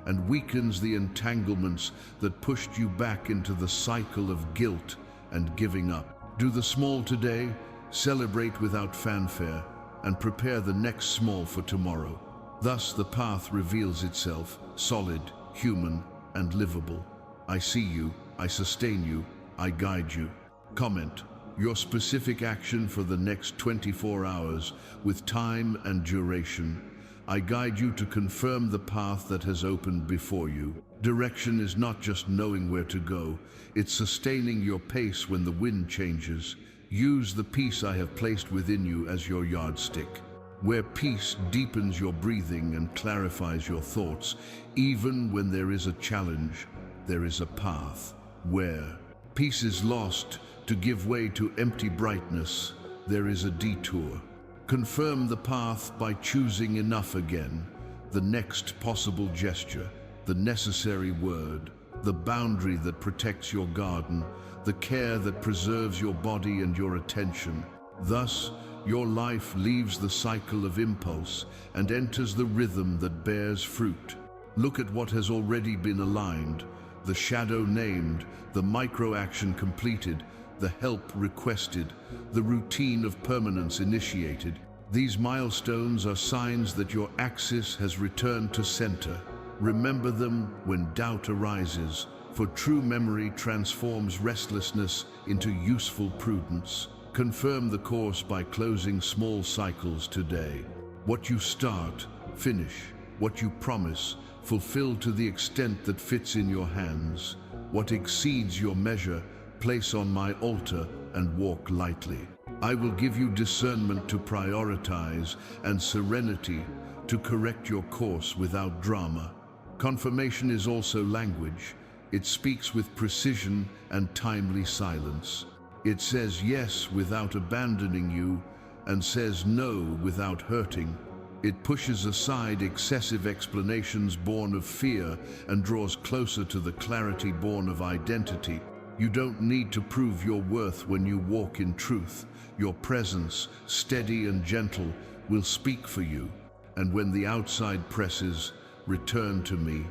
A: and weakens the entanglements that pushed you back into the cycle of guilt and giving up. Do the small today, celebrate without fanfare, and prepare the next small for tomorrow. Thus the path reveals itself, solid, human, and livable. I see you, I sustain you, I guide you. Comment your specific action for the next 24 hours with time and duration. I guide you to confirm the path that has opened before you. Direction is not just knowing where to go, it's sustaining your pace when the wind changes. Use the peace I have placed within you as your yardstick. Where peace deepens your breathing and clarifies your thoughts, even when there is a challenge, there is a path. Where peace is lost to give way to empty brightness, there is a detour. Confirm the path by choosing enough again, the next possible gesture, the necessary word, the boundary that protects your garden, the care that preserves your body and your attention. Thus, your life leaves the cycle of impulse and enters the rhythm that bears fruit. Look at what has already been aligned, the shadow named, the micro-action completed, the help requested, the routine of permanence initiated. These milestones are signs that your axis has returned to center. Remember them when doubt arises, for true memory transforms restlessness into useful prudence. Confirm the course by closing small cycles today. What you start, finish. What you promise, fulfill to the extent that fits in your hands. What exceeds your measure, place on my altar and walk lightly. I will give you discernment to prioritize and serenity to correct your course without drama. Confirmation is also language. It speaks with precision and timely silence. It says yes without abandoning you and says no without hurting. It pushes aside excessive explanations born of fear and draws closer to the clarity born of identity. You don't need to prove your worth when you walk in truth. Your presence, steady and gentle, will speak for you. And when the outside presses, return to me.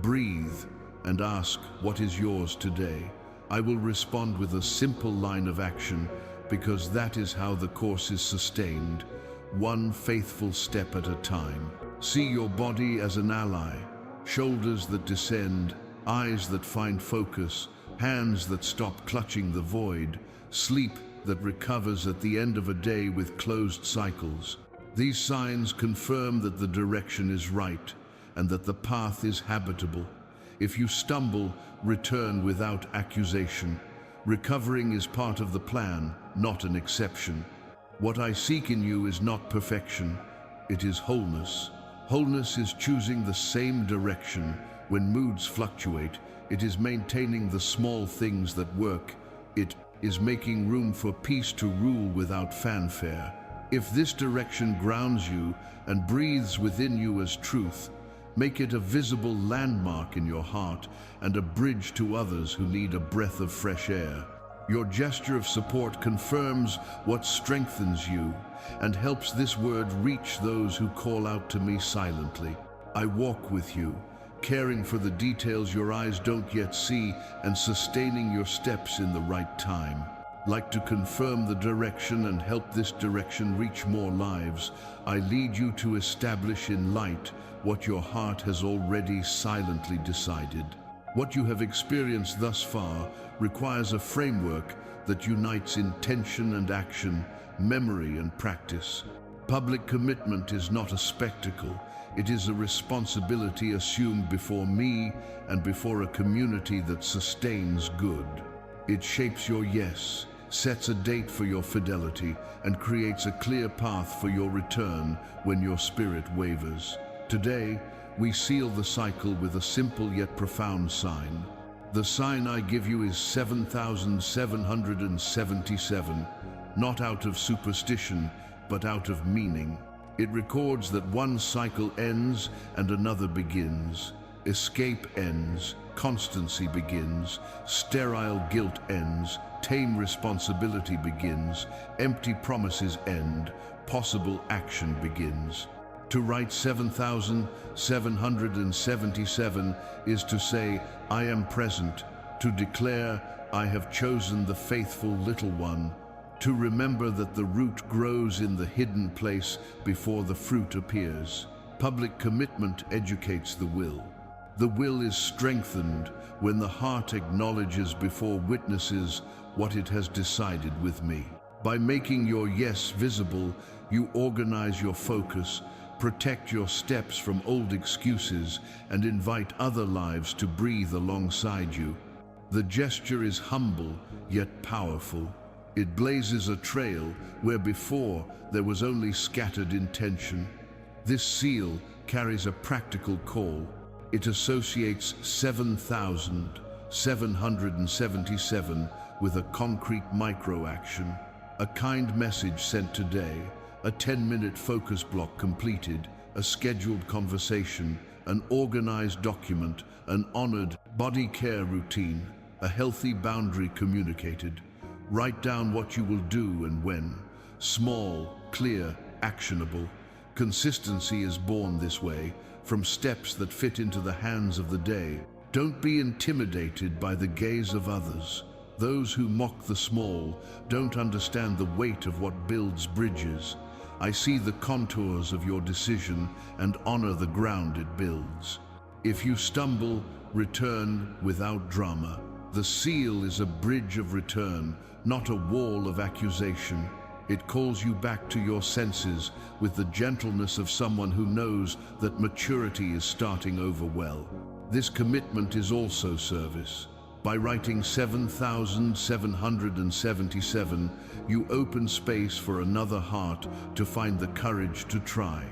A: Breathe and ask what is yours today. I will respond with a simple line of action, because that is how the course is sustained, one faithful step at a time. See your body as an ally, shoulders that descend, eyes that find focus, hands that stop clutching the void, sleep that recovers at the end of a day with closed cycles. These signs confirm that the direction is right and that the path is habitable. If you stumble, return without accusation. Recovering is part of the plan, not an exception. What I seek in you is not perfection, it is wholeness. Wholeness is choosing the same direction when moods fluctuate. It is maintaining the small things that work. It is making room for peace to rule without fanfare. If this direction grounds you and breathes within you as truth, make it a visible landmark in your heart and a bridge to others who need a breath of fresh air. Your gesture of support confirms what strengthens you and helps this word reach those who call out to me silently. I walk with you, caring for the details your eyes don't yet see and sustaining your steps in the right time. Like to confirm the direction and help this direction reach more lives, I lead you to establish in light what your heart has already silently decided. What you have experienced thus far requires a framework that unites intention and action, memory and practice. Public commitment is not a spectacle. It is a responsibility assumed before me and before a community that sustains good. It shapes your yes, sets a date for your fidelity, and creates a clear path for your return when your spirit wavers. Today, we seal the cycle with a simple yet profound sign. The sign I give you is 7,777, not out of superstition, but out of meaning. It records that one cycle ends and another begins. Escape ends, constancy begins, sterile guilt ends, tame responsibility begins, empty promises end, possible action begins. To write 7,777 is to say, I am present, to declare, I have chosen the faithful little one, to remember that the root grows in the hidden place before the fruit appears. Public commitment educates the will. The will is strengthened when the heart acknowledges before witnesses what it has decided with me. By making your yes visible, you organize your focus, protect your steps from old excuses, and invite other lives to breathe alongside you. The gesture is humble, yet powerful. It blazes a trail where before there was only scattered intention. This seal carries a practical call. It associates 7,777 with a concrete micro-action, a kind message sent today, a 10-minute focus block completed, a scheduled conversation, an organized document, an honored body care routine, a healthy boundary communicated. Write down what you will do and when. Small, clear, actionable. Consistency is born this way, from steps that fit into the hands of the day. Don't be intimidated by the gaze of others. Those who mock the small don't understand the weight of what builds bridges. I see the contours of your decision and honor the ground it builds. If you stumble, return without drama. The seal is a bridge of return, not a wall of accusation. It calls you back to your senses with the gentleness of someone who knows that maturity is starting over well. This commitment is also service. By writing 7,777, you open space for another heart to find the courage to try.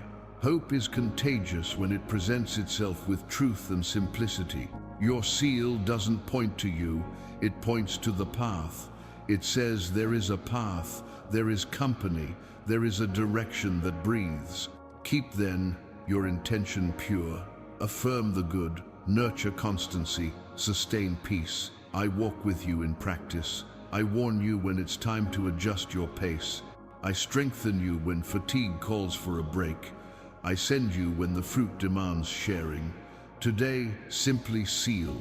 A: Hope is contagious when it presents itself with truth and simplicity. Your seal doesn't point to you, it points to the path. It says there is a path, there is company, there is a direction that breathes. Keep then your intention pure. Affirm the good, nurture constancy, sustain peace. I walk with you in practice. I warn you when it's time to adjust your pace. I strengthen you when fatigue calls for a break. I send you when the fruit demands sharing. Today, simply seal.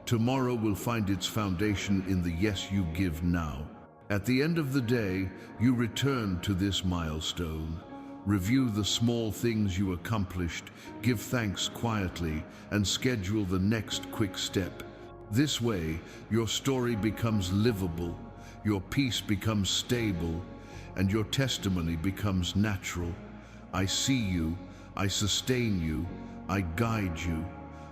A: Tomorrow will find its foundation in the yes you give now. At the end of the day, you return to this milestone. Review the small things you accomplished, give thanks quietly, and schedule the next quick step. This way, your story becomes livable, your peace becomes stable, and your testimony becomes natural. I see you, I sustain you, I guide you.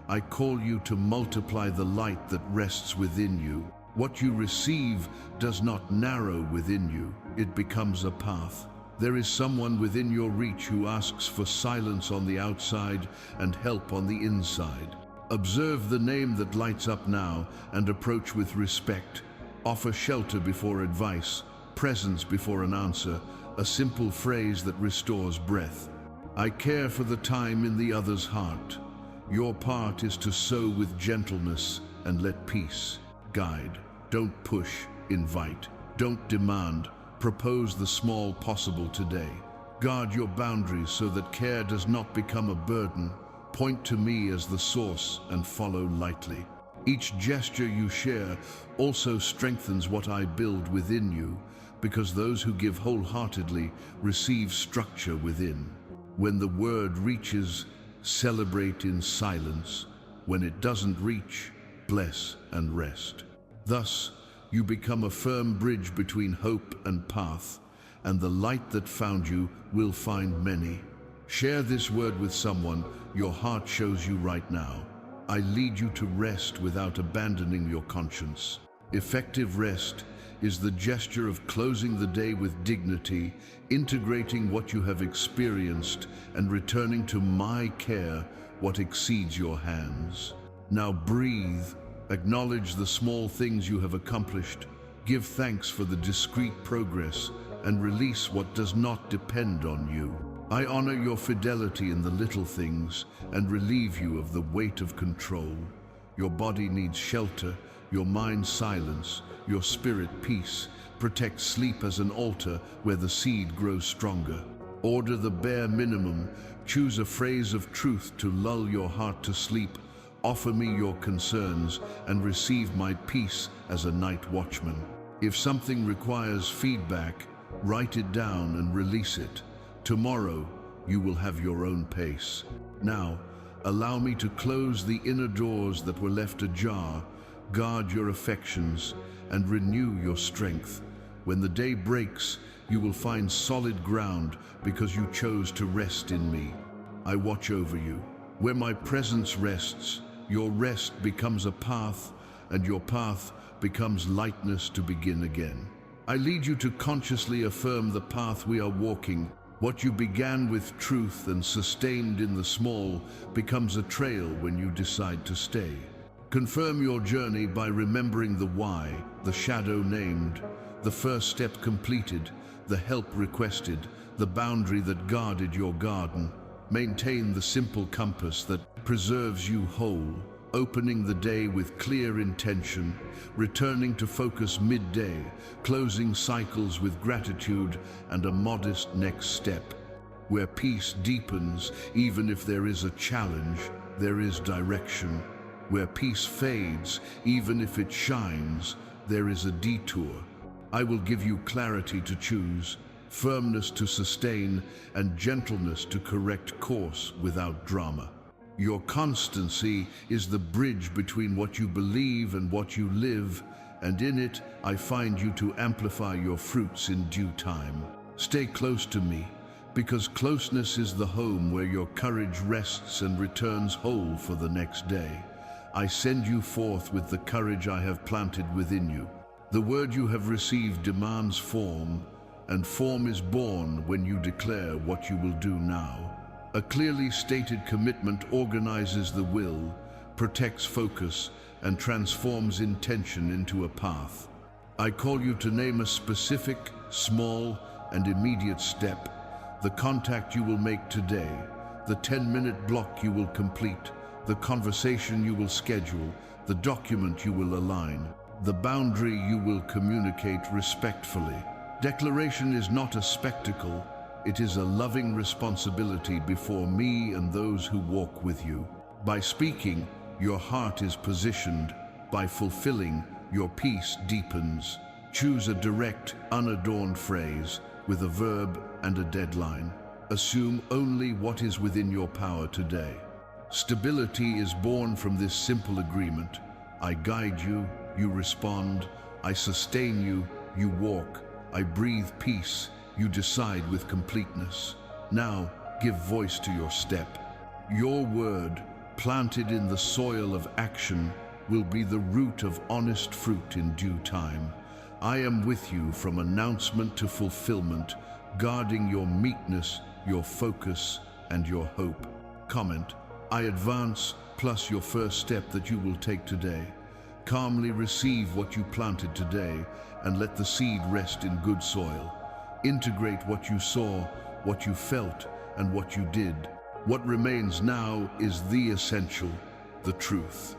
A: I call you to multiply the light that rests within you. What you receive does not narrow within you, it becomes a path. There is someone within your reach who asks for silence on the outside and help on the inside. Observe the name that lights up now and approach with respect. Offer shelter before advice, presence before an answer, a simple phrase that restores breath. I care for the time in the other's heart. Your part is to sow with gentleness and let peace guide. Don't push, invite. Don't demand. Propose the small possible today. Guard your boundaries so that care does not become a burden. Point to me as the source and follow lightly. Each gesture you share also strengthens what I build within you, because those who give wholeheartedly receive structure within. When the word reaches, celebrate in silence. When it doesn't reach, bless and rest. Thus, you become a firm bridge between hope and path, and the light that found you will find many. Share this word with someone your heart shows you right now. I lead you to rest without abandoning your conscience. Effective rest is the gesture of closing the day with dignity, integrating what you have experienced, and returning to my care what exceeds your hands. Now breathe, acknowledge the small things you have accomplished, give thanks for the discreet progress, and release what does not depend on you. I honor your fidelity in the little things and relieve you of the weight of control. Your body needs shelter, your mind silence, your spirit peace. Protect sleep as an altar where the seed grows stronger. Order the bare minimum. Choose a phrase of truth to lull your heart to sleep. Offer me your concerns and receive my peace as a night watchman. If something requires feedback, write it down and release it. Tomorrow, you will have your own pace. Now, Allow me to close the inner doors that were left ajar, guard your affections, and renew your strength. When the day breaks, you will find solid ground because you chose to rest in me. I watch over you. Where my presence rests, your rest becomes a path, and your path becomes lightness to begin again. I lead you to consciously affirm the path we are walking. What you began with truth and sustained in the small becomes a trail when you decide to stay. Confirm your journey by remembering the why, the shadow named, the first step completed, the help requested, the boundary that guarded your garden. Maintain the simple compass that preserves you whole, opening the day with clear intention, returning to focus midday, closing cycles with gratitude and a modest next step. Where peace deepens, even if there is a challenge, there is direction. Where peace fades, even if it shines, there is a detour. I will give you clarity to choose, firmness to sustain, and gentleness to correct course without drama. Your constancy is the bridge between what you believe and what you live, and in it I find you to amplify your fruits in due time. Stay close to me, because closeness is the home where your courage rests and returns whole for the next day. I send you forth with the courage I have planted within you. The word you have received demands form, and form is born when you declare what you will do now. A clearly stated commitment organizes the will, protects focus, and transforms intention into a path. I call you to name a specific, small, and immediate step, the contact you will make today, the 10-minute block you will complete, the conversation you will schedule, the document you will align, the boundary you will communicate respectfully. Declaration is not a spectacle, it is a loving responsibility before me and those who walk with you. By speaking, your heart is positioned. By fulfilling, your peace deepens. Choose a direct, unadorned phrase with a verb and a deadline. Assume only what is within your power today. Stability is born from this simple agreement. I guide you, you respond. I sustain you, you walk. I breathe peace, you decide with completeness. Now, give voice to your step. Your word, planted in the soil of action, will be the root of honest fruit in due time. I am with you from announcement to fulfillment, guarding your meekness, your focus, and your hope. Comment: I advance, plus your first step that you will take today. Calmly receive what you planted today, and let the seed rest in good soil. Integrate what you saw, what you felt, and what you did. What remains now is the essential, the truth.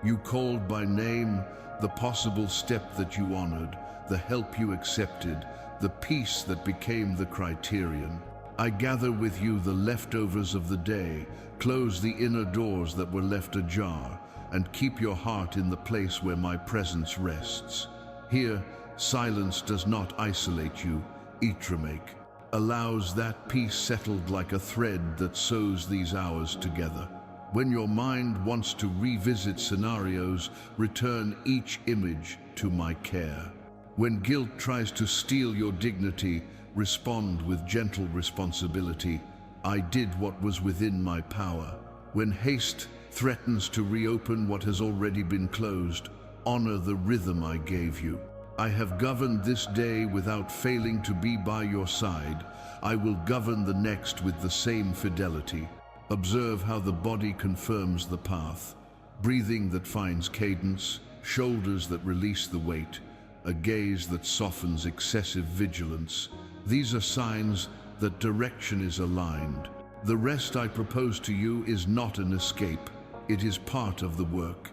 A: You called by name, the possible step that you honored, the help you accepted, the peace that became the criterion. I gather with you the leftovers of the day, close the inner doors that were left ajar, and keep your heart in the place where my presence rests. Here, silence does not isolate you, Itramake, allows that peace settled like a thread that sews these hours together. When your mind wants to revisit scenarios, return each image to my care. When guilt tries to steal your dignity, respond with gentle responsibility. I did what was within my power. When haste threatens to reopen what has already been closed, honor the rhythm I gave you. I have governed this day without failing to be by your side. I will govern the next with the same fidelity. Observe how the body confirms the path. Breathing that finds cadence, shoulders that release the weight, a gaze that softens excessive vigilance. These are signs that direction is aligned. The rest I propose to you is not an escape. It is part of the work.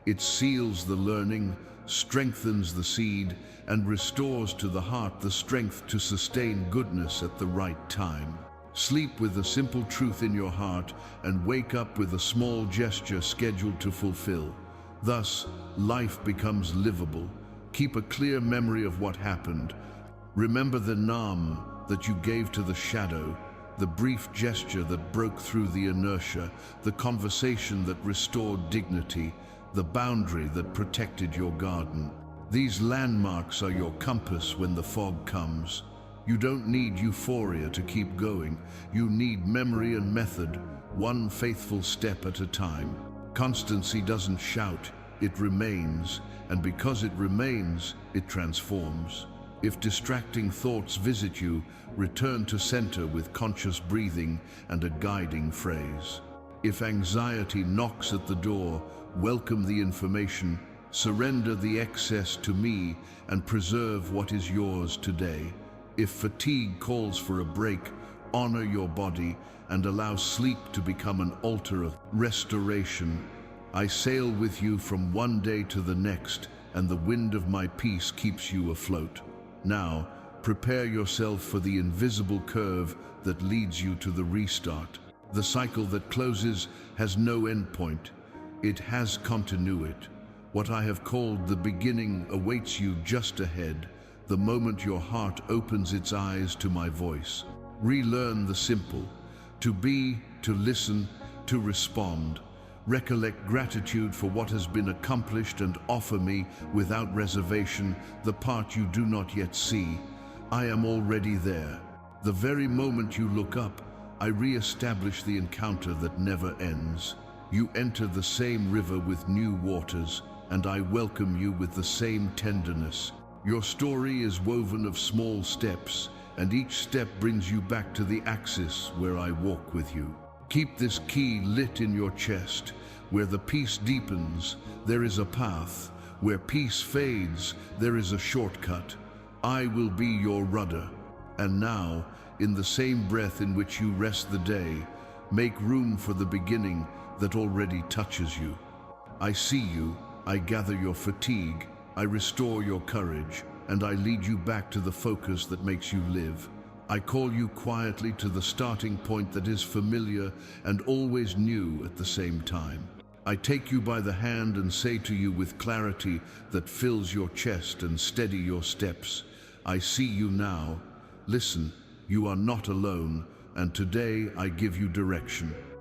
A: It seals the learning, strengthens the seed, and restores to the heart the strength to sustain goodness at the right time. Sleep with a simple truth in your heart and wake up with a small gesture scheduled to fulfill. Thus, life becomes livable. Keep a clear memory of what happened. Remember the naam that you gave to the shadow, the brief gesture that broke through the inertia, the conversation that restored dignity, the boundary that protected your garden. These landmarks are your compass when the fog comes. You don't need euphoria to keep going. You need memory and method, one faithful step at a time. Constancy doesn't shout, it remains, and because it remains, it transforms. If distracting thoughts visit you, return to center with conscious breathing and a guiding phrase. If anxiety knocks at the door, welcome the information, surrender the excess to me, and preserve what is yours today. If fatigue calls for a break, honor your body and allow sleep to become an altar of restoration. I sail with you from one day to the next, and the wind of my peace keeps you afloat. Now, prepare yourself for the invisible curve that leads you to the restart. The cycle that closes has no end point. It has continuity. What I have called the beginning awaits you just ahead, the moment your heart opens its eyes to my voice. Relearn the simple: to be, to listen, to respond. Recollect gratitude for what has been accomplished and offer me, without reservation, the part you do not yet see. I am already there. The very moment you look up, I re-establish the encounter that never ends. You enter the same river with new waters, and I welcome you with the same tenderness. Your story is woven of small steps, and each step brings you back to the axis where I walk with you. Keep this key lit in your chest. Where the peace deepens, there is a path. Where peace fades, there is a shortcut. I will be your rudder. And now, in the same breath in which you rest the day, make room for the beginning that already touches you. I see you, I gather your fatigue, I restore your courage, and I lead you back to the focus that makes you live. I call you quietly to the starting point that is familiar and always new at the same time. I take you by the hand and say to you with clarity that fills your chest and steady your steps, I see you now. Listen, you are not alone, and today I give you direction.